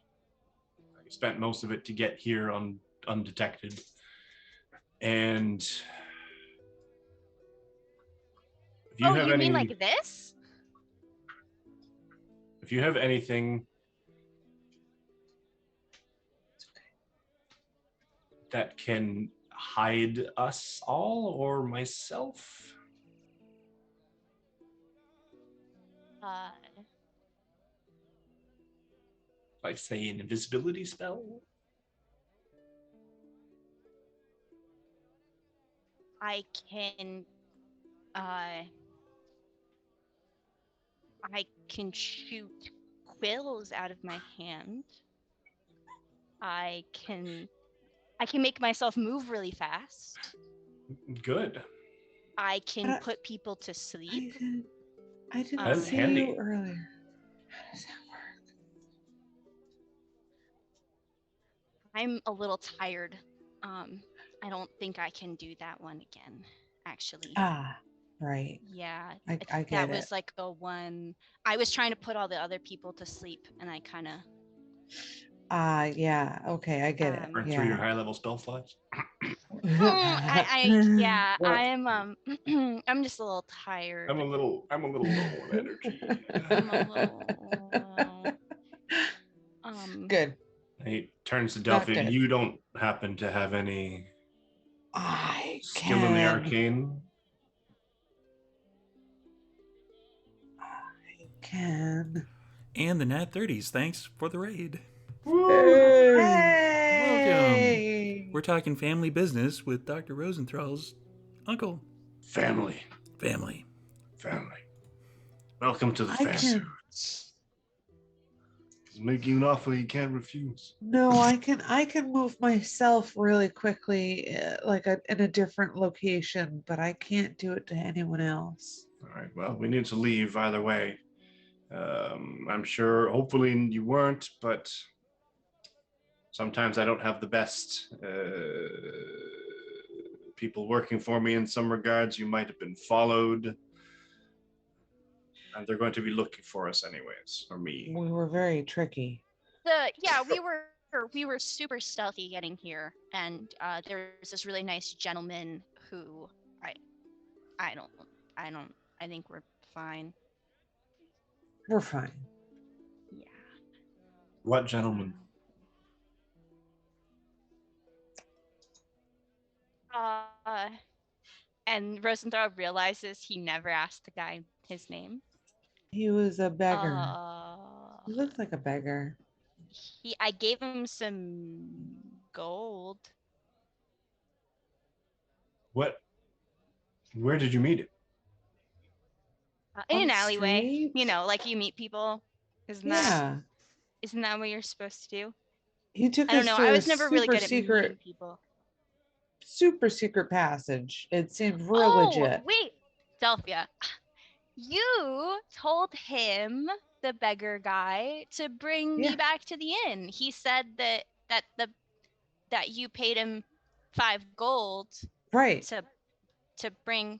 I spent most of it to get here undetected, and if you have mean like this? If you have anything that can hide us all or myself. Like, say, an invisibility spell? I can shoot quills out of my hand. I can make myself move really fast. Good. I can put people to sleep. I didn't see you earlier. How does that work? I'm a little tired. I don't think I can do that one again, actually. Right. Yeah, I get that it. was like a one. I was trying to put all the other people to sleep, and I kind of. Yeah. Okay, I get it. Burn through your high level spell slots. I'm I'm just a little tired. I'm a little low on energy. I'm a little. Good. He turns to Delphia. You don't happen to have any skill in the arcane? I can. And the Nat 30s. Thanks for the raid. Hey! Welcome. We're talking family business with Dr. Rosenthal's uncle. Family. Welcome to the family. He's making you an offer you can't refuse. No, I can move myself really quickly, in a different location, but I can't do it to anyone else. All right. Well, we need to leave either way. I'm sure. Hopefully you weren't, but sometimes I don't have the best people working for me in some regards. You might have been followed. And they're going to be looking for us anyways, or me. We were very tricky. We were we were super stealthy getting here, and there was this really nice gentleman who I don't I think we're fine. We're fine. Yeah. What gentleman? And Rosenthal realizes he never asked the guy his name. He was a beggar. He looked like a beggar. I gave him some gold. What? Where did you meet him? In On an the alleyway, street? you know, like you meet people. Isn't that what you're supposed to do? He took I don't us know. to I a was never really super good at secret, meeting people. super secret passage. It seemed real Oh, legit. wait, Delphia, you told him, the beggar guy, to bring me back to the inn. He said that you paid him 5 gold, right, to bring.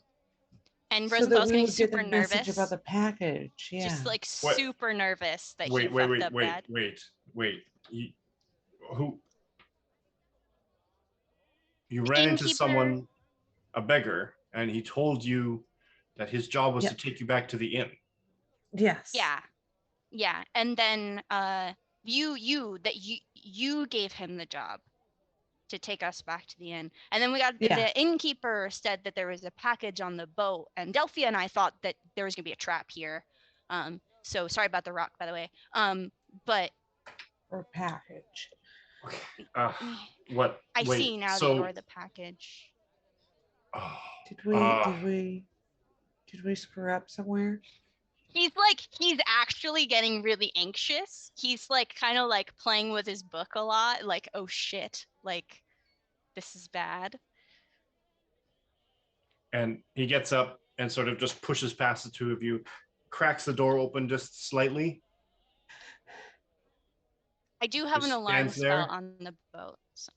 And so that Rosenthal's we getting would get the super message about nervous. the package. Yeah. Just like What? super nervous that he fucked up bad. Wait. Who? You The ran into innkeeper. someone, a beggar, and he told you that his job was to take you back to the inn. Yes. Yeah. And then you gave him the job to take us back to the inn. And then we got the innkeeper said that there was a package on the boat, and Delphia and I thought that there was gonna be a trap here. So sorry about the rock, by the way. But or package. What? I see now that you're the package. Did we screw up somewhere? He's actually getting really anxious. He's like kind of like playing with his book a lot. Like, oh shit, like this is bad. And he gets up and sort of just pushes past the two of you, cracks the door open just slightly. I do have an alarm spell on the boat, so.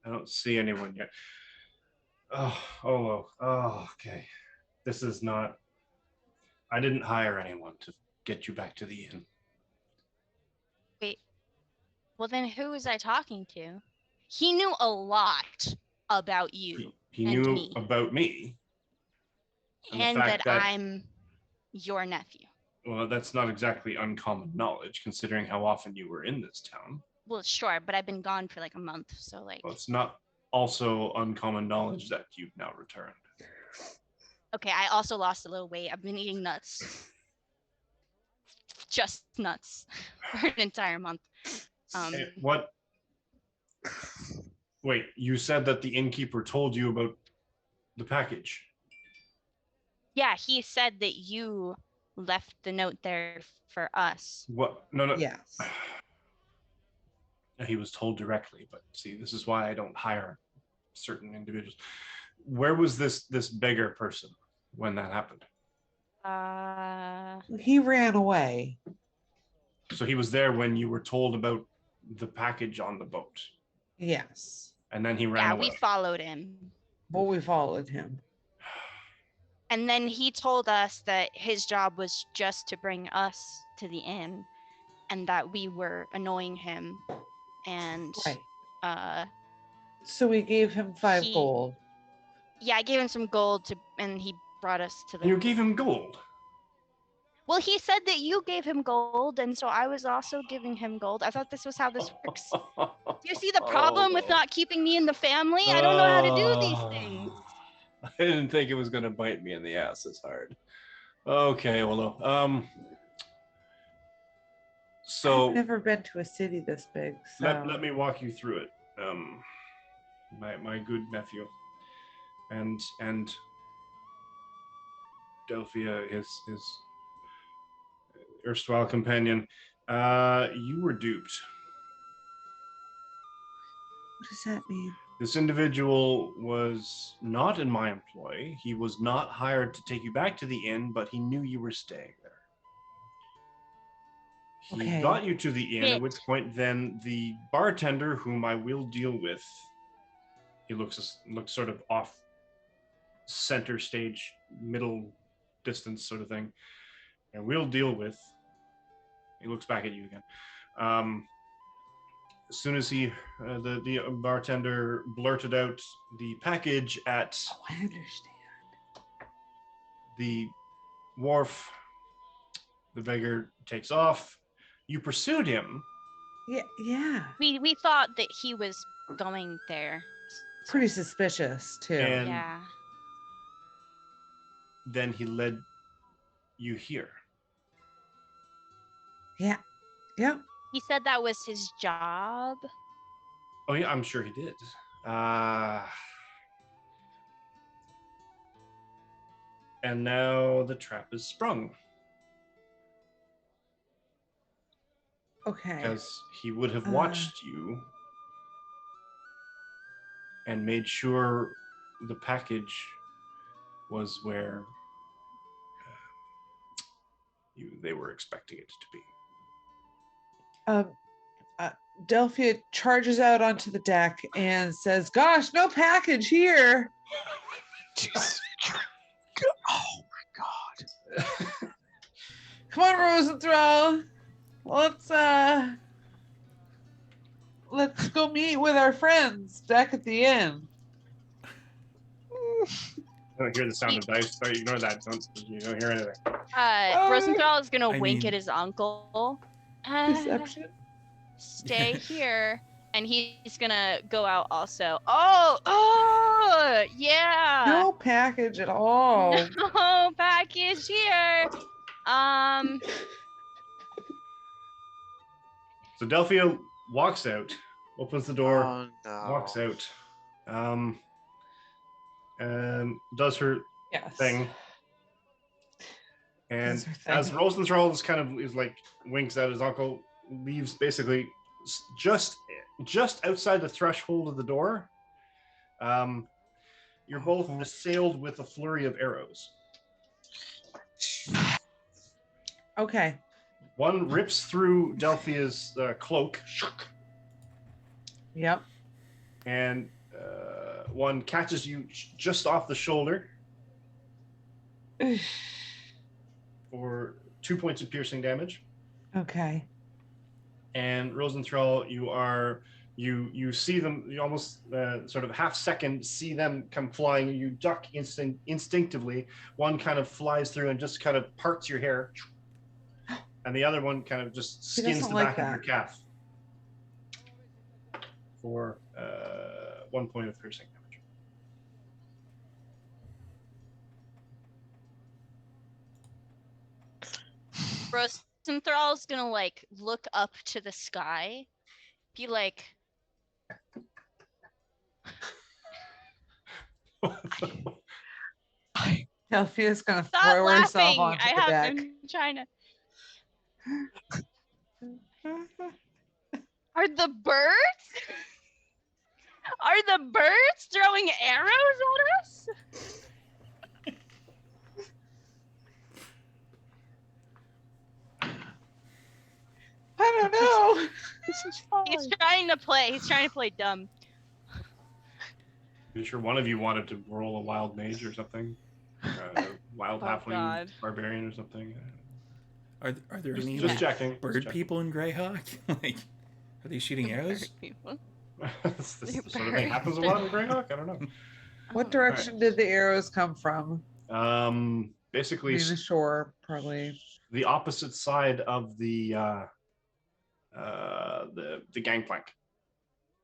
I don't see anyone yet. Okay. This is not. I didn't hire anyone to get you back to the inn. Wait. Well, then who was I talking to? He knew a lot about you. He knew about me. And that I'm your nephew. Well, that's not exactly uncommon knowledge, considering how often you were in this town. Well, sure, but I've been gone for like a month, so like. Well, it's not also uncommon knowledge that you've now returned. Okay, I also lost a little weight. I've been eating nuts. Just nuts for an entire month. What? Wait, you said that the innkeeper told you about the package. Yeah, he said that you left the note there for us. What? No. Yes. He was told directly, but see, this is why I don't hire certain individuals. Where was this beggar person when that happened? He ran away. So he was there when you were told about the package on the boat. Yes. And then he ran away. Yeah, we followed him. Well, we followed him. And then he told us that his job was just to bring us to the inn, and that we were annoying him. And so we gave him 5 gold. Yeah, I gave him some gold and he brought us to the. You gave him gold? Well, he said that you gave him gold, and so I was also giving him gold. I thought this was how this works. Do you see the problem with not keeping me in the family? I don't know how to do these things. I didn't think it was going to bite me in the ass this hard. Okay, well, so I've never been to a city this big. So let me walk you through it, my good nephew, and Delphia, his erstwhile companion. You were duped. What does that mean? This individual was not in my employ. He was not hired to take you back to the inn, but he knew you were staying there. He got you to the inn, at which point then the bartender, whom I will deal with, he looks sort of off center stage, middle distance sort of thing, and we'll deal with, He looks back at you again. As soon as the bartender blurted out the package at I understand. the wharf, the beggar takes off. You pursued him. Yeah. We thought that he was going there. Pretty suspicious too. And Yeah. then he led you here. Yeah. Yep. He said that was his job. Oh yeah, I'm sure he did. And now the trap is sprung. Okay. Because he would have watched you and made sure the package was where they were expecting it to be. Delphia charges out onto the deck and says, "Gosh, no package here." Jesus. Oh my god. Come on, Rosenthal. Let's go meet with our friends back at the inn. I don't hear the sound of dice. So ignore that. You don't hear anything. Rosenthal is gonna wink at his uncle. Deception. Stay here. And he's gonna go out also. Oh, yeah. No package at all. No package here. So Delphia walks out, opens the door, Oh, no. walks out, does her thing. And as Rosenthal is like winks at his uncle, leaves basically just outside the threshold of the door. You're both assailed with a flurry of arrows. Okay. One rips through Delphia's cloak. Yep. And one catches you just off the shoulder for 2 points of piercing damage. Okay. And Rosenthal, you see them, you almost sort of half second see them come flying. You duck instinctively. One kind of flies through and just kind of parts your hair. And the other one kind of just skins the back of your calf for 1 point of piercing damage. Rosenthal's gonna like look up to the sky, be like, Delphia's gonna stop throw herself laughing. onto I the have deck. been trying to. Are the birds? Are the birds throwing arrows at us? I don't know. This is fine. He's trying to play dumb. Are you sure one of you wanted to roll a wild mage or something? Wild halfling barbarian or something? Are there any just checking. bird people in Greyhawk? Like, are they shooting arrows? This sort of thing happens a lot in Greyhawk? I don't know. What direction did the arrows come from? Basically, the shore, probably. The opposite side of the gangplank.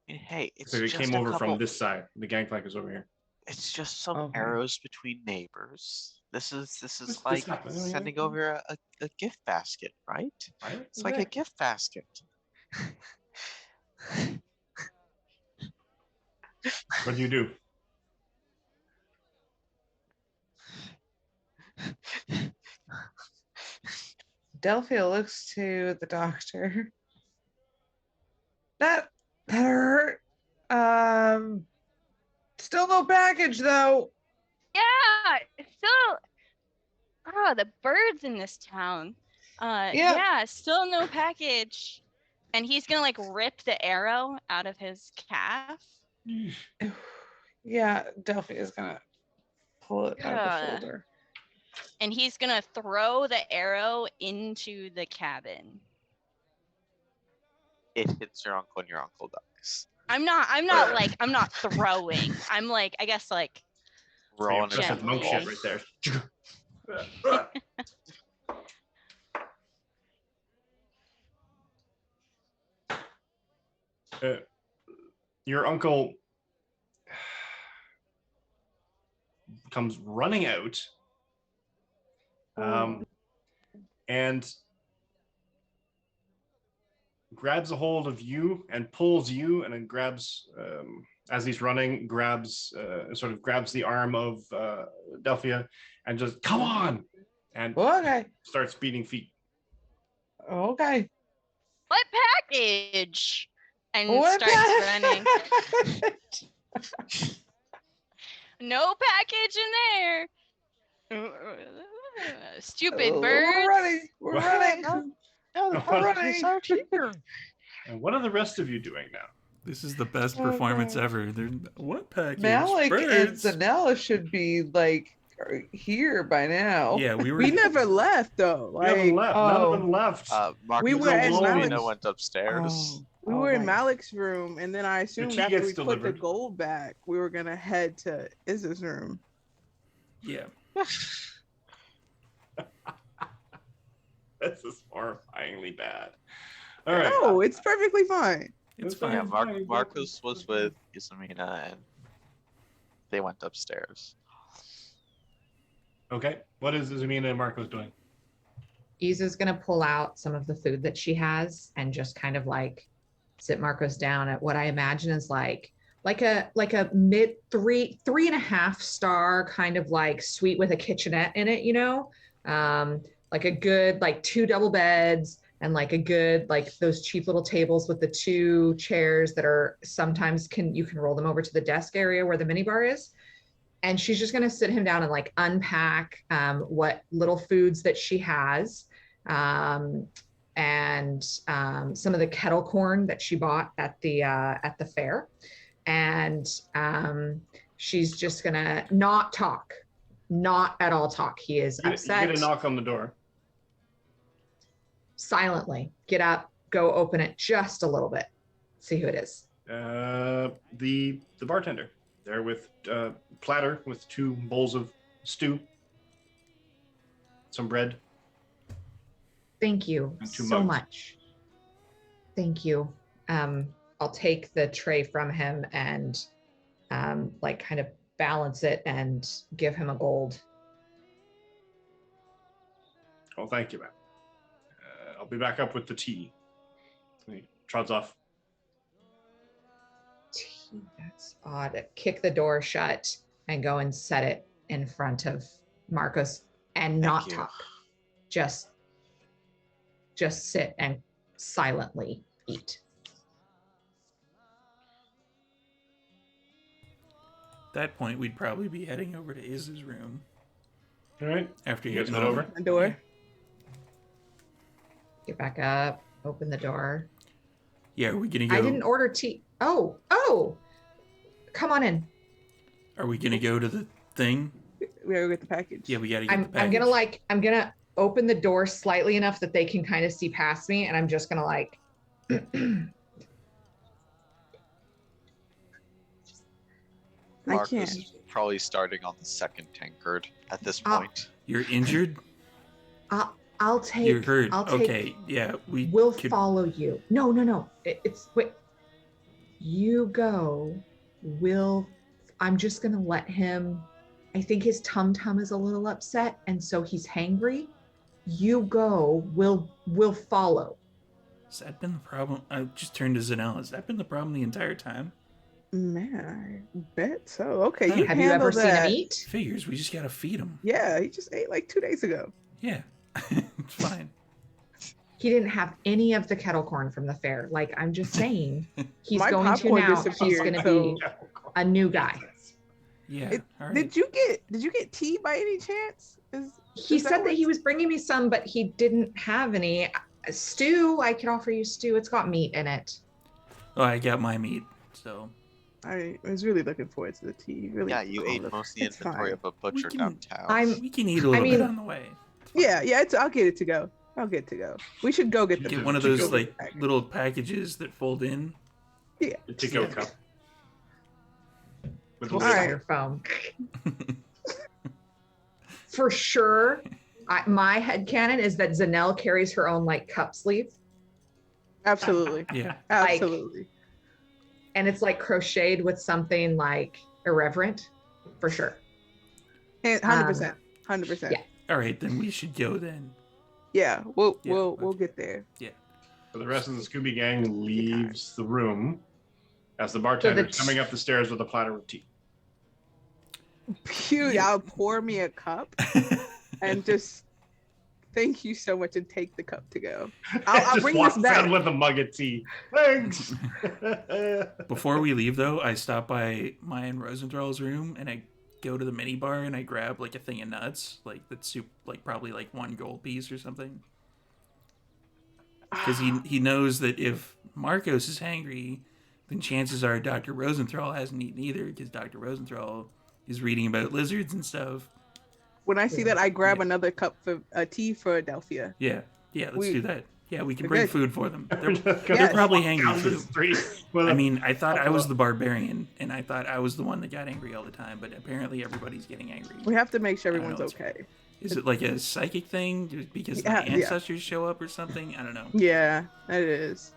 Hey, it's so it just came over from this side. The gangplank is over here. It's just some arrows between neighbors. This is like sending over a gift basket, right? It's like a gift basket. What do you do? Delphia looks to the doctor. That hurt. Still no package though. Yeah, still. Oh, the birds in this town. Yeah, still no package. And he's gonna like rip the arrow out of his calf. Yeah, Delphi is gonna pull it out of the shoulder. And he's gonna throw the arrow into the cabin. it hits your uncle and your uncle dies. I'm not throwing. I'm like, I guess like Rolling That's it. that monk shit right there. Your uncle comes running out, and grabs a hold of you and pulls you, and then grabs, as he's running, grabs the arm of Delphia, and just come on, and Okay. starts beating feet. Okay. what package? And What starts running. No package in there. Stupid birds. We're running. We're running. And what are the rest of you doing now? This is the best performance ever. What package? Malik and Birds. Zanella should be like here by now. Yeah, We never left though. We haven't left. None of oh. them left. Marcus We were and in Selena Malik's- went upstairs. We were in right. Malik's room, and then I assumed key after gets we put delivered. the gold back, we were gonna head to Izza's room. Yeah. This is horrifyingly bad. All right. No, it's perfectly fine. It's fine. fine. Yeah, Marcus was with Isamina and they went upstairs. Okay. What is Zamina and Marcos doing? Isa's gonna pull out some of the food that she has and just kind of like sit Marcos down at what I imagine is like a mid 3.5 star kind of like suite with a kitchenette in it, like a good like 2 double beds and like a good like those cheap little tables with the 2 chairs that are sometimes you can roll them over to the desk area where the minibar is. And she's just going to sit him down and like unpack what little foods that she has, and some of the kettle corn that she bought at the fair. And she's just going to not talk, not at all talk. He is upset. You get a knock on the door. Silently get up, go open it just a little bit, see who it is. The bartender there with platter with 2 bowls of stew, some bread. Thank you And 2 so mugs. much. Thank you. I'll take the tray from him and like kind of balance it and give him a gold. Oh, thank you, man. I'll be back up with the tea. He trots off. That's odd. Kick the door shut and go and set it in front of Marcos and not you. talk. Just sit and silently eat. At that point, we'd probably be heading over to Iz's room All right. after You you guys get head over? The door. Get back up, open the door. Yeah, are we gonna go? I didn't order tea. Oh, come on in. Are we gonna go to the thing? We gotta get the package. Yeah, we gotta get the I'm package. gonna open the door slightly enough that they can kind of see past me, and I'm just gonna like Marcus can't. is probably starting on the 2nd tankard at this point. You're injured. I'll take. You're hurt. I'll take. Okay, yeah, We'll could- follow you. No. It's wait. You go. I'm just gonna let him. I think his tum is a little upset, and so he's hangry. You go. We'll follow. Has that been the problem? I just turned to Zanella. Has that been the problem the entire time? Man, I bet so. Okay, Huh. you Have you handle ever seen that. him eat? Figures. We just gotta feed him. Yeah, he just ate like 2 days ago. Yeah, it's fine. He didn't have any of the kettle corn from the fair. Like I'm just saying, he's My going to popcorn now. He's disappeared, gonna so- be a new guy. Yeah. All right. Did you get tea by any chance? He Is that said that what- he was bringing me some, but he didn't have any. Stew, I could offer you stew. It's got meat in it. Oh, I got my meat. So I was really looking forward to the tea. Really. Yeah, you ate Oh, most of the it's inventory fine. of a butcher can- downtown. I'm we can eat a little I bit mean- on the way. Yeah, I'll get it to go. I'll get to go. We should go get the Get food. one of to those go like little packages that fold in. Yeah. The to-go cup. With the All right. Styrofoam. For sure, my headcanon is that Zanelle carries her own like cup sleeve. Absolutely. Yeah. Absolutely. And it's like crocheted with something like irreverent, for sure. 100%. 100%. Yeah. All right, then we should go then. Yeah, we'll Yeah, we'll get there. So the rest of the Scooby Gang leaves the room as the bartender is coming up the stairs with a platter of tea. Y'all pour me a cup and just thank you so much and take the cup to go. I'll bring this back with a mug of tea. Thanks. Before we leave, though, I stop by Maya and Rosenthal's room and I go to the mini bar and I grab like a thing of nuts, like that's soup, like probably like 1 gold piece or something. Because he knows that if Marcos is hangry, then chances are Dr. Rosenthal hasn't eaten either, because Dr. Rosenthal is reading about lizards and stuff. When I see that, I grab another cup for tea for Adelphia. Yeah, let's do that. Yeah, we can We're bring good. food for them. They're probably hangry too. I mean, I thought I was the barbarian, and I thought I was the one that got angry all the time, but apparently everybody's getting angry. We have to make sure I don't everyone's know, okay. Is it like a psychic thing just because the ancestors show up or something? I don't know. Yeah, it is.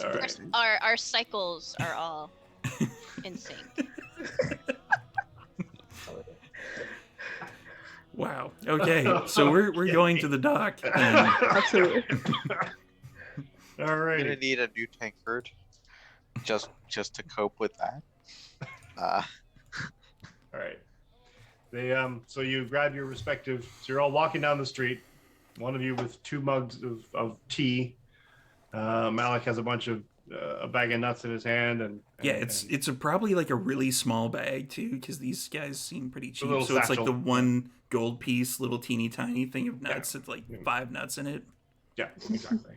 All right. Our cycles are all in sync. Wow. Okay, so we're going to the dock. Absolutely. All right. I'm gonna need a new tankard just to cope with that. All right. They so you grab your respective. So you're all walking down the street. One of you with 2 mugs of tea. Malik has a bag of nuts in his hand, and it's probably like a really small bag too, because these guys seem pretty cheap. little So it's like satchel. the 1 gold piece, little teeny tiny thing of nuts. Yeah. It's like 5 nuts in it. Yeah, exactly.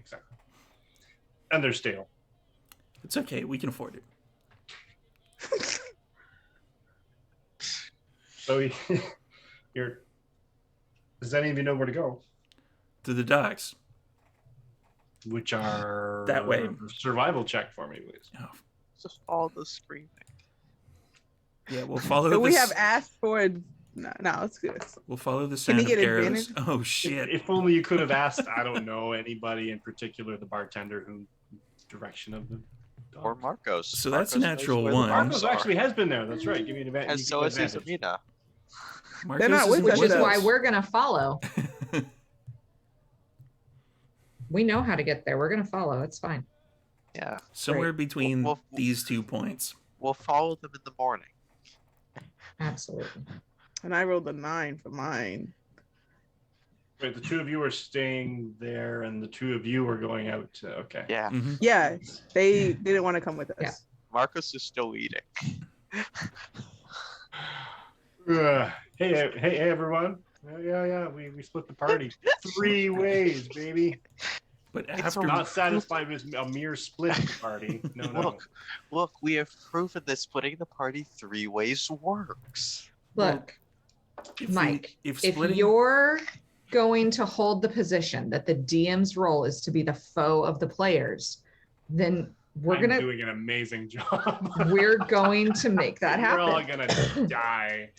And they're stale. It's okay, we can afford it. So does any of you know where to go? To the docks. Which are That way. Survival check for me, please. Oh, Just all the screaming. yeah, we'll follow. So we this- have asked for no, it's good. We'll follow the Can sound he of get arrows. advantage? Oh shit! If only you could have asked, I don't know, anybody in particular, the bartender, who direction of the dog. Or Marcos. So that's a Marcos knows natural where the 1. dogs Marcos are. actually has been there. That's right. Give me an advantage. And so is Isamina. Marcos They're not with Which us. is why we're gonna follow. We know how to get there. We're gonna follow. It's fine. Yeah. somewhere between We'll- these 2 points. We'll follow them in the morning. Absolutely. And I rolled a 9 for mine. Wait, the 2 of you are staying there, and the 2 of you are going out. Okay. Yeah. Mhm. Yeah, they didn't want to come with us. Yeah. Marcos is still eating. Hey, everyone. Yeah. We split the party 3 ways, baby. But It's after Not satisfied with a mere split party. No. Look, we have proven that splitting the party 3 ways works. Look, if Mike, if if splitting, you're going to hold the position that the DM's role is to be the foe of the players, then I'm doing an amazing job. we're going to make that We're happen. all gonna die.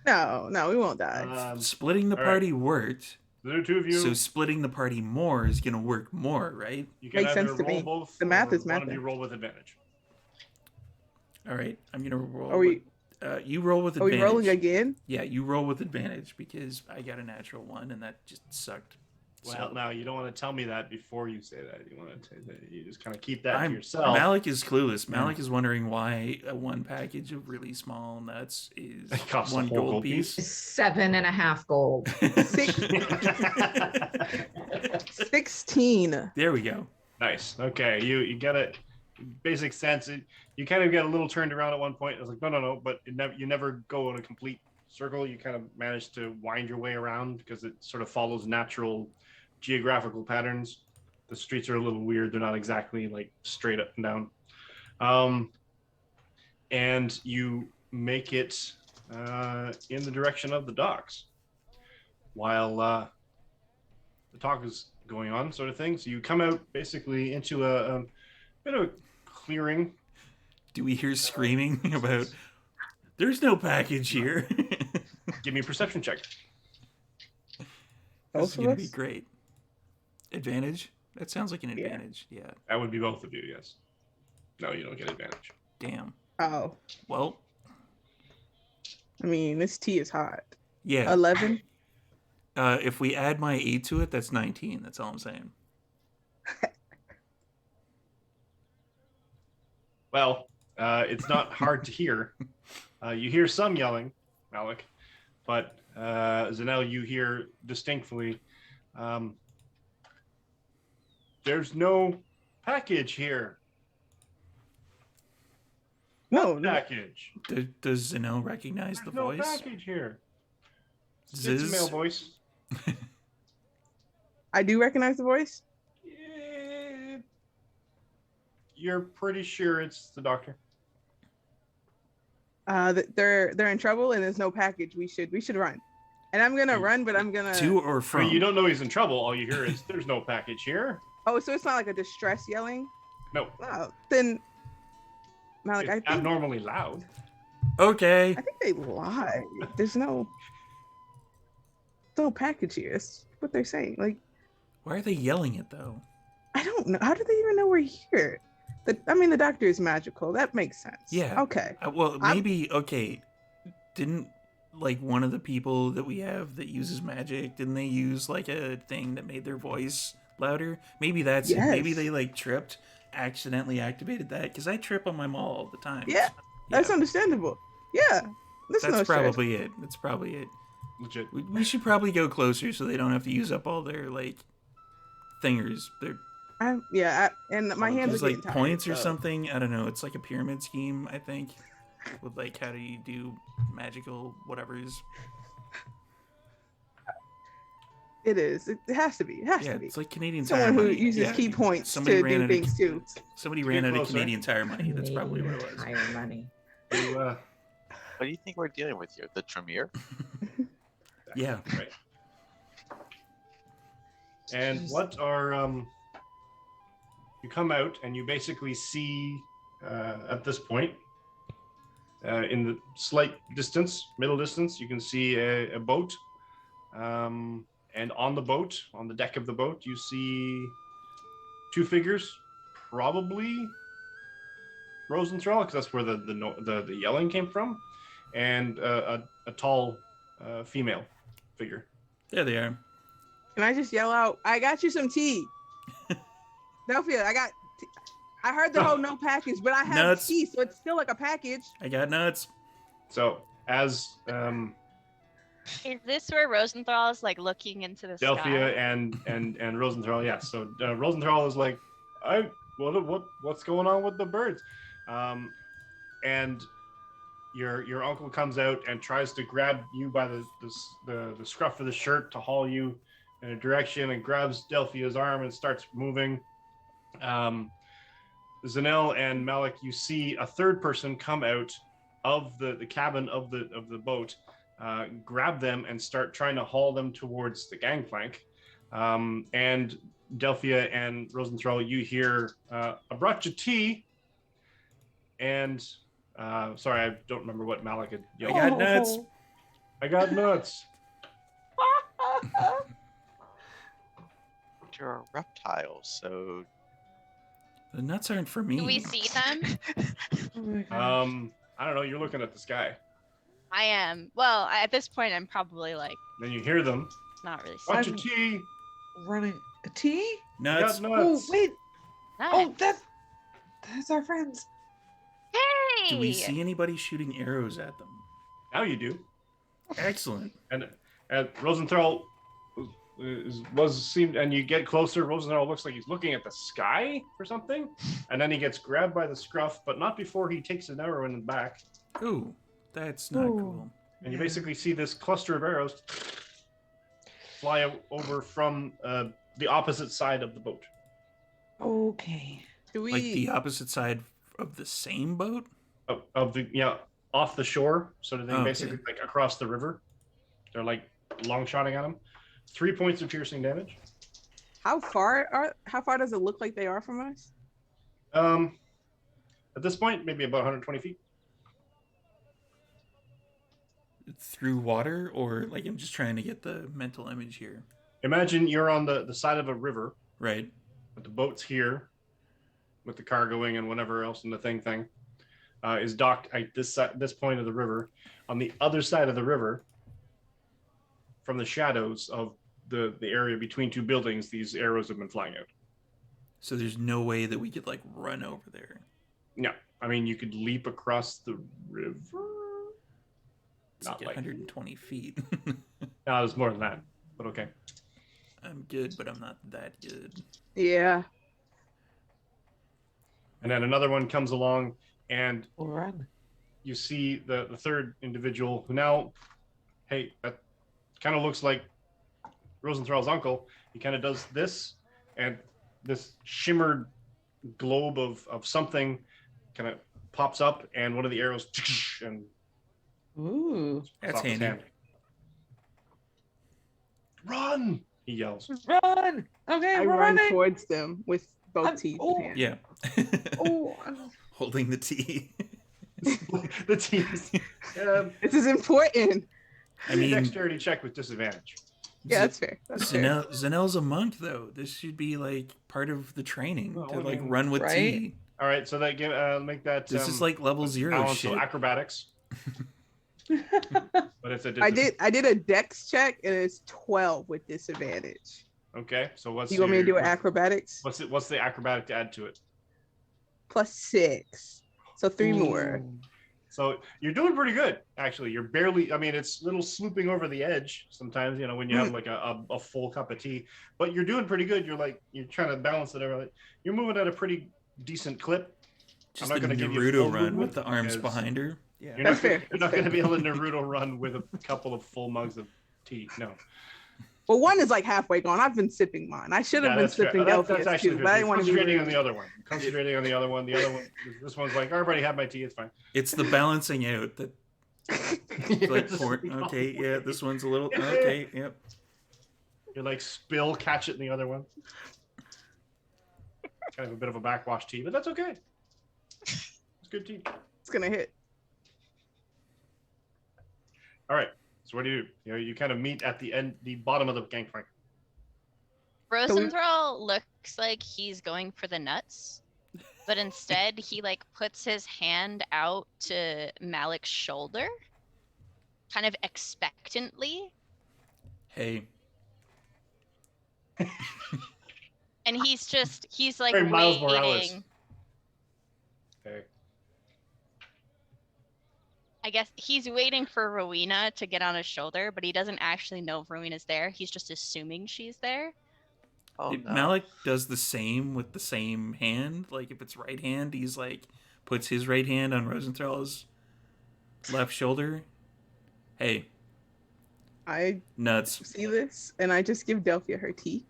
No, we won't die. splitting the all right. party worked, The 2 of you. so splitting the party more is gonna work more, right? You can Makes either sense to roll me. both. The math or is one of mathing. you roll with advantage. All right, I'm gonna roll. Are we? You roll with Are we advantage. rolling again? Yeah, you roll with advantage because I got a natural 1 and that just sucked. Well, So- now you don't want to tell me that before you say that. You want to say that. You just kind of keep that to I'm, yourself. Malik is clueless. Malik is wondering why a 1 package of really small nuts is It costs a 1 whole gold gold piece. 7.5 gold. 16. There we go. Nice. Okay, you get it. Basic sense. You kind of get a little turned around at one point. It's like no, but you never go in a complete circle. You kind of manage to wind your way around because it sort of follows natural geographical patterns. The streets are a little weird. They're not exactly like straight up and down. And you make it in the direction of the docks. While the going on, sort of thing. So you come out basically into a bit of a clearing. Do we hear screaming about, there's no package here? Give me a perception check. This is Both going of to be us? great. Advantage? That sounds like an advantage. Yeah. That would be both of you, yes. No, you don't get advantage. Damn. Oh, Well, I mean, this tea is hot. yeah. 11. If we add my 8 to it, that's 19. That's all I'm saying. Well, it's not hard to hear. You hear some yelling, Malik, but Zanel, you hear distinctly, there's no package here. No, Package. Does Zanel recognize the There's no voice? package here. It's a Ziz? male voice. I do recognize the voice. You're pretty sure it's the doctor. They're in trouble and there's no package. We should run. And I'm gonna run, but I'm gonna. To or I from? mean, you don't know he's in trouble. All you hear is, there's no package here. Oh, so it's not like a distress yelling. No. Oh, then. Malik, It's abnormally loud. Okay. I think they lied. There's no package here. That's what they're saying. Like, Why are they yelling it, though? I don't know. How do they even know we're here? The doctor is magical. That makes sense. Yeah. Okay. Well, maybe, okay. Didn't, like, one of the people that we have that uses magic, didn't they use, like, a thing that made their voice louder? Maybe that's it. Maybe they, like, tripped, accidentally activated that, because I trip on my mall all the time. Yeah. That's understandable. Yeah. That's probably it. That's probably it. Legit. We should probably go closer so they don't have to use up all their, like, thingers. And my hands There's are like getting tired, points or so. something. I don't know. It's like a pyramid scheme, I think. With like how do you do magical whatevers. It is. It has to be. It has to be. It's like Canadian Someone Tire who money. uses key points to do things too. Somebody ran out of Canadian Tire money. That's probably what it was. Tire money. What do you think we're dealing with here? The Tremere? Yeah. Right. And what are you come out and you basically see at this point in the slight distance, middle distance, you can see a boat. And on the boat, on the deck of the boat, you see two figures, probably Rosenthal, because that's where the yelling came from, and a tall female figure. There they are. Can I just yell out, I got you some tea. Delphia, I heard the whole no package, but I have Nuts. tea, so it's still like a package. I got nuts. So as Is this where Rosenthal is like looking into the Delphia sky? and Rosenthal, yeah. So Rosenthal is like, what's going on with the birds? And your uncle comes out and tries to grab you by the scruff of the shirt to haul you in a direction, and grabs Delphia's arm and starts moving. Zanel and Malik, you see a third person come out of the cabin of the boat, grab them and start trying to haul them towards the gangplank. And Delphia and Rosenthal, you hear, I brought you tea. And sorry, I don't remember what Malik had yelled. I got nuts. I got nuts. You're a reptile, so The nuts aren't for me. Do we see them? Oh my gosh. I don't know. You're looking at the sky. I am. Well, at this point, I'm probably like Then you hear them. not really Brought seeing. you tea. Running a tea? Nuts. I got Oh nuts. wait. Oh, Nice. that's our friends. Hey! Do we see anybody shooting arrows at them? Now you do. Excellent. And Rosenthal seemed, and you get closer. Rosenthal looks like he's looking at the sky or something, and then he gets grabbed by the scruff, but not before he takes an arrow in the back. Ooh, that's not Ooh. cool. And you basically see this cluster of arrows fly over from the opposite side of the boat. Okay. Do we? Like the opposite side of the same boat? Off the shore sort of thing, Okay. basically like across the river. They're like long shotting at him. 3 points of piercing damage. How far does it look like they are from us? At this point, maybe about 120 feet. Through water, or like I'm just trying to get the mental image here. Imagine you're on the side of a river. Right. With the boat's here, with the cargoing and whatever else, and the thing is docked at this point of the river. On the other side of the river, from the shadows of the area between two buildings, these arrows have been flying out. So there's no way that we could like run over there. No, I mean you could leap across the river. It's not like 120 feet. No, it's more than that, but okay. I'm good, but I'm not that good. Yeah. And then another one comes along, and We'll run. you see the third individual who now, hey, that kind of looks like Rosenthral's uncle. He kind of does this, and this shimmered globe of something kind of pops up, and one of the arrows and Ooh. That's handy. hand. Run! He yells. Run! Okay, I we're run running. towards them with both teeth. Oh. in hand. Yeah. Oh, Holding the tea. The teams. This is important. I mean, dexterity check with disadvantage. Yeah, that's fair. That's fair. Zanelle's a monk, though. This should be like part of the training Well, to I like mean, run with right? tea. All right, so that make that. This is like level 0 balance, shit. so acrobatics. But it's a I did a dex check and it's 12 with disadvantage. Okay, so what's You want me to do what's- acrobatics? What's the acrobatic to add to it? Plus 6. So 3 more. So you're doing pretty good, actually. You're barely. I mean, it's a little swooping over the edge sometimes. When you have like a full cup of tea, but you're doing pretty good. You're trying to balance it over. You're moving at a pretty decent clip. Just I'm not the going to give you Naruto full run movement with the arms because behind her. Yeah. You're That's not, fair. You're not going to be able to Naruto run with a couple of full mugs of tea. No. Well, one is like halfway gone. I've been sipping mine. I should have been that's fair. sipping That's Delphius actually too, but I didn't want to be concentrating on rude. the other one. Concentrating on the other one. The other one. This one's like, I already had my tea. It's fine. It's the balancing out that like okay, yeah, this one's a little okay, yep. You're like catch it in the other one. Kind of a bit of a backwash tea, but that's okay. It's good tea. It's gonna hit. All right. So what do? You kind of meet at the bottom of the gangplank. Rosenthal looks like he's going for the nuts, but instead he like puts his hand out to Malik's shoulder, kind of expectantly. Hey. And he's like Very Miles waiting. Morales. Okay. I guess he's waiting for Rowena to get on his shoulder, but he doesn't actually know if Rowena's there. He's just assuming she's there. Oh, no. Malik does the same with the same hand. Like if it's right hand, he's like puts his right hand on Rosenthal's left shoulder. Hey. I Nuts. see this, and I just give Delphia her tea.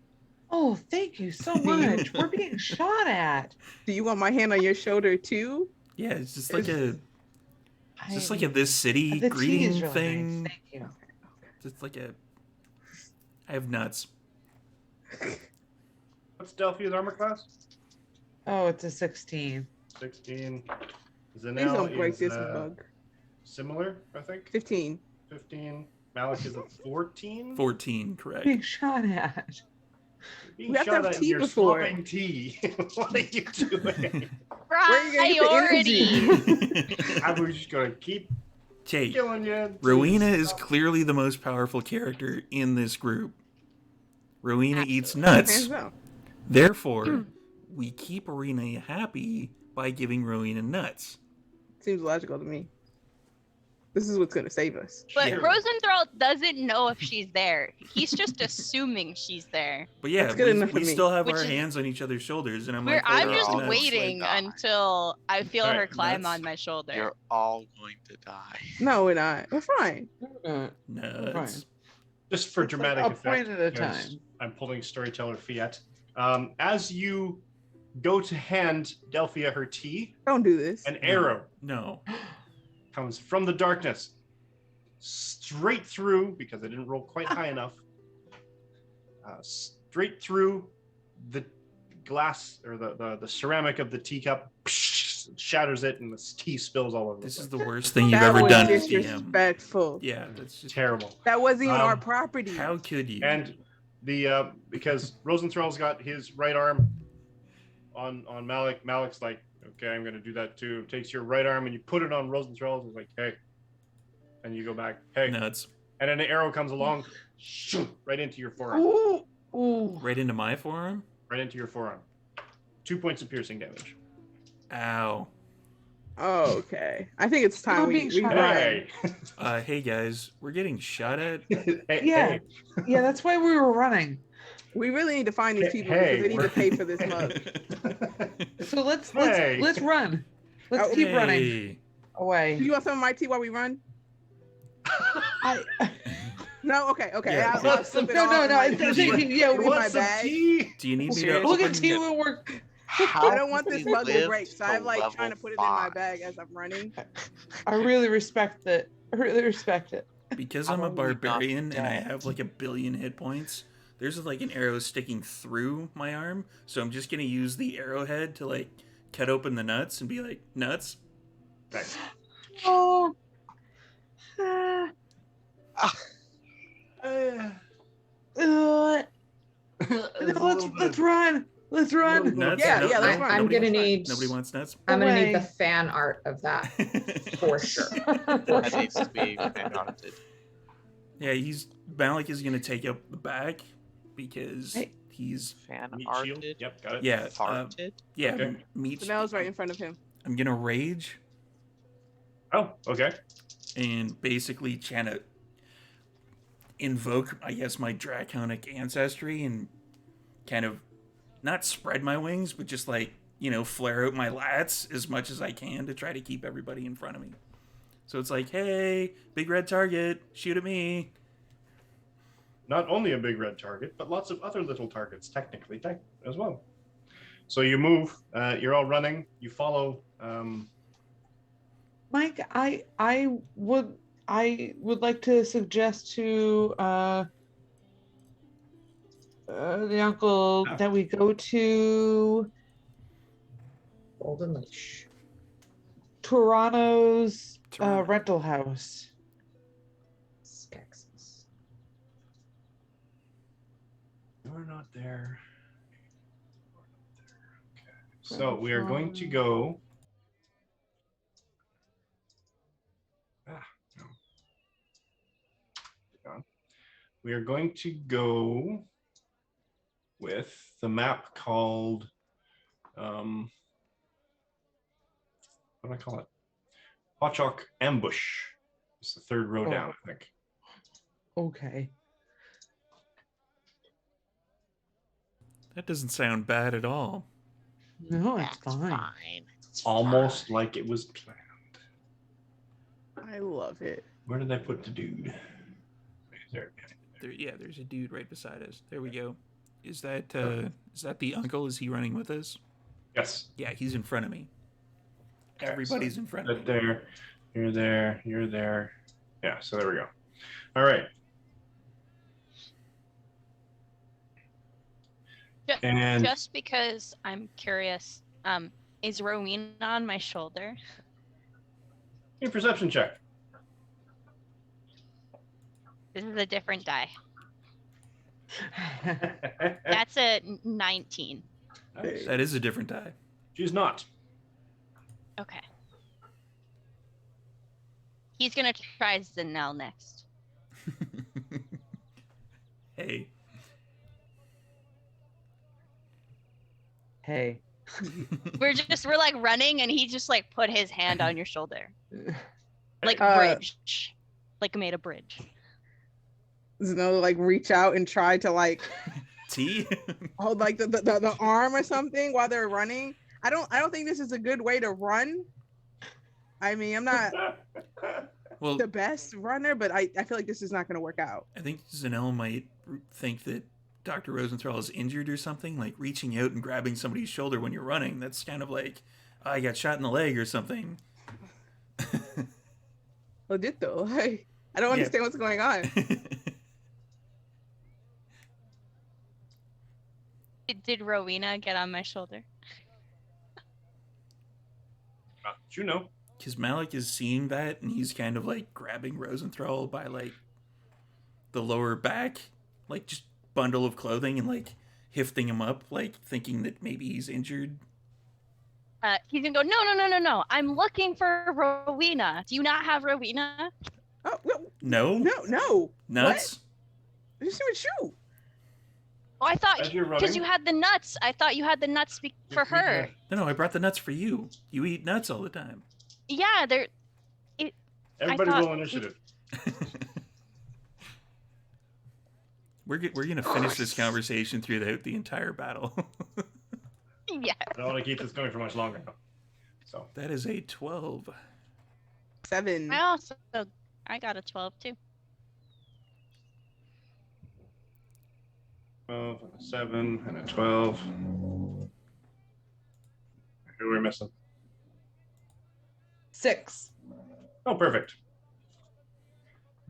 oh, thank you so much. We're being shot at. Do you want my hand on your shoulder too? Yeah, it's just like a I- this city the tea greeting is really thing. nice. Thank you. Just like a I have nuts. What's Delphia's armor class? Oh, it's a 16. 16. Please Zanelle don't break is this mug. similar, I think. 15. 15. Malik is a 14. 14, correct. Being shot at. Being We have to shot have at and tea you're before. swapping tea. What are you doing? Where are you gonna get the Priority. I was just gonna keep Jake, killing you. Rowena is clearly the most powerful character in this group. Rowena eats nuts. Hands down. Therefore, we keep Rowena happy by giving Rowena nuts. Seems logical to me. This is what's gonna save us. But Sure. Rosenthal doesn't know if she's there. He's just assuming she's there. But yeah, That's good enough we for me. still have Which our is- hands on each other's shoulders, and I'm Where like, I'm hold just on, nuts. waiting die. until I feel her Alright, climb nuts. on my shoulder. You're all going to die. No, we're not. We're fine. Nuts. Just for It's like dramatic a effect. point at a because time. I'm pulling storyteller fiat. As you go to hand Delphia her tea, Don't do this. an arrow No. comes from the darkness, straight through, because I didn't roll quite high enough, straight through the glass or the ceramic of the teacup shatters it, and the tea spills all over. This the is place. the worst thing you've That ever was done, DM. disrespectful. Yeah, that's just Terrible. That wasn't even our Um, property. How could you? And the because Rosenthral's got his right arm on Malik. Malik's like, okay, I'm gonna do that too. Takes your right arm and you put it on Rosenthral's. It's like, hey, and you go back, hey, Nuts. and then an arrow comes along, right into your forearm. Ooh, ooh. Right into my forearm? Right into your forearm. 2 points of piercing damage. Ow. Oh, okay. I think it's time You're we being shot run. Hey, Hey guys, we're getting shot at. hey, Yeah. hey. Yeah, that's why we were running. We really need to find these people Hey, because they need we're- to pay for this mug. So let's Hey. let's run. Let's Oh, keep running Hey. away. Do you want some of my tea while we run? I, No. Okay. Okay. Yeah. I'll slip it no, on no, in no. my- I think yeah, in we my bag. tea? Do you need me to Seriously. We'll open get to you it? when we're. How I don't want can this we mug to live break, so I'm like trying to put it in my bag as I'm running. I really respect that. I really respect it. Because How I'm a are we not barbarian and I dead? have like 1 billion hit points, there's like an arrow sticking through my arm, so I'm just gonna use the arrowhead to like cut open the nuts and be like, nuts? Nice. Oh. Let's run. Let's run. Nuts? Yeah, yeah, let's run. I'm Nobody gonna wants- need. Nobody wants nuts? I'm gonna need the Away. fan art of that for sure. That needs to be fan-arted. Yeah, Malik is gonna take up the back because Hey. he's Meat shield. Fan-arted? Yep, got it. yeah Farted? yeah Okay. meat. Chanel's right in front of him. I'm gonna rage Oh, okay. and basically trying to invoke, I guess, my draconic ancestry and kind of not spread my wings, but just like, flare out my lats as much as I can to try to keep everybody in front of me. So it's like, hey, big red target, shoot at me. Not only a big red target, but lots of other little targets, technically, as well. So you move. You're all running. You follow. Mike, I would like to suggest to the uncle that we go to Golden Leash. Toronto's Toronto. rental house. Skeksis. You're not there. Okay. So we are going to go. No. We are going to go with the map called. What do I call it? Hotchalk Ambush. It's the third row down, I think. Okay. That doesn't sound bad at all. No, it's That's fine. It's Almost fine. like it was planned. I love it. Where did I put the dude? There. There's a dude right beside us. There we go. Is that the uncle? Is he running with us? Yes. Yeah, he's in front of me. Okay, Everybody's so in front of Right me. there. You're there. You're there. Yeah. So there we go. All right. And Just because I'm curious, is Rowena on my shoulder? your perception check. This is a different die. That's a 19. Nice. That is a different die. She's not. Okay. He's gonna try Zanel next. Hey. Hey. We're like running, and he just like put his hand on your shoulder, like Uh, bridge, like made a bridge. Zeno like reach out and try to like T? hold like the arm or something while they're running. I don't think this is a good way to run. I mean, I'm not Well, the best runner, but I feel like this is not going to work out. I think Zanel might think that Dr. Rosenthal is injured or something, like reaching out and grabbing somebody's shoulder when you're running. That's kind of like, oh, I got shot in the leg or something. Legit though. Like, I don't Yeah. understand what's going on. Did Rowena get on my shoulder? You know. Because Malik is seeing that, and he's kind of like grabbing Rosenthal by like the lower back, like just bundle of clothing, and like lifting him up, like thinking that maybe he's injured. He's gonna go, no. I'm looking for Rowena. Do you not have Rowena? Oh, No. No. Nuts? What? Just with you. Oh, I thought As you're because running- you had the nuts. I thought you had the nuts for her. No, I brought the nuts for you. You eat nuts all the time. Yeah, they're. Everybody thought- roll initiative. We're gonna finish this conversation throughout the entire battle. Yeah. I don't want to keep this going for much longer. So That is a 12. 7. I got a 12 too. 12, and a 7, and a 12. Who are we missing? 6. Oh, perfect.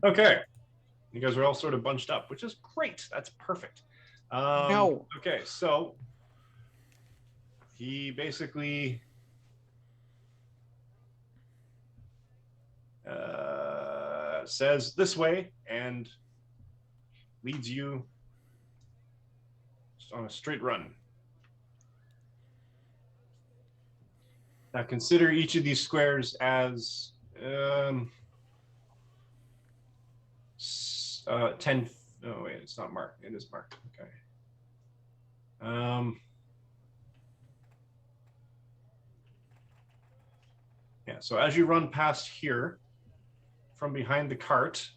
Okay. You guys are all sort of bunched up, which is great. That's perfect. No. Okay, so he basically says this way and leads you on a straight run. Now consider each of these squares as 10. Oh wait, it's not marked. It is marked. Okay. Yeah. So as you run past here, from behind the cart,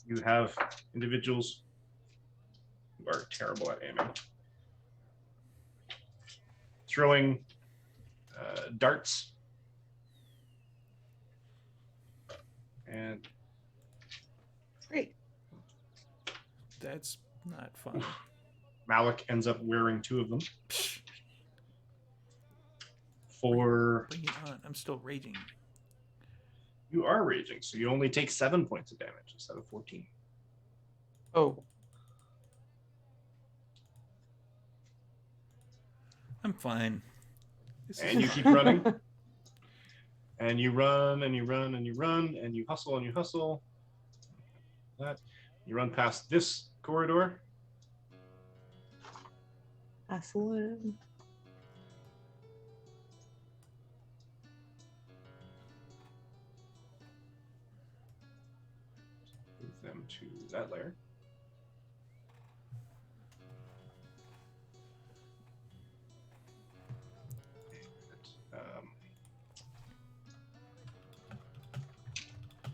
you have individuals who are terrible at aiming, throwing darts and Great. That's not fun. Malik ends up wearing 2 of them. For Bring it on. I'm still raging. you are raging, so you only take 7 points of damage instead of 14. Oh. I'm fine. And you keep running. And you run and you run and you run and you hustle and you hustle. That you run past this corridor. Excellent. Move them to that layer.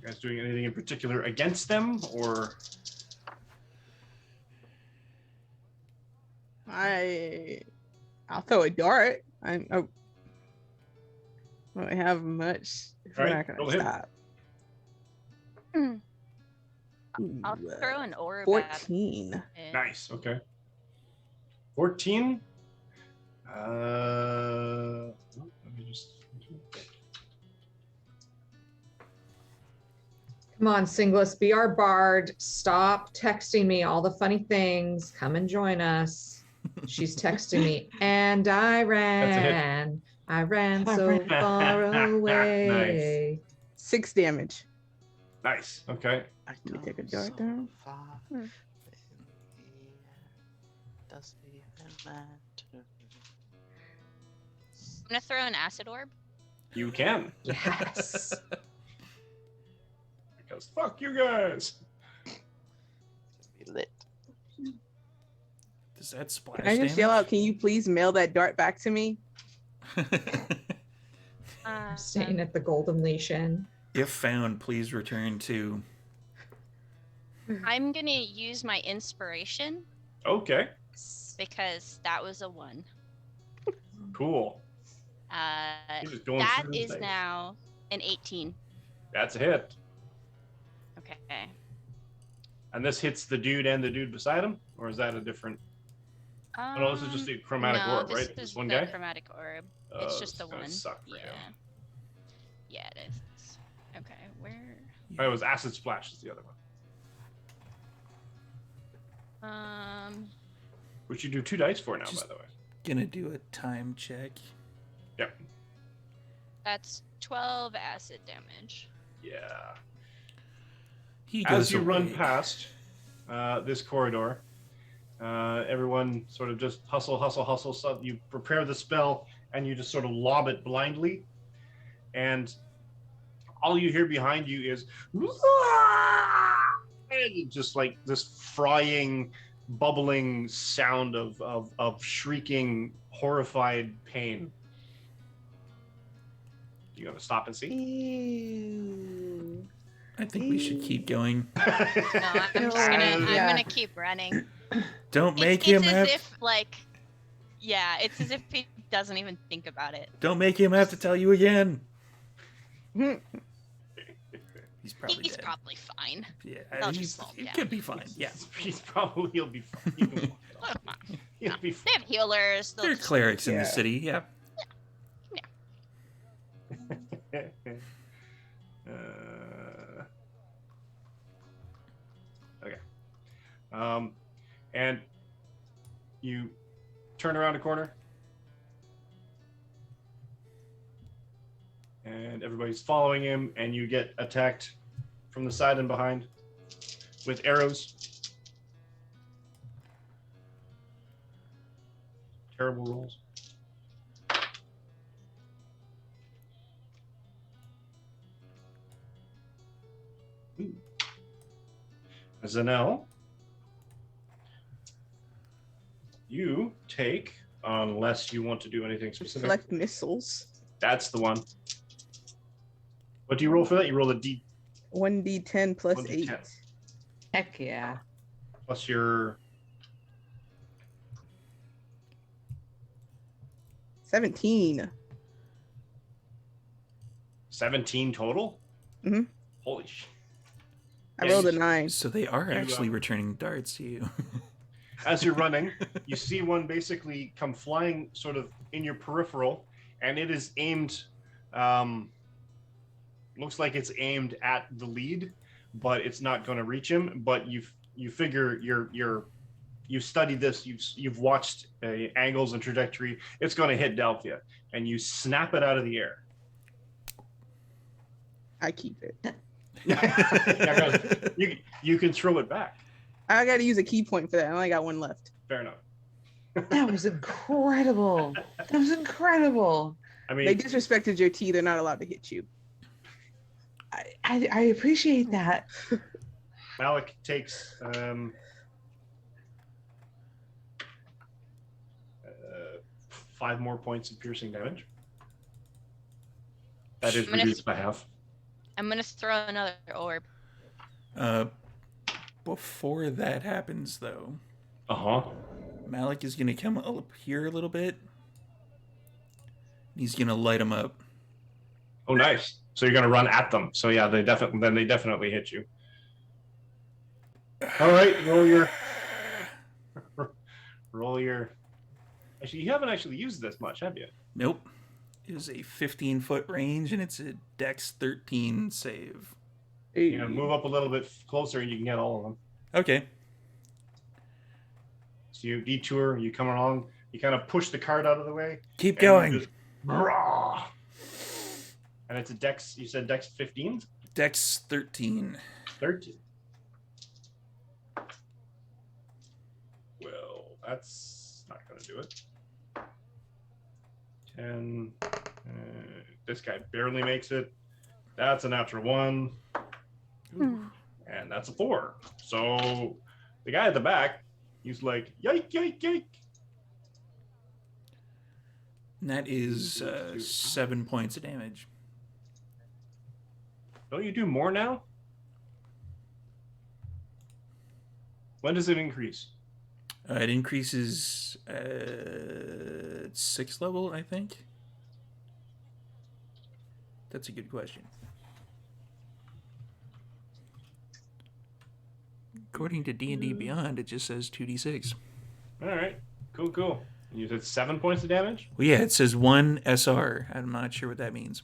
You guys doing anything in particular against them, or I'll throw a dart. I don't have much. If All we're right, not go gonna ahead. stop. I'll throw an orb. 14. At it. nice? Okay, 14. Let me just. Come on, Singlis, be our bard. Stop texting me all the funny things. Come and join us. She's texting me, and I ran so far away. 6 damage. Nice. Okay. I Let me take a come dart so down. far Hmm. in the air. Does even matter? I'm gonna throw an acid orb. You can, Yes. because fuck you guys. Be lit. Does that splash Can I just yell out, can you please mail that dart back to me? I'm staying at the Golden Leash Inn. If found, please return to... I'm gonna use my inspiration Okay. because that was a 1. Cool. You're just going That through the is things. now an 18. That's a hit. Okay. And this hits the dude and the dude beside him, or is that a different? Oh, no, this is just a chromatic no, orb, this right? is This one the guy. chromatic orb. Oh, It's this just the is gonna one. suck for Yeah. him. Yeah, it is. Okay, where? Oh, it was acid splash is the other one. Which you do 2 dice for now, Just- by the way. Gonna do a time check. Yep. That's 12 acid damage. Yeah. He goes As you run away. past this corridor, everyone sort of just hustle. So you prepare the spell, and you just sort of lob it blindly. And all you hear behind you is just like this frying, bubbling sound of shrieking, horrified pain. You gonna stop and see? Ew. I think we should keep going. No, I'm gonna keep running. Don't make It's him as have. if like, yeah, it's as if he doesn't even think about it. Don't make him have to tell you again. He's probably He's dead. probably fine. Yeah, They'll just slow him he down. could be fine. Yeah, He'll be fine. He'll be They fine. have healers. there are clerics in the city. Yeah. Okay. And you turn around a corner, and everybody's following him, and you get attacked from the side and behind with arrows. Terrible rolls. Zanel, you take, unless you want to do anything specific. Select missiles. That's the one. What do you roll for that? You roll a D 1d10 plus 1d10. 8. Heck yeah. plus your 17. 17 total? Mhm. Holy shit. I Yeah, rolled a you- 9. So they are You, actually returning darts to you. As you're running, you see one basically come flying sort of in your peripheral, and it is aimed, looks like it's aimed at the lead, but it's not going to reach him. But you figure you've studied this, you've watched angles and trajectory. It's going to hit Delphia, and you snap it out of the air. I keep it. You can throw it back. I got to use a key point for that. I only got one left. Fair enough. That was incredible. That was incredible. I They mean, disrespected your T. They're not allowed to hit you. I appreciate that. Malik takes 5 more points of piercing damage. That is I'm gonna- reduced by half. I'm gonna throw another orb. Before that happens, though, Uh-huh. Malik is gonna come up here a little bit. He's gonna light him up. Oh, nice. So you're gonna run at them. So yeah, they definitely hit you. All right, roll your. Actually, you haven't actually used this much, have you? Nope. It is a 15-foot range, and it's a Dex 13 save. You know, move up a little bit closer, and you can get all of them. Okay. So you detour, you come along, you kind of push the cart out of the way. Keep and you going. just- Rah! And it's a Dex. You said Dex 15, Dex 13. 13. Well, that's not going to do it. 10. This guy barely makes it. That's a natural 1. And that's a 4. So the guy at the back, he's like, yike, yike, yike. And that is 7 points of damage. Don't you do more now? When does it increase? It increases at 6th level, I think. That's a good question. According to D&D Beyond, it just says 2d6. All right, cool. You said 7 points of damage? Well, yeah, it says 1 SR. I'm not sure what that means.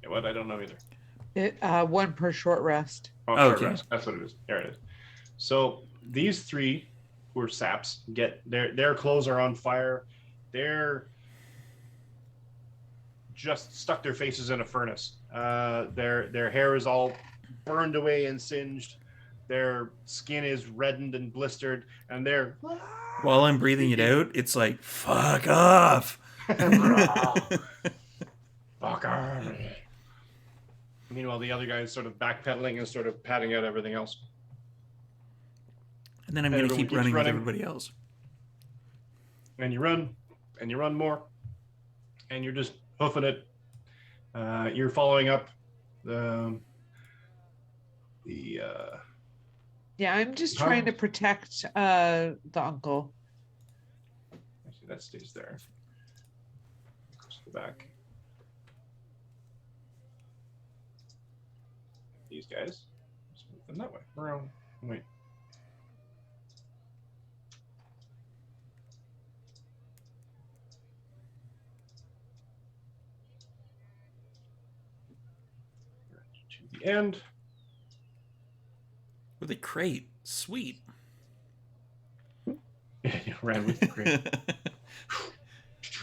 Yeah, what? I don't know either. One per short rest. Oh, Okay. short rest. That's what it is. There it is. So these three, who are saps, get their clothes are on fire. They're just stuck their faces in a furnace. Their hair is all burned away and singed. Their skin is reddened and blistered, and they're While I'm breathing it out, it's like, fuck off. fuck off. Meanwhile, the other guy is sort of backpedaling and sort of patting out everything else. And then I'm going to keep running with everybody else. And you run more, and you're just hoofing it. You're following up the Yeah, I'm just trying to protect the uncle. Actually, that stays there. Goes to the back. These guys. Just move them that way. Around. Wait. To the end. With a crate. Sweet. Yeah, you ran with the crate.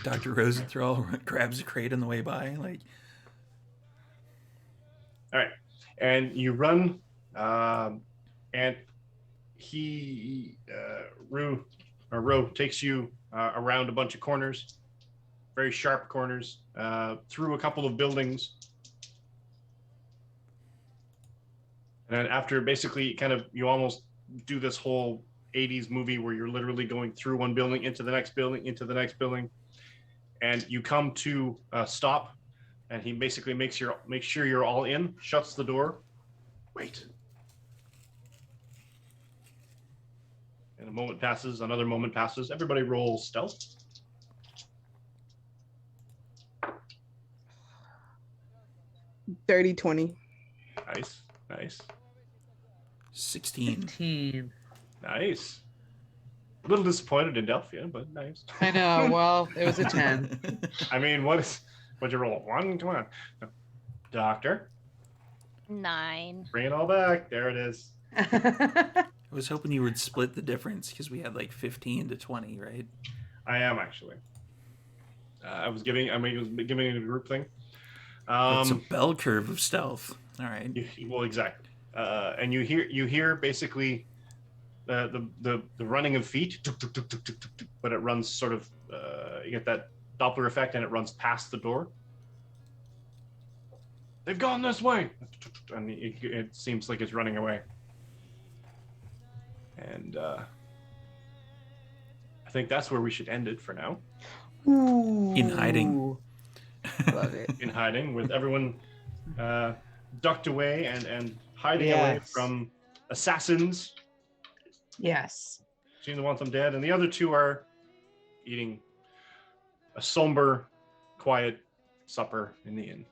Dr. Rosenthal grabs a crate on the way by. Like, all right. And you run, and Ro takes you around a bunch of corners, very sharp corners, through a couple of buildings. And then after basically you almost do this whole 80s movie where you're literally going through one building into the next building, into the next building. And you come to a stop, and he basically makes sure you're all in, shuts the door. Wait. And a moment passes, another moment passes. Everybody roll stealth. Dirty 20. Nice. 16. 15. Nice. A little disappointed in Delphia, but nice. I know. Well, it was a 10. I mean, what'd you roll? 1? Come on. Doctor. 9. Bring it all back. There it is. I was hoping you would split the difference because we had like 15 to 20, right? I am actually. I was giving it a group thing. It's a bell curve of stealth. All right. Well, exactly. And you hear basically the running of feet, but it runs sort of. You get that Doppler effect, and it runs past the door. They've gone this way, and it seems like it's running away. And I think that's where we should end it for now. Ooh. In hiding. Love it. In hiding, with everyone ducked away and hiding away from assassins. Yes. Seem to want them dead, and the other two are eating a somber, quiet supper in the inn.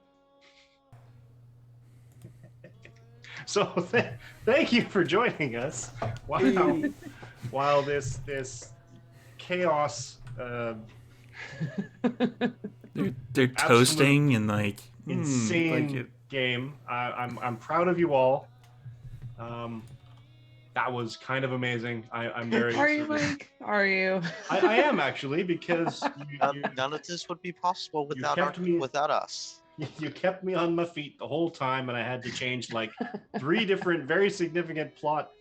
So thank you for joining us. While this chaos, they're toasting and like insane game. I'm proud of you all. That was kind of amazing. I'm very. Are you, Mike? Are you? I am actually, because none of this would be possible without us. You kept me on my feet the whole time, and I had to change like 3 different very significant plot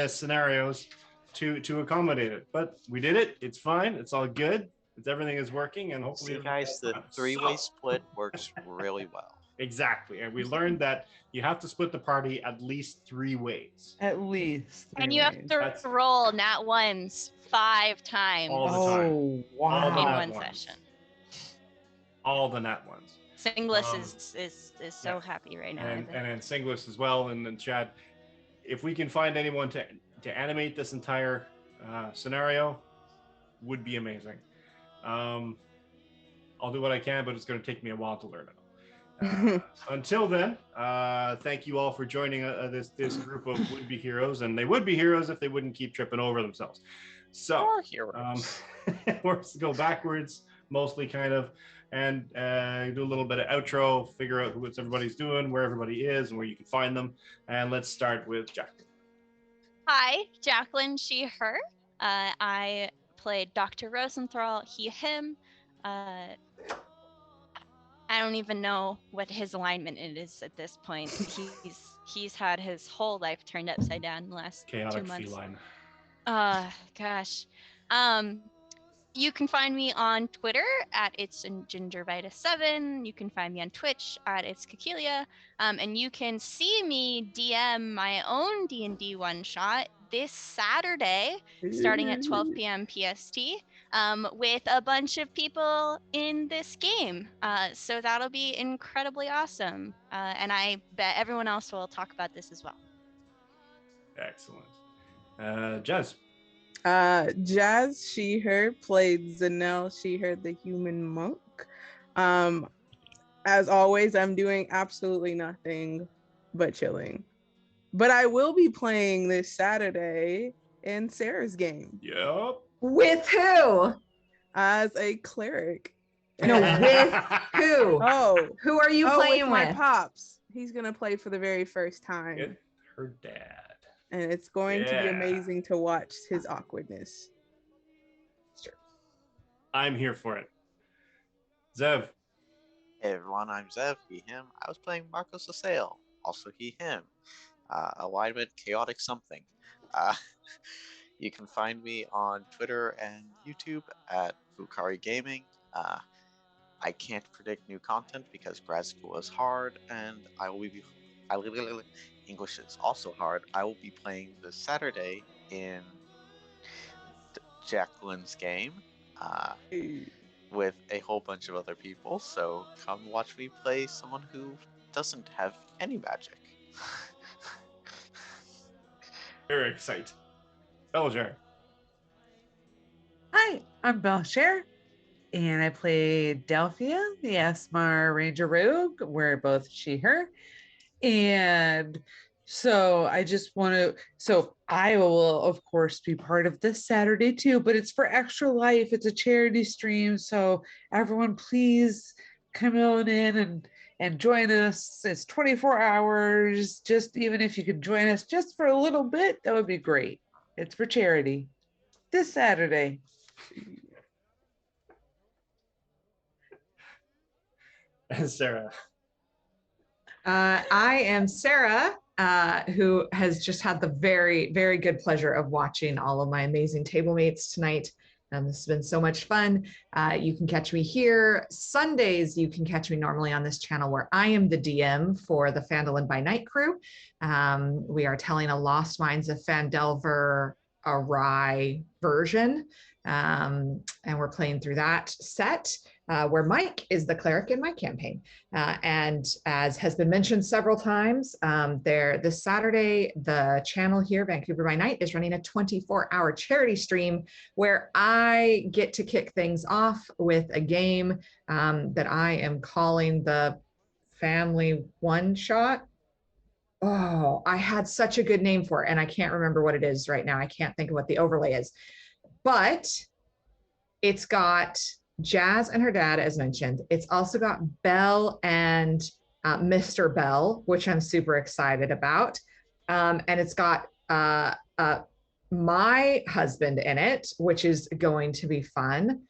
scenarios to accommodate it. But we did it. It's fine. It's all good. Everything is working, and hopefully, see, guys, the 3-way split works really well. Exactly, and we learned that you have to split the party at least 3 ways. At least. And you have to roll nat ones 5 times. All the time. Oh, wow. In one session. All the nat ones. Singlis is so happy right now. And Singlis as well, and then Chad. If we can find anyone to animate this entire scenario, would be amazing. I'll do what I can, but it's going to take me a while to learn it. Until then, thank you all for joining this group of would-be heroes, and they would be heroes if they wouldn't keep tripping over themselves. So, we'll go backwards, mostly kind of, and do a little bit of outro, figure out what everybody's doing, where everybody is, and where you can find them. And let's start with Jack. Hi, Jacqueline, she, her. I played Dr. Rosenthal, he, him. I don't even know what his alignment it is at this point. He's had his whole life turned upside down in the last Chaotic 2 months. feline. Gosh. You can find me on Twitter at it's gingervitis7. You can find me on Twitch at it's Kakelia. And you can see me DM my own D&D one shot this Saturday, starting at 12 p.m. PST, with a bunch of people in this game. So that'll be incredibly awesome. And I bet everyone else will talk about this as well. Excellent. Jazz. Jazz, she, her, played Zanelle, she, her, the human monk. As always, I'm doing absolutely nothing but chilling. But I will be playing this Saturday in Sarah's game. Yep. With who? As a cleric. No, with who? Oh. Who are you playing with? My with? pops. He's going to play for the very first time. Get her dad. And it's going to be amazing to watch his awkwardness. I'm here for it. Zev. Hey everyone, I'm Zev, he, him. I was playing Marcos Lasalle, also he, him. Alignment, chaotic something. You can find me on Twitter and YouTube at Fukari Gaming. I can't predict new content because grad school is hard, and English is also hard. I will be playing this Saturday in Jacqueline's game with a whole bunch of other people. So come watch me play someone who doesn't have any magic. Very excited. Belger. Hi, I'm Belcher, and I play Delphia, the Asmar Ranger Rogue. We're both she, her. And so I just want to, so I will, of course, be part of this Saturday too, but it's for Extra Life. It's a charity stream. So everyone, please come on in and join us. It's 24 hours. Just even if you could join us just for a little bit, that would be great. It's for charity this Saturday. And Sarah. I am Sarah, who has just had the very, very good pleasure of watching all of my amazing table mates tonight. This has been so much fun. You can catch me here. Sundays, you can catch me normally on this channel where I am the DM for the Phandalin by Night crew. We are telling a Lost Mines of Phandelver Awry version. And we're playing through that set. Where Mike is the cleric in my campaign. And as has been mentioned several times, this Saturday, the channel here, Vancouver by Night, is running a 24-hour charity stream where I get to kick things off with a game that I am calling the Family One Shot. Oh, I had such a good name for it, and I can't remember what it is right now. I can't think of what the overlay is, but it's got Jazz and her dad, as mentioned. It's also got Belle and Mr. Bell, which I'm super excited about. And it's got my husband in it, which is going to be fun.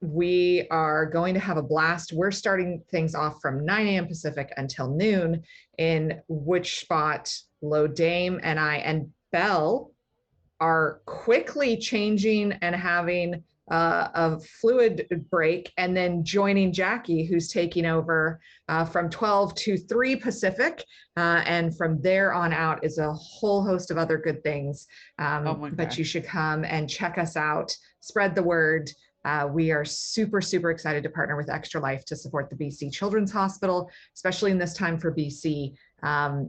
We are going to have a blast. We're starting things off from 9 a.m. Pacific until noon, in which spot Low Dame and I and Belle are quickly changing and having a fluid break, and then joining Jackie, who's taking over from 12 to 3 Pacific. And from there on out is a whole host of other good things. But you should come and check us out, spread the word. We are super, super excited to partner with Extra Life to support the BC Children's Hospital, especially in this time for BC.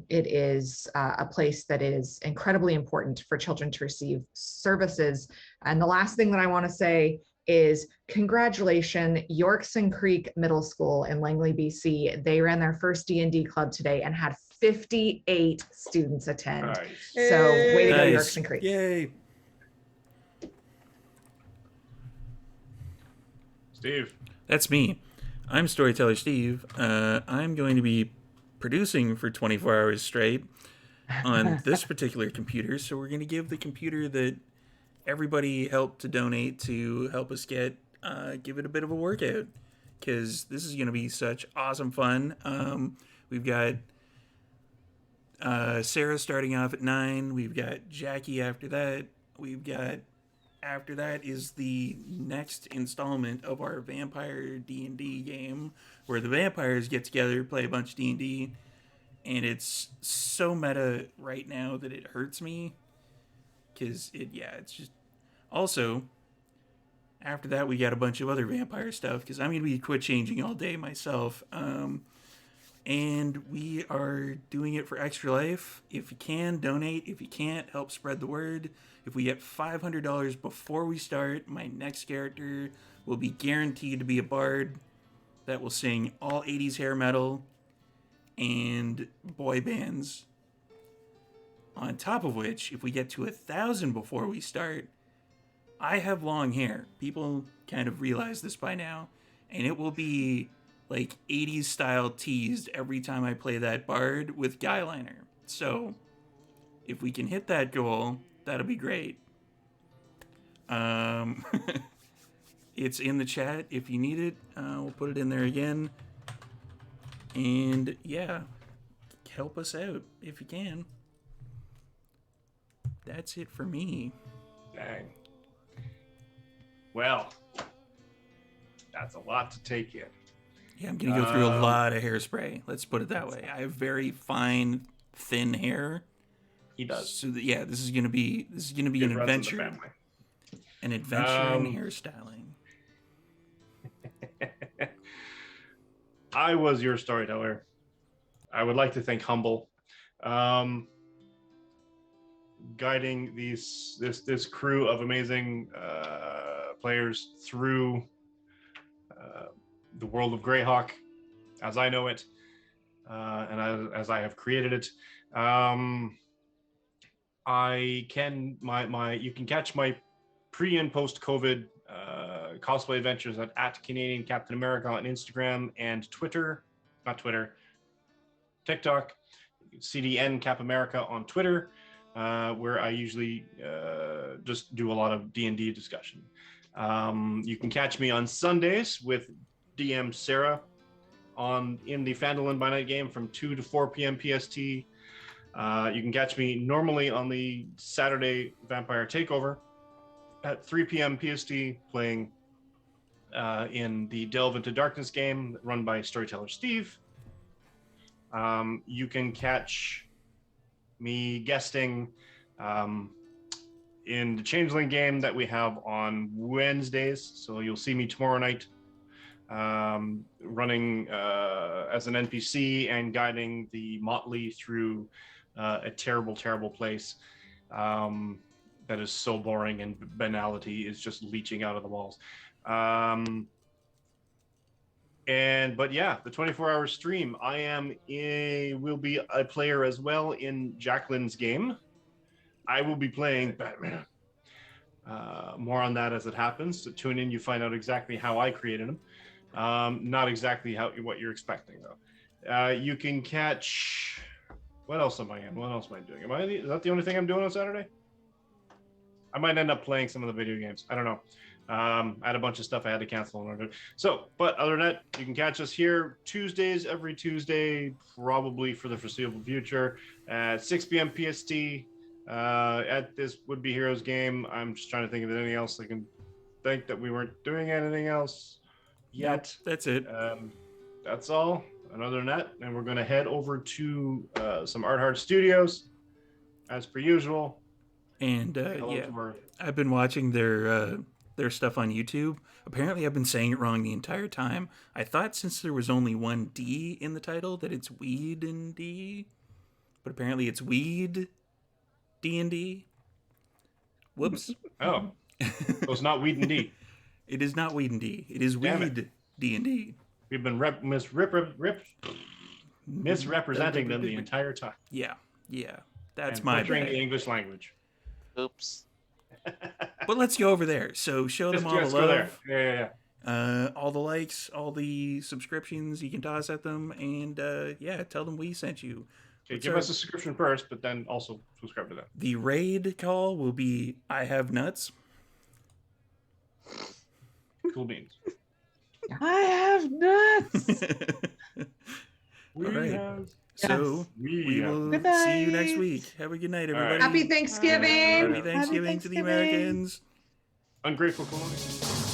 It is a place that is incredibly important for children to receive services. And the last thing that I want to say is congratulations, Yorkson Creek Middle School in Langley, BC. They ran their first D&D club today and had 58 students attend. Nice. So way to go, Yorkson Creek. Yay. Steve. That's me. I'm Storyteller Steve. I'm going to be producing for 24 hours straight. on this particular computer. So we're going to give the computer that everybody helped to donate to help us get, give it a bit of a workout, because this is going to be such awesome fun. We've got Sarah starting off at 9. We've got Jackie after that. We've got, after that is the next installment of our vampire D&D game, where the vampires get together, play a bunch of D&D, and it's so meta right now that it hurts me, because it's just... Also, after that, we got a bunch of other vampire stuff, because I'm going to be quit changing all day myself. And we are doing it for Extra Life. If you can, donate. If you can't, help spread the word. If we get $500 before we start, my next character will be guaranteed to be a bard that will sing all 80s hair metal and boy bands. On top of which, if we get to 1,000 before we start, I have long hair. People kind of realize this by now. And it will be like 80s style teased every time I play that bard with guy liner. So if we can hit that goal, that'll be great. It's in the chat if you need it. We'll put it in there again. And yeah, help us out if you can. That's it for me. Dang. Well, that's a lot to take in. Yeah, I'm going to go through a lot of hairspray. Let's put it that way. I have very fine, thin hair. He does. So this is going to be an adventure. An adventure in hairstyling. I was your storyteller. I would like to thank Humble, guiding this crew of amazing players through the world of Greyhawk, as I know it, and as I have created it. You can catch my pre and post COVID cosplay adventures at Canadian Captain America on Instagram and TikTok, CDN Cap America on Twitter, where I usually just do a lot of D&D discussion. You can catch me on Sundays with DM Sarah in the Phandalin by Night game from 2 to 4 p.m. PST. You can catch me normally on the Saturday Vampire Takeover at 3 p.m. PST playing in the Delve into Darkness game run by Storyteller Steve. You can catch me guesting in the Changeling game that we have on Wednesdays. So you'll see me tomorrow night running as an NPC and guiding the Motley through a terrible, terrible place that is so boring and banality is just leaching out of the walls. But yeah, the 24-hour stream, will be a player as well in Jacqueline's game. I will be playing Batman. More on that as it happens. So tune in, you find out exactly how I created him. Not exactly what you're expecting though. You can catch. What else am I in? What else am I doing? Is that the only thing I'm doing on Saturday? I might end up playing some of the video games. I don't know. I had a bunch of stuff I had to cancel in order. But other than that, you can catch us here every Tuesday, probably for the foreseeable future, at 6 p.m. PST. At this Would Be Heroes game. I'm just trying to think of anything else I can think that we weren't doing anything else yet. Nope, that's it. That's all. And other than that, and we're going to head over to some Art Hard Studios, as per usual. And I've been watching their stuff on YouTube. Apparently, I've been saying it wrong the entire time. I thought since there was only one D in the title that it's Weed and D, but apparently it's Weed D&D. Whoops. Oh, so it's not Weed and D. It is not Weed and D. It is Weed D&D. We've been misrepresenting them the entire time. Yeah. That's and my butchering bad. the English language. Oops. But let's go over there. So show them all the love. Go there. Yeah. All the likes, all the subscriptions you can toss at them, and tell them we sent you. Okay, give us a subscription first, but then also subscribe to them. The raid call will be I have nuts. Cool beans. I have nuts. We All right. have. So we will Good see you next night. week. Have a good night, All right. everybody. Happy Thanksgiving. Happy Thanksgiving to the Americans. Ungrateful colony.